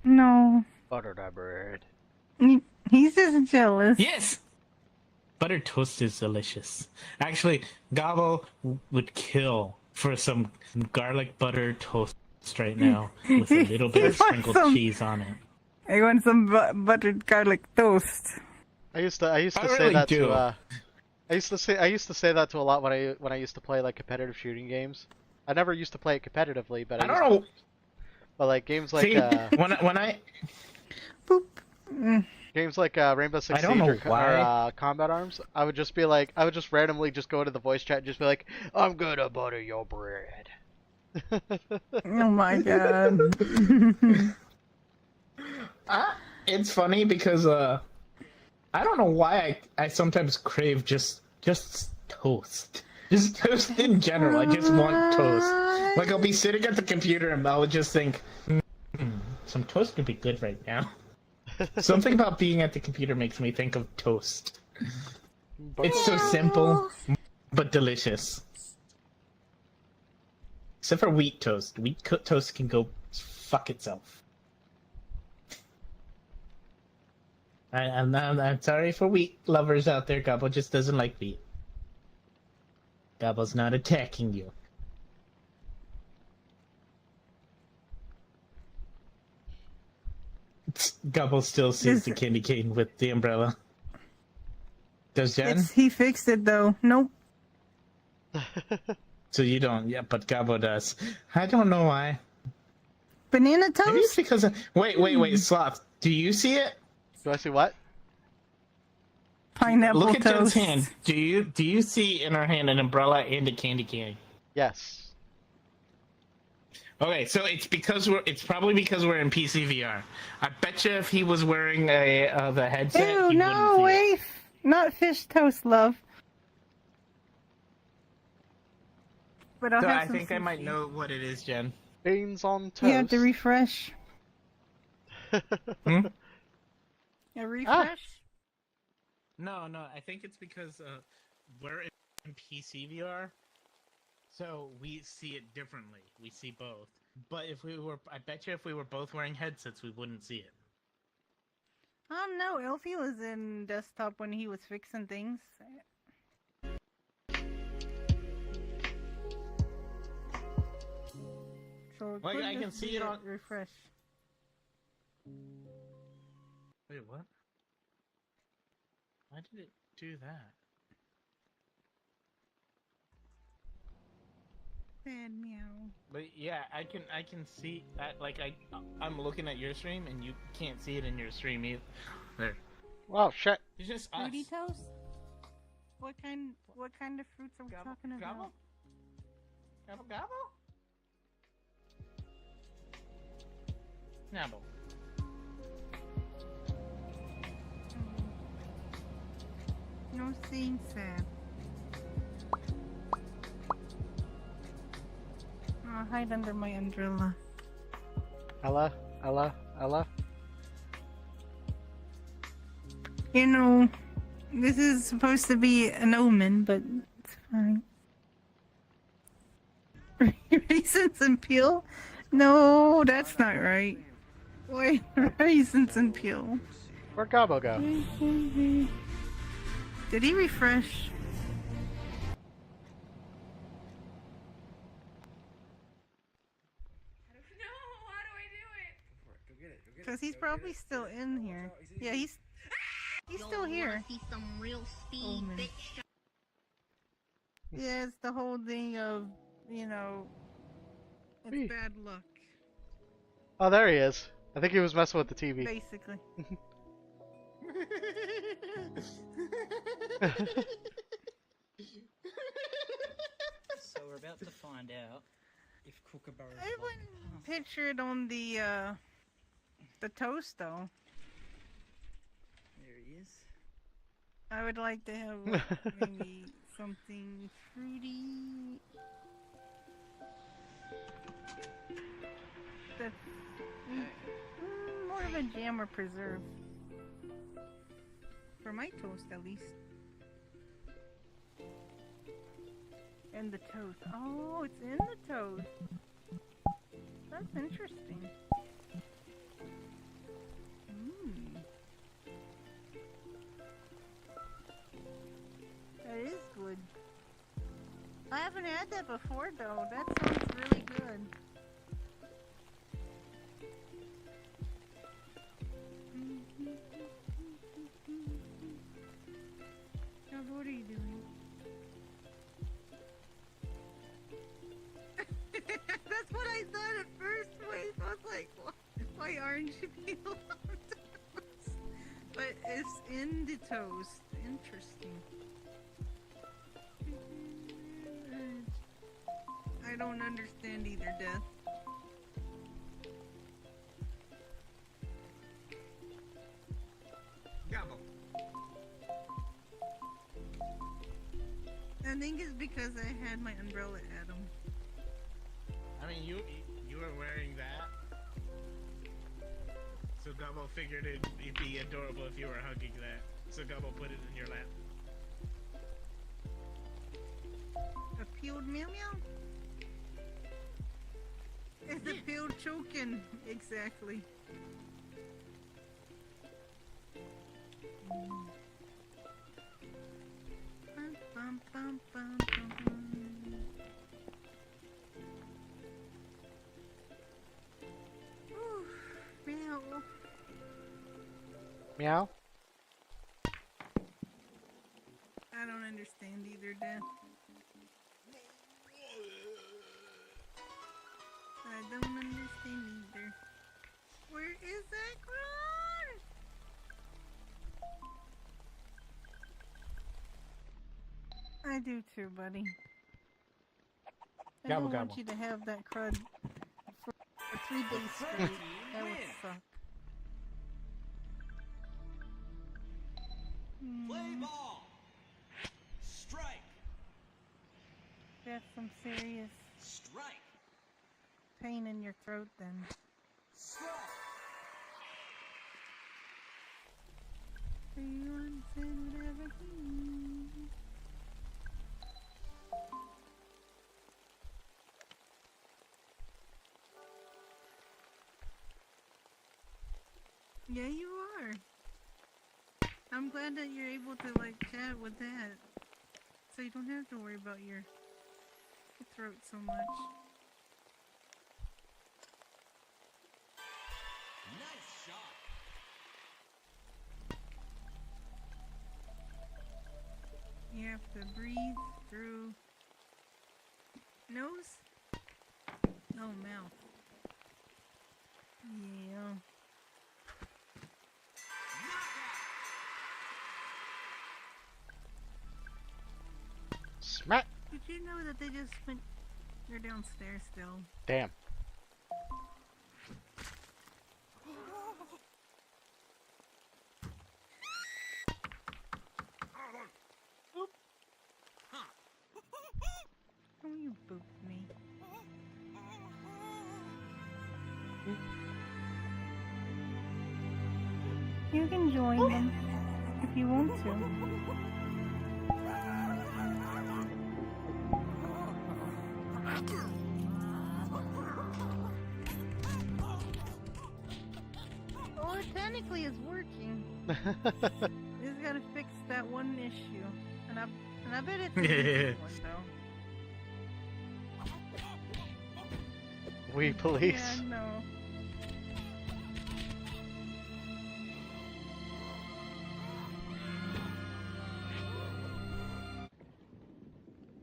No. Butter that bread. He's just jealous. Yes! buttered toast is delicious. Actually, Gabo would kill for some garlic butter toast right now with a little bit of sprinkled cheese on it. I want some buttered garlic toast. I used to say really that do. to I used to say that to a lot when I used to play like competitive shooting games. I never used to play it competitively, but I don't know. But like games like See, when I Boop. games like Rainbow Six I don't Siege know or, why. or Combat Arms, I would just be like, I would just randomly just go into the voice chat and just be like, I'm gonna butter your bread. Oh my god. It's funny because I don't know why I sometimes crave just toast. Just toast in general. I just want toast. Like I'll be sitting at the computer and I'll just think, some toast could be good right now. Something about being at the computer makes me think of toast. It's so simple, but delicious. Except for wheat toast. Wheat toast can go fuck itself. I'm sorry for wheat lovers out there. Gabo just doesn't like wheat. Gabo's not attacking you. Gabo still sees the candy cane with the umbrella. Does Jen? He fixed it though. Nope. So you don't, yeah, but Gabo does. I don't know why. Banana toast? Maybe it's because of... Wait, Sloth. Do you see it? Do I see what? Pineapple Look at toast. Jen's hand. Do you see in her hand an umbrella and a candy cane? Yes. Okay, so it's probably because we're in PC VR. I bet you if he was wearing the headset, Ew, he no, wouldn't see it. wait. Not fish toast, love. But I'll So have I some think I might sushi. know what it is, Jen. Beans on toast. You have to refresh. Hmm? A refresh? No, I think it's because we're in PC VR, so we see it differently. We see both. But I bet you if we were both wearing headsets, we wouldn't see it. Oh no, Elfie was in desktop when he was fixing things. So Like, could I can just see be it a on- refresh. Wait, what? Why did it do that? Bad meow. But yeah, I can see that. Like I'm looking at your stream and you can't see it in your stream either. There. Wow, shit. It's just us. Fruity toast? What kind of fruits are we talking about? Gobble? Gobble gobble? Nabble. No saying sad. I'll hide under my umbrella. Ella. You know, this is supposed to be an omen, but it's fine. Raisins and peel? No, that's not right. Why raisins and peel? Where'd Gabo go? Did he refresh? Because he's probably still in here. Yeah, he's still here. See some real speed, Oh, man. bitch. Yeah, it's the whole thing of, you know, it's Hey. bad luck, Oh, there he is. I think he was messing with the TV. basically. So we're about to find out if Kookaburra I wouldn't picture it on the toast, though. There he is. I would like to have like, maybe something fruity. That's more of a jam or preserve. For my toast, at least. And the toast. Oh, it's in the toast. That's interesting. I haven't had that before though. That sounds really good. Now, what are you doing? That's what I thought at first. Wait, I was like, why aren't you being allowed toast? But it's in the toast. Interesting. I don't understand either, Death. Gobble. I think it's because I had my umbrella at him. I mean, you were wearing that, so Gobble figured it'd be adorable if you were hugging that. So Gobble put it in your lap. A peeled meow meow? It's a peeled chokin. Exactly. Bum, bum, bum, bum, bum, bum. Ooh, meow. Meow. I don't understand either, Dad. I don't understand either. Where is that crowd? I do too, buddy. I Gobble, don't want gobble. you to have that crud for 3 days straight. That would suck. Play ball. Strike. That's some serious Strike. pain in your throat then. Strike. Everyone said whatever he needs. Yeah, you are. I'm glad that you're able to like chat with that, so you don't have to worry about your throat so much. Nice shot. You have to breathe through nose? No, mouth. Yeah. Smack. Did you know that they just went... You're downstairs still. Damn. Don't you boop me. You can join them if you want to. Well, it technically is working. Just gotta fix that one issue, and I bet it's an easy one though. We police. Yeah, no.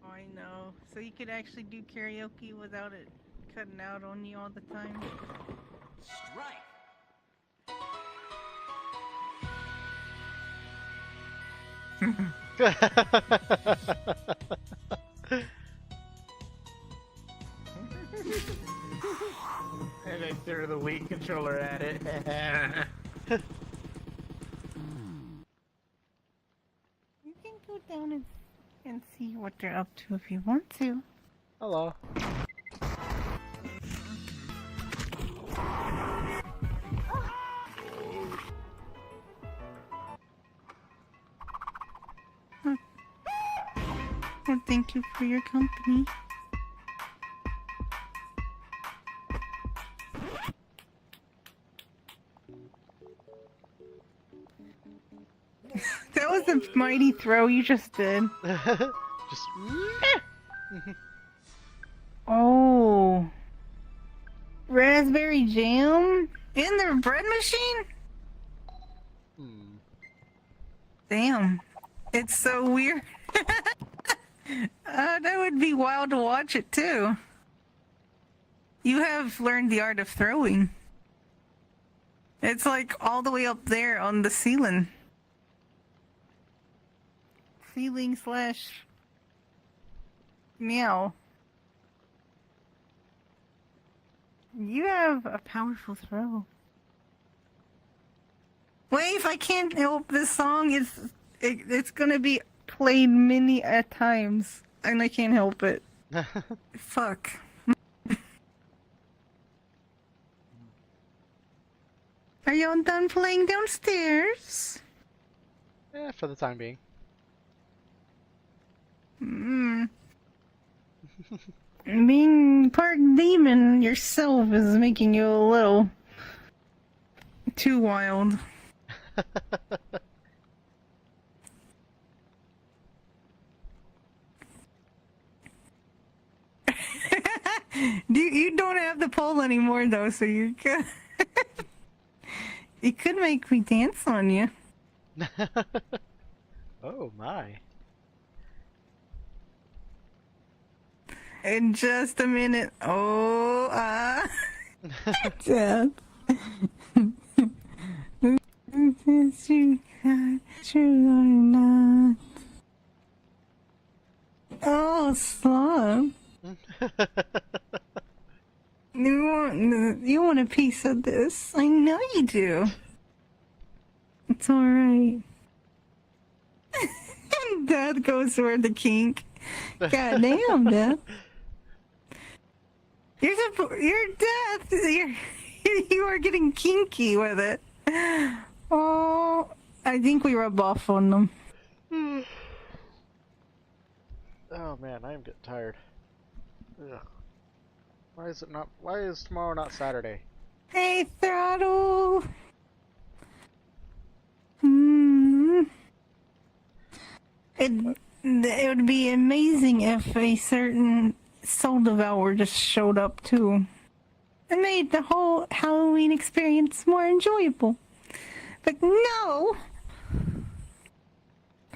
Oh, I know. So you could actually do karaoke without it cutting out on you all the time. Strike. And I threw the Wii controller at it. You can go down and see what they're up to if you want to. Hello. Well, thank you for your company. That was a mighty throw you just did. Just meh. Oh. Raspberry jam? In their bread machine? Hmm. Damn. It's so weird. That would be wild to watch it too. You have learned the art of throwing. It's like all the way up there on the ceiling. Ceiling slash meow. You have a powerful throw. Wait, if I can't help this song, it's gonna be played many a times, and I can't help it. Fuck. Are y'all done playing downstairs? Yeah, for the time being. Being part demon yourself is making you a little too wild. You don't have the pole anymore though, so you're good. It could make me dance on you. Oh my. In just a minute. Oh, Death. You got true or not? Oh, slum. You want a piece of this? I know you do. It's all right. Dad goes for the kink. God damn, Dad. You're Dad. You are getting kinky with it. Oh, I think we rub off on them. Oh man, I am getting tired. Ugh. Why is tomorrow not Saturday? Hey, Throttle. Hmm. It would be amazing if a certain soul devourer just showed up too. It made the whole Halloween experience more enjoyable. But no!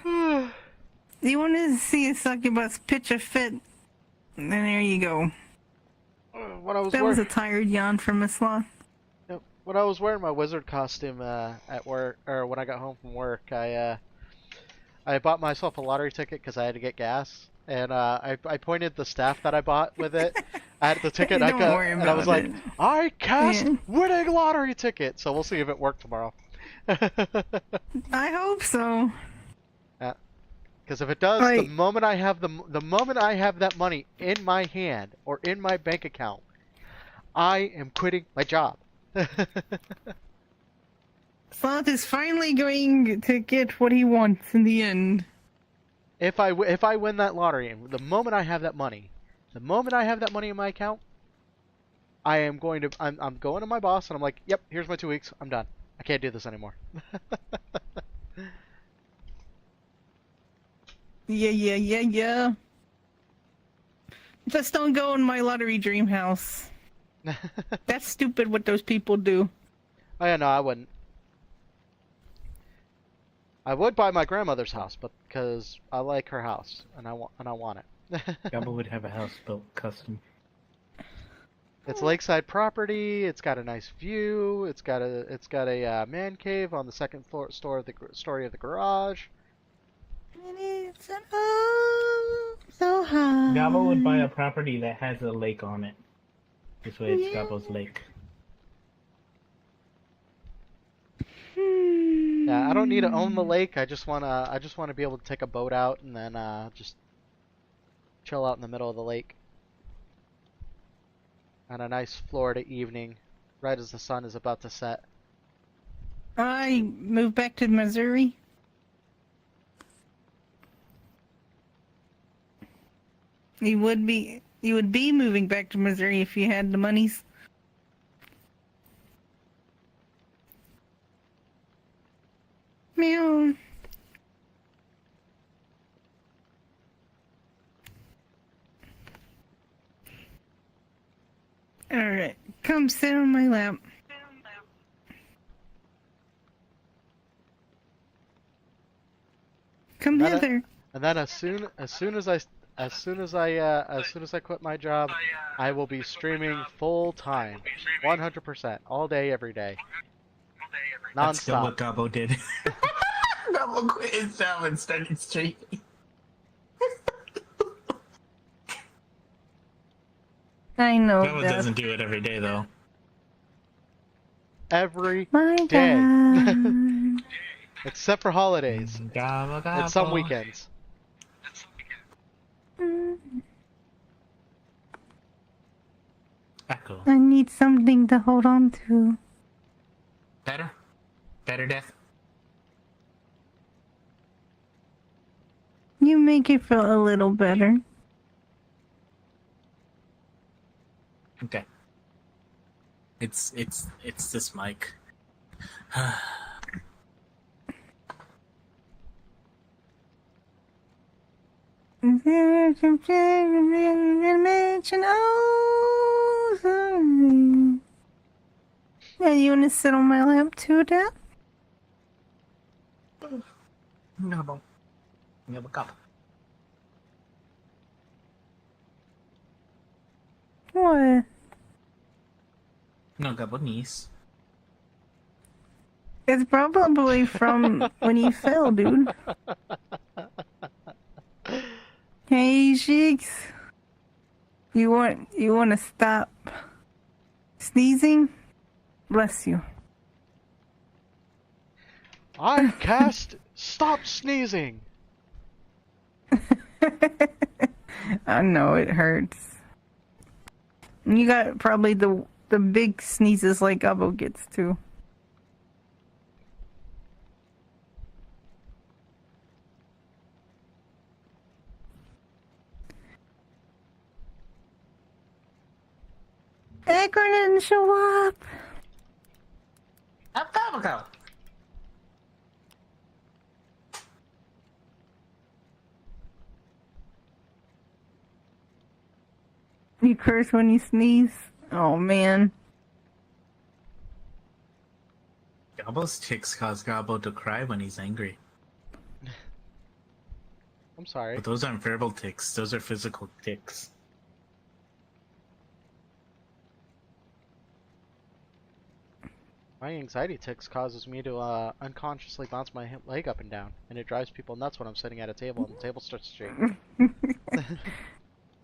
You want to see a succubus pitch a fit? Then there you go. When I was That was a tired yawn from Miss Law. when I was wearing my wizard costume at work, or when I got home from work, I bought myself a lottery ticket because I had to get gas, and I pointed the staff that I bought with it at the ticket. Don't worry and I was about like, it. I cast Yeah. winning lottery ticket. So we'll see if it worked tomorrow. I hope so. Because if it does, the Like- moment I have the moment I have that money in my hand or in my bank account, I am quitting my job. Sloth is finally going to get what he wants in the end. If I win that lottery, and the moment I have that money in my account, I'm going to my boss and I'm like, yep, here's my 2 weeks. I'm done. I can't do this anymore. Yeah. Just don't go in my lottery dream house. That's stupid what those people do. Oh yeah, no, I wouldn't. I would buy my grandmother's house, but because I like her house and I want it. Gabba would have a house built custom. It's lakeside property. It's got a nice view. It's got a man cave on the second story of the garage. And it's an oh so high. Gabba would buy a property that has a lake on it. This way it's Yeah. Gabba's lake. Yeah, I don't need to own the lake. I just wanna be able to take a boat out and then just chill out in the middle of the lake on a nice Florida evening, right as the sun is about to set. I moved back to Missouri. You would be moving back to Missouri if you had the monies. Meow. Alright, come sit on my lap. Come That- hither. And then as soon as I quit my job, I will be streaming full time, 100%, all day, every day, That's what nonstop. Gabo did. Gabo quit his job and started streaming. I know Gabo that. doesn't do it every day though. Every My day, God. except for holidays Gabo, and some Gabo. weekends. Echo. I need something to hold on to. Better? Better, Death? You make it feel a little better. Okay. It's this mic. Yeah, you wanna sit on my lap too, Dad? Gabo. Gabo, Gabo. What? No, Gabo knees. It's probably from when you fell, dude. Hey, Sheiks. You want to stop sneezing? Bless you. I cast stop sneezing. I know it hurts. You got probably the big sneezes like Gabo gets too. Acorn didn't show up. Up, Gabo, Gabo. You curse when you sneeze? Oh man. Gabo's ticks cause Gabo to cry when he's angry. I'm sorry. But those aren't verbal ticks, those are physical ticks. My anxiety tics causes me to unconsciously bounce my leg up and down, and it drives people nuts when I'm sitting at a table and the table starts to shake.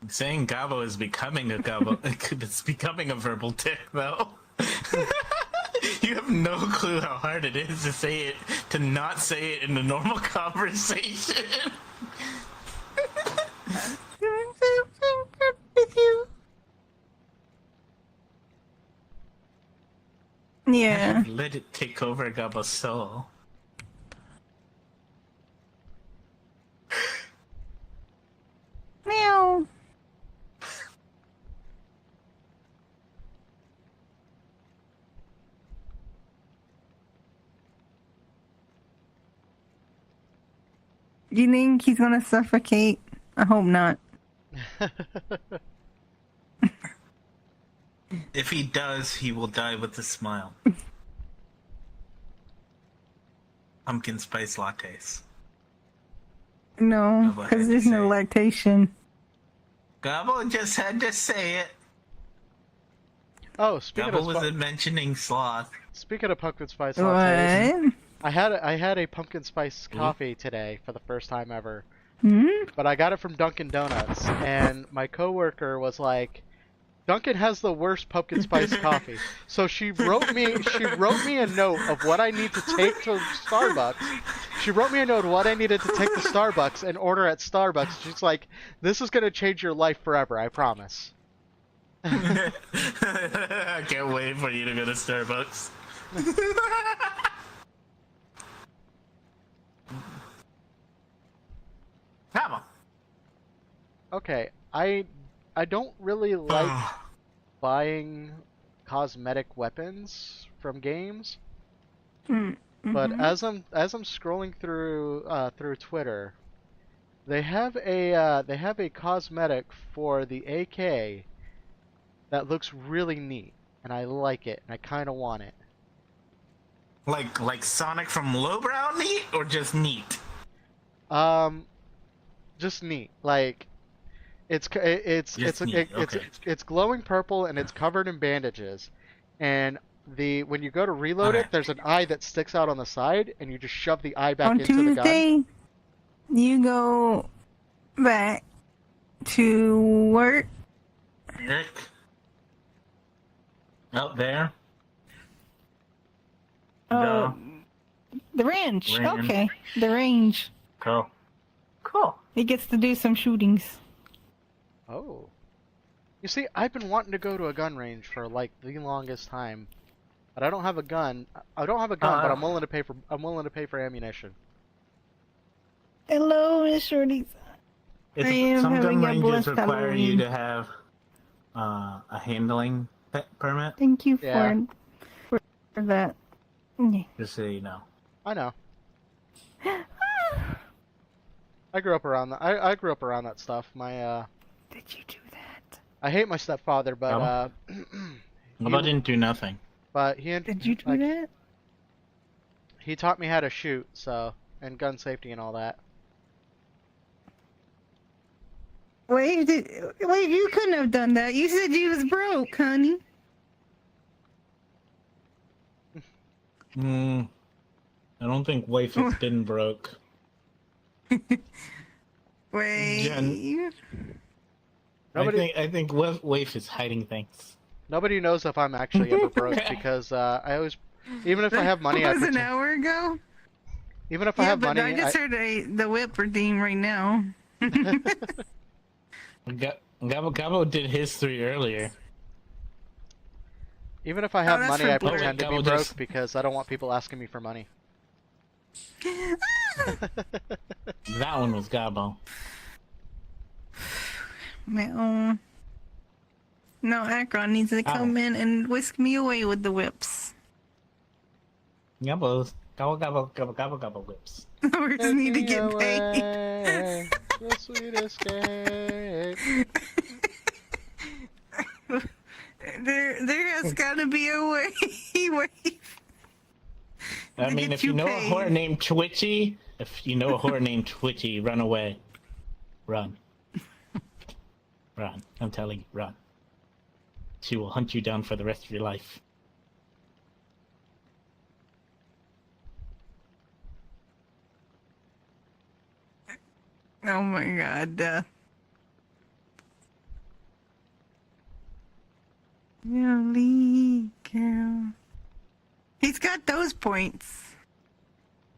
Saying Gabo is becoming a Gabo, it's becoming a verbal tick though. You have no clue how hard it is to say it, to not say it in a normal conversation. Yeah. Let it take over Gabo's soul. Meow. Do you think he's gonna suffocate? I hope not. If he does, he will die with a smile. Pumpkin spice lattes. No, Gabo had because to there's no say. lactation. Gabo just had to say it. Oh, Gabo wasn't mentioning sloth. speaking of pumpkin spice lattes, What? I had a pumpkin spice coffee today for the first time ever. Hmm? But I got it from Dunkin' Donuts, and my coworker was like, "Dunkin' has the worst pumpkin spice coffee." So she wrote me a note of what I need to take to Starbucks. She wrote me a note of what I needed to take to Starbucks and order at Starbucks. She's like, "This is gonna change your life forever, I promise." I can't wait for you to go to Starbucks. Gabo. Okay, I don't really like buying cosmetic weapons from games, but as I'm scrolling through Twitter, they have a cosmetic for the AK that looks really neat, and I like it, and I kind of want it. Like Sonic from Lowbrow neat, or just neat? Just neat. Like, it's neat, okay. it's glowing purple and it's covered in bandages, and when you go to reload it, there's an eye that sticks out on the side, and you just shove the eye back On into the gun. Tuesday, you go back to work. Nick? Out there? Oh, the range. Range. Okay, the range. Cool. Cool. He gets to do some shootings. Oh. You see, I've been wanting to go to a gun range for like the longest time, but I don't have a gun. I don't have a gun, but I'm willing to pay for ammunition. Hello, Miss Shorty. I am Some having gun a ranges blessed require Halloween. you to have a handling permit. Thank you Yeah. for that. Yeah. Just so you know. I know. I grew up around that. I grew up around that stuff. My Did you do that? I hate my stepfather, but Well, I didn't do nothing. but Did you do like, that? he taught me how to shoot, so, and gun safety and all that. Wait, you couldn't have done that. You said you was broke, honey. I don't think wife has been broke. Wait. Jen. Nobody- I think wife is hiding things. Nobody knows if I'm actually ever broke because I always, even if I have money, I That was an pretend, hour ago. even if I Yeah, have but money, I just heard the whip redeem right now. Gabo did his 3 earlier. even if I have that's money, for I Blur. pretend to be Gabo broke just- because I don't want people asking me for money. That one was Gabo. No, Akron needs to come in and whisk me away with the whips. Gabo whips. We just need to get paid. Away, the sweet escape. There has got to be a way. I To mean, get if you you know paid. a whore named Twitchy, run away. Run. Run. I'm telling you, run. She will hunt you down for the rest of your life. Oh my god. Really, girl. He's got those points.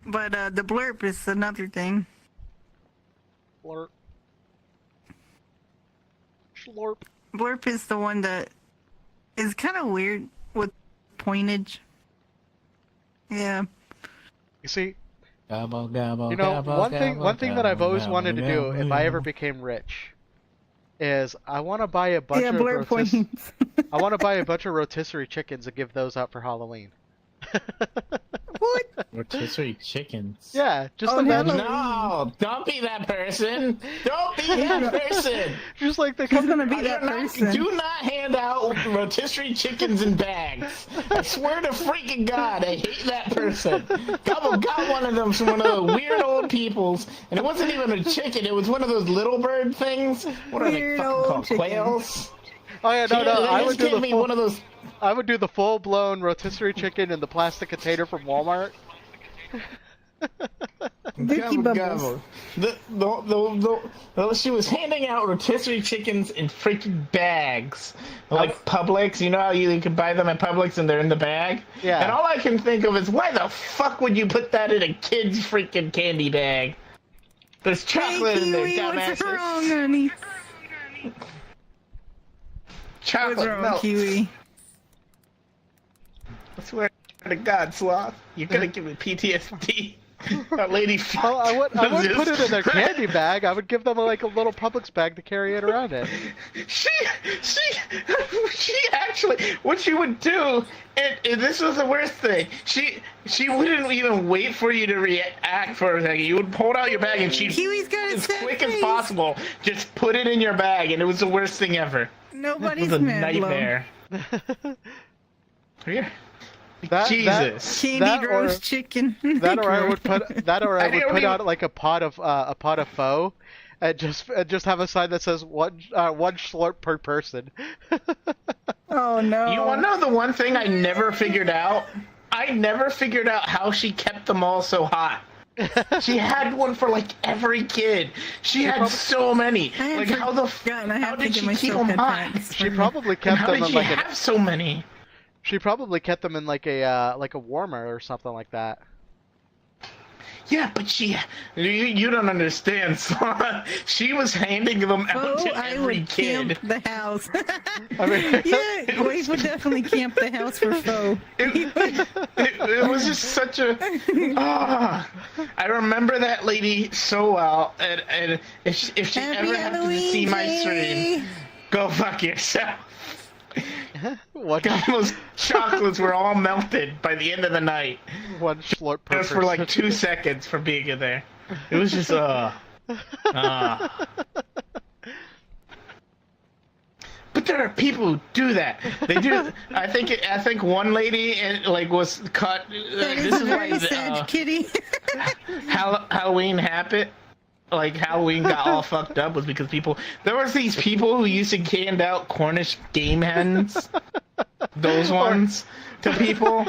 But the blurb is another thing. Slurp. Slurp. Blurb is the one that is kind of weird with pointage. Yeah. You see, Gobble, gobble, you know, gobble, one thing that I've always gobble, wanted to do gobble, if I ever gobble. became rich is I want to buy a bunch Yeah, of blurb points. I want to buy a bunch of rotisserie chickens and give those out for Halloween. What? Rotisserie chickens. Yeah, just Oh, imagine. No, don't be that person. Don't be that person. Just like they Who's come. gonna be that person? Do not hand out rotisserie chickens in bags. I swear to freaking God, I hate that person. Gobble got one of them from one of the weird old peoples, and it wasn't even a chicken. It was one of those little bird things. What are they Weird fucking old called? chicken. Quails? Oh yeah, no, no. They I just would do gave the me full, one of those. I would do the full-blown rotisserie chicken in the plastic container from Walmart. Dookie Bubbles. She was handing out rotisserie chickens in freaking bags. Like Publix, you know how you can buy them at Publix and they're in the bag? Yeah. And all I can think of is, why the fuck would you put that in a kid's freaking candy bag? There's chocolate Hey, in there, Kiwi, what's dumbasses. wrong, honey? Chocolate What's wrong, milk. Kiwi? I swear to God, Sloth, you're gonna give me PTSD. That lady. Well, I would just- put it in their candy bag. I would give them like a little Publix bag to carry it around in. She actually, what she would do, and this was the worst thing. She wouldn't even wait for you to react for a second. You would pull out your bag and she'd, Kiwi's got a as sad quick as face. possible, just put it in your bag, and it was the worst thing ever. It Nobody's was a mad, Lo. nightmare. Yeah. That- Jesus. Candied That or- roast chicken. That or I would put I didn't put even- out like a pot of pho, and just have a sign that says one schlorp per person. Oh no. You want to know the one thing I never figured out? I never figured out how she kept them all so hot. She had one for like every kid. She had so many. I had Like how the forgotten I how have to did get she keep myself them hot? headphones. She probably And kept how them did in she like have so many? she probably kept them in like a warmer or something like that. Yeah, but you don't understand, son. She was handing them out Oh, to I every would kid. camp the house. I mean, Yeah, Wade would definitely camp the house for Fo. It was just such a. Ah, I remember that lady so well, and if she ever happened to see my stream, go fuck yourself. one Those chocolates were all melted by the end of the night. one schlorp per Just person. for like 2 seconds for being in there. It was just But there are people who do that. They do. I think one lady was cut. That This is is very why sad, Kitty. Halloween happened. Like Halloween got all fucked up was because there was these people who used to hand out Cornish game hens, those ones, to people.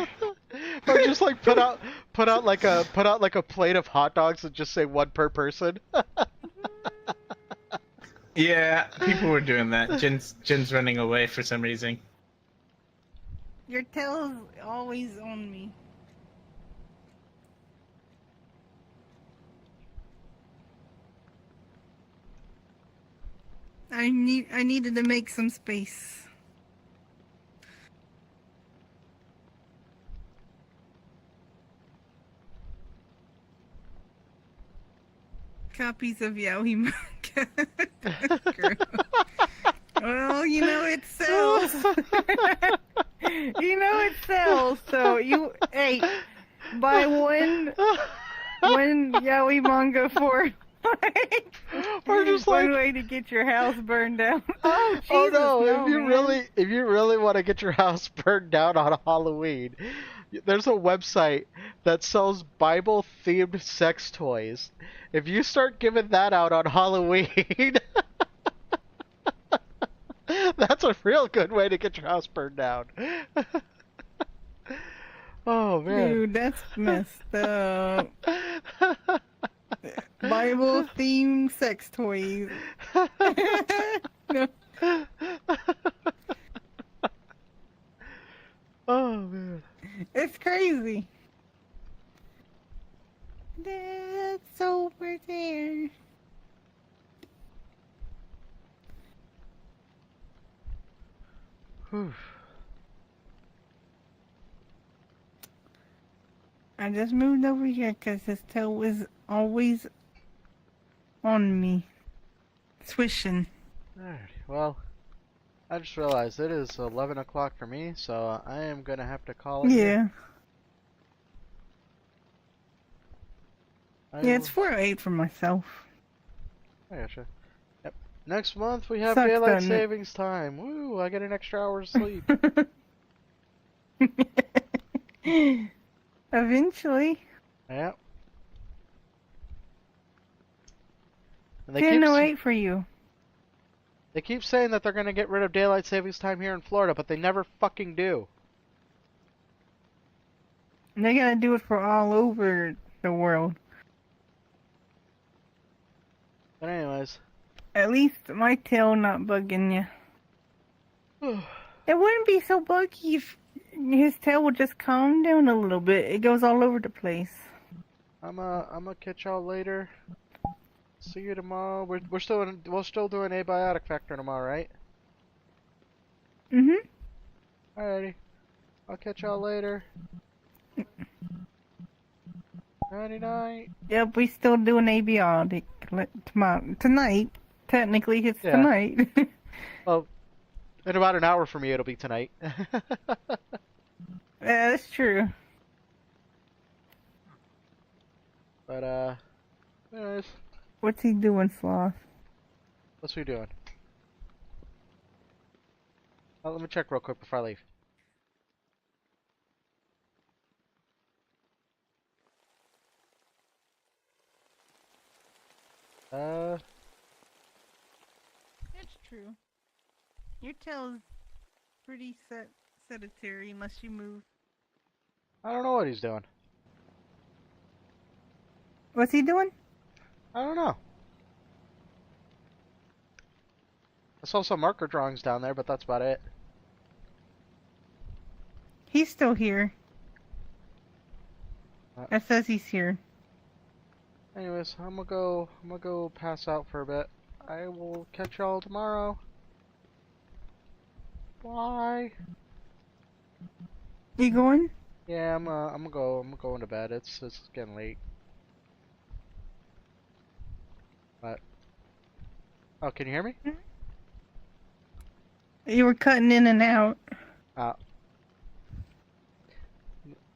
Or just like put out like a plate of hot dogs and just say one per person. Yeah, people were doing that. Jin's running away for some reason. Your tail's always on me. I needed to make some space. Copies of Yaoi manga. Well, you know it sells. You know it sells. So hey, buy one Yaoi manga for Or just one like, way to get your house burned down. Oh, Jesus, oh no! man. If you really want to get your house burned down on Halloween, there's a website that sells Bible-themed sex toys. If you start giving that out on Halloween, that's a real good way to get your house burned down. Oh man. Dude, that's messed up. Bible themed sex toys. No. Oh man. It's crazy. That's over there. Whew. I just moved over here because his tail was always on me. Swishing. Alrighty. Well, I just realized it is 11 o'clock for me, so I am gonna have to call it. Yeah. Yeah, it's will- 4:08 for myself. I gotcha. Yep. Next month we have Sucks, daylight doesn't it? savings time. Woo! I get an extra hour of sleep. Eventually. Yep. And they keep, 10:08 for you. they keep saying that they're gonna get rid of daylight savings time here in Florida, but they never fucking do. They're gonna do it for all over the world. But anyways. At least my tail not bugging you. It wouldn't be so buggy if his tail would just calm down a little bit. It goes all over the place. I'm gonna catch y'all later. See you tomorrow. We're still doing abiotic factor tomorrow, right? Mhm. Alrighty. I'll catch y'all later. Nighty night. Yep, we still doing abiotic tomorrow. Tonight. Technically, it's Yeah. tonight. Well, in about an hour for me, it'll be tonight. Yeah, that's true. But anyways, What's he doing, Sloth? what's we doing? Let me check real quick before I leave. That's true. Your tail's pretty sedentary unless you move. I don't know what he's doing. What's he doing? I don't know. I saw some marker drawings down there, but that's about it. He's still here. That says he's here. Anyways, I'm gonna go pass out for a bit. I will catch y'all tomorrow. Bye. You going? Yeah, I'm going to bed. It's getting late. But oh, can you hear me? You were cutting in and out. Uh,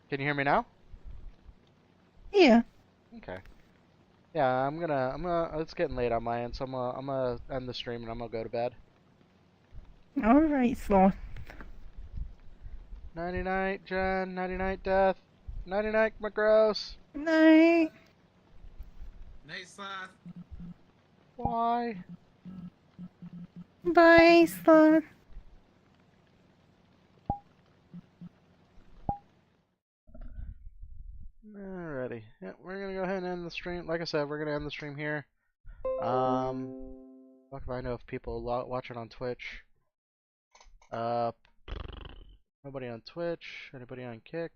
can you hear me now? Yeah. Okay. Yeah, I'm gonna. It's getting late on my end, so I'm gonna end the stream and I'm gonna go to bed. All right, Sloth. Nighty night, Jen. Nighty night, Death. Nighty night, McGross. Night. Night, Sloth. Why? Bye, Sloth. Alrighty. Yeah, we're gonna go ahead and end the stream. Like I said, we're gonna end the stream here. Fuck if I know if people watch it on Twitch. Nobody on Twitch. Anybody on Kick?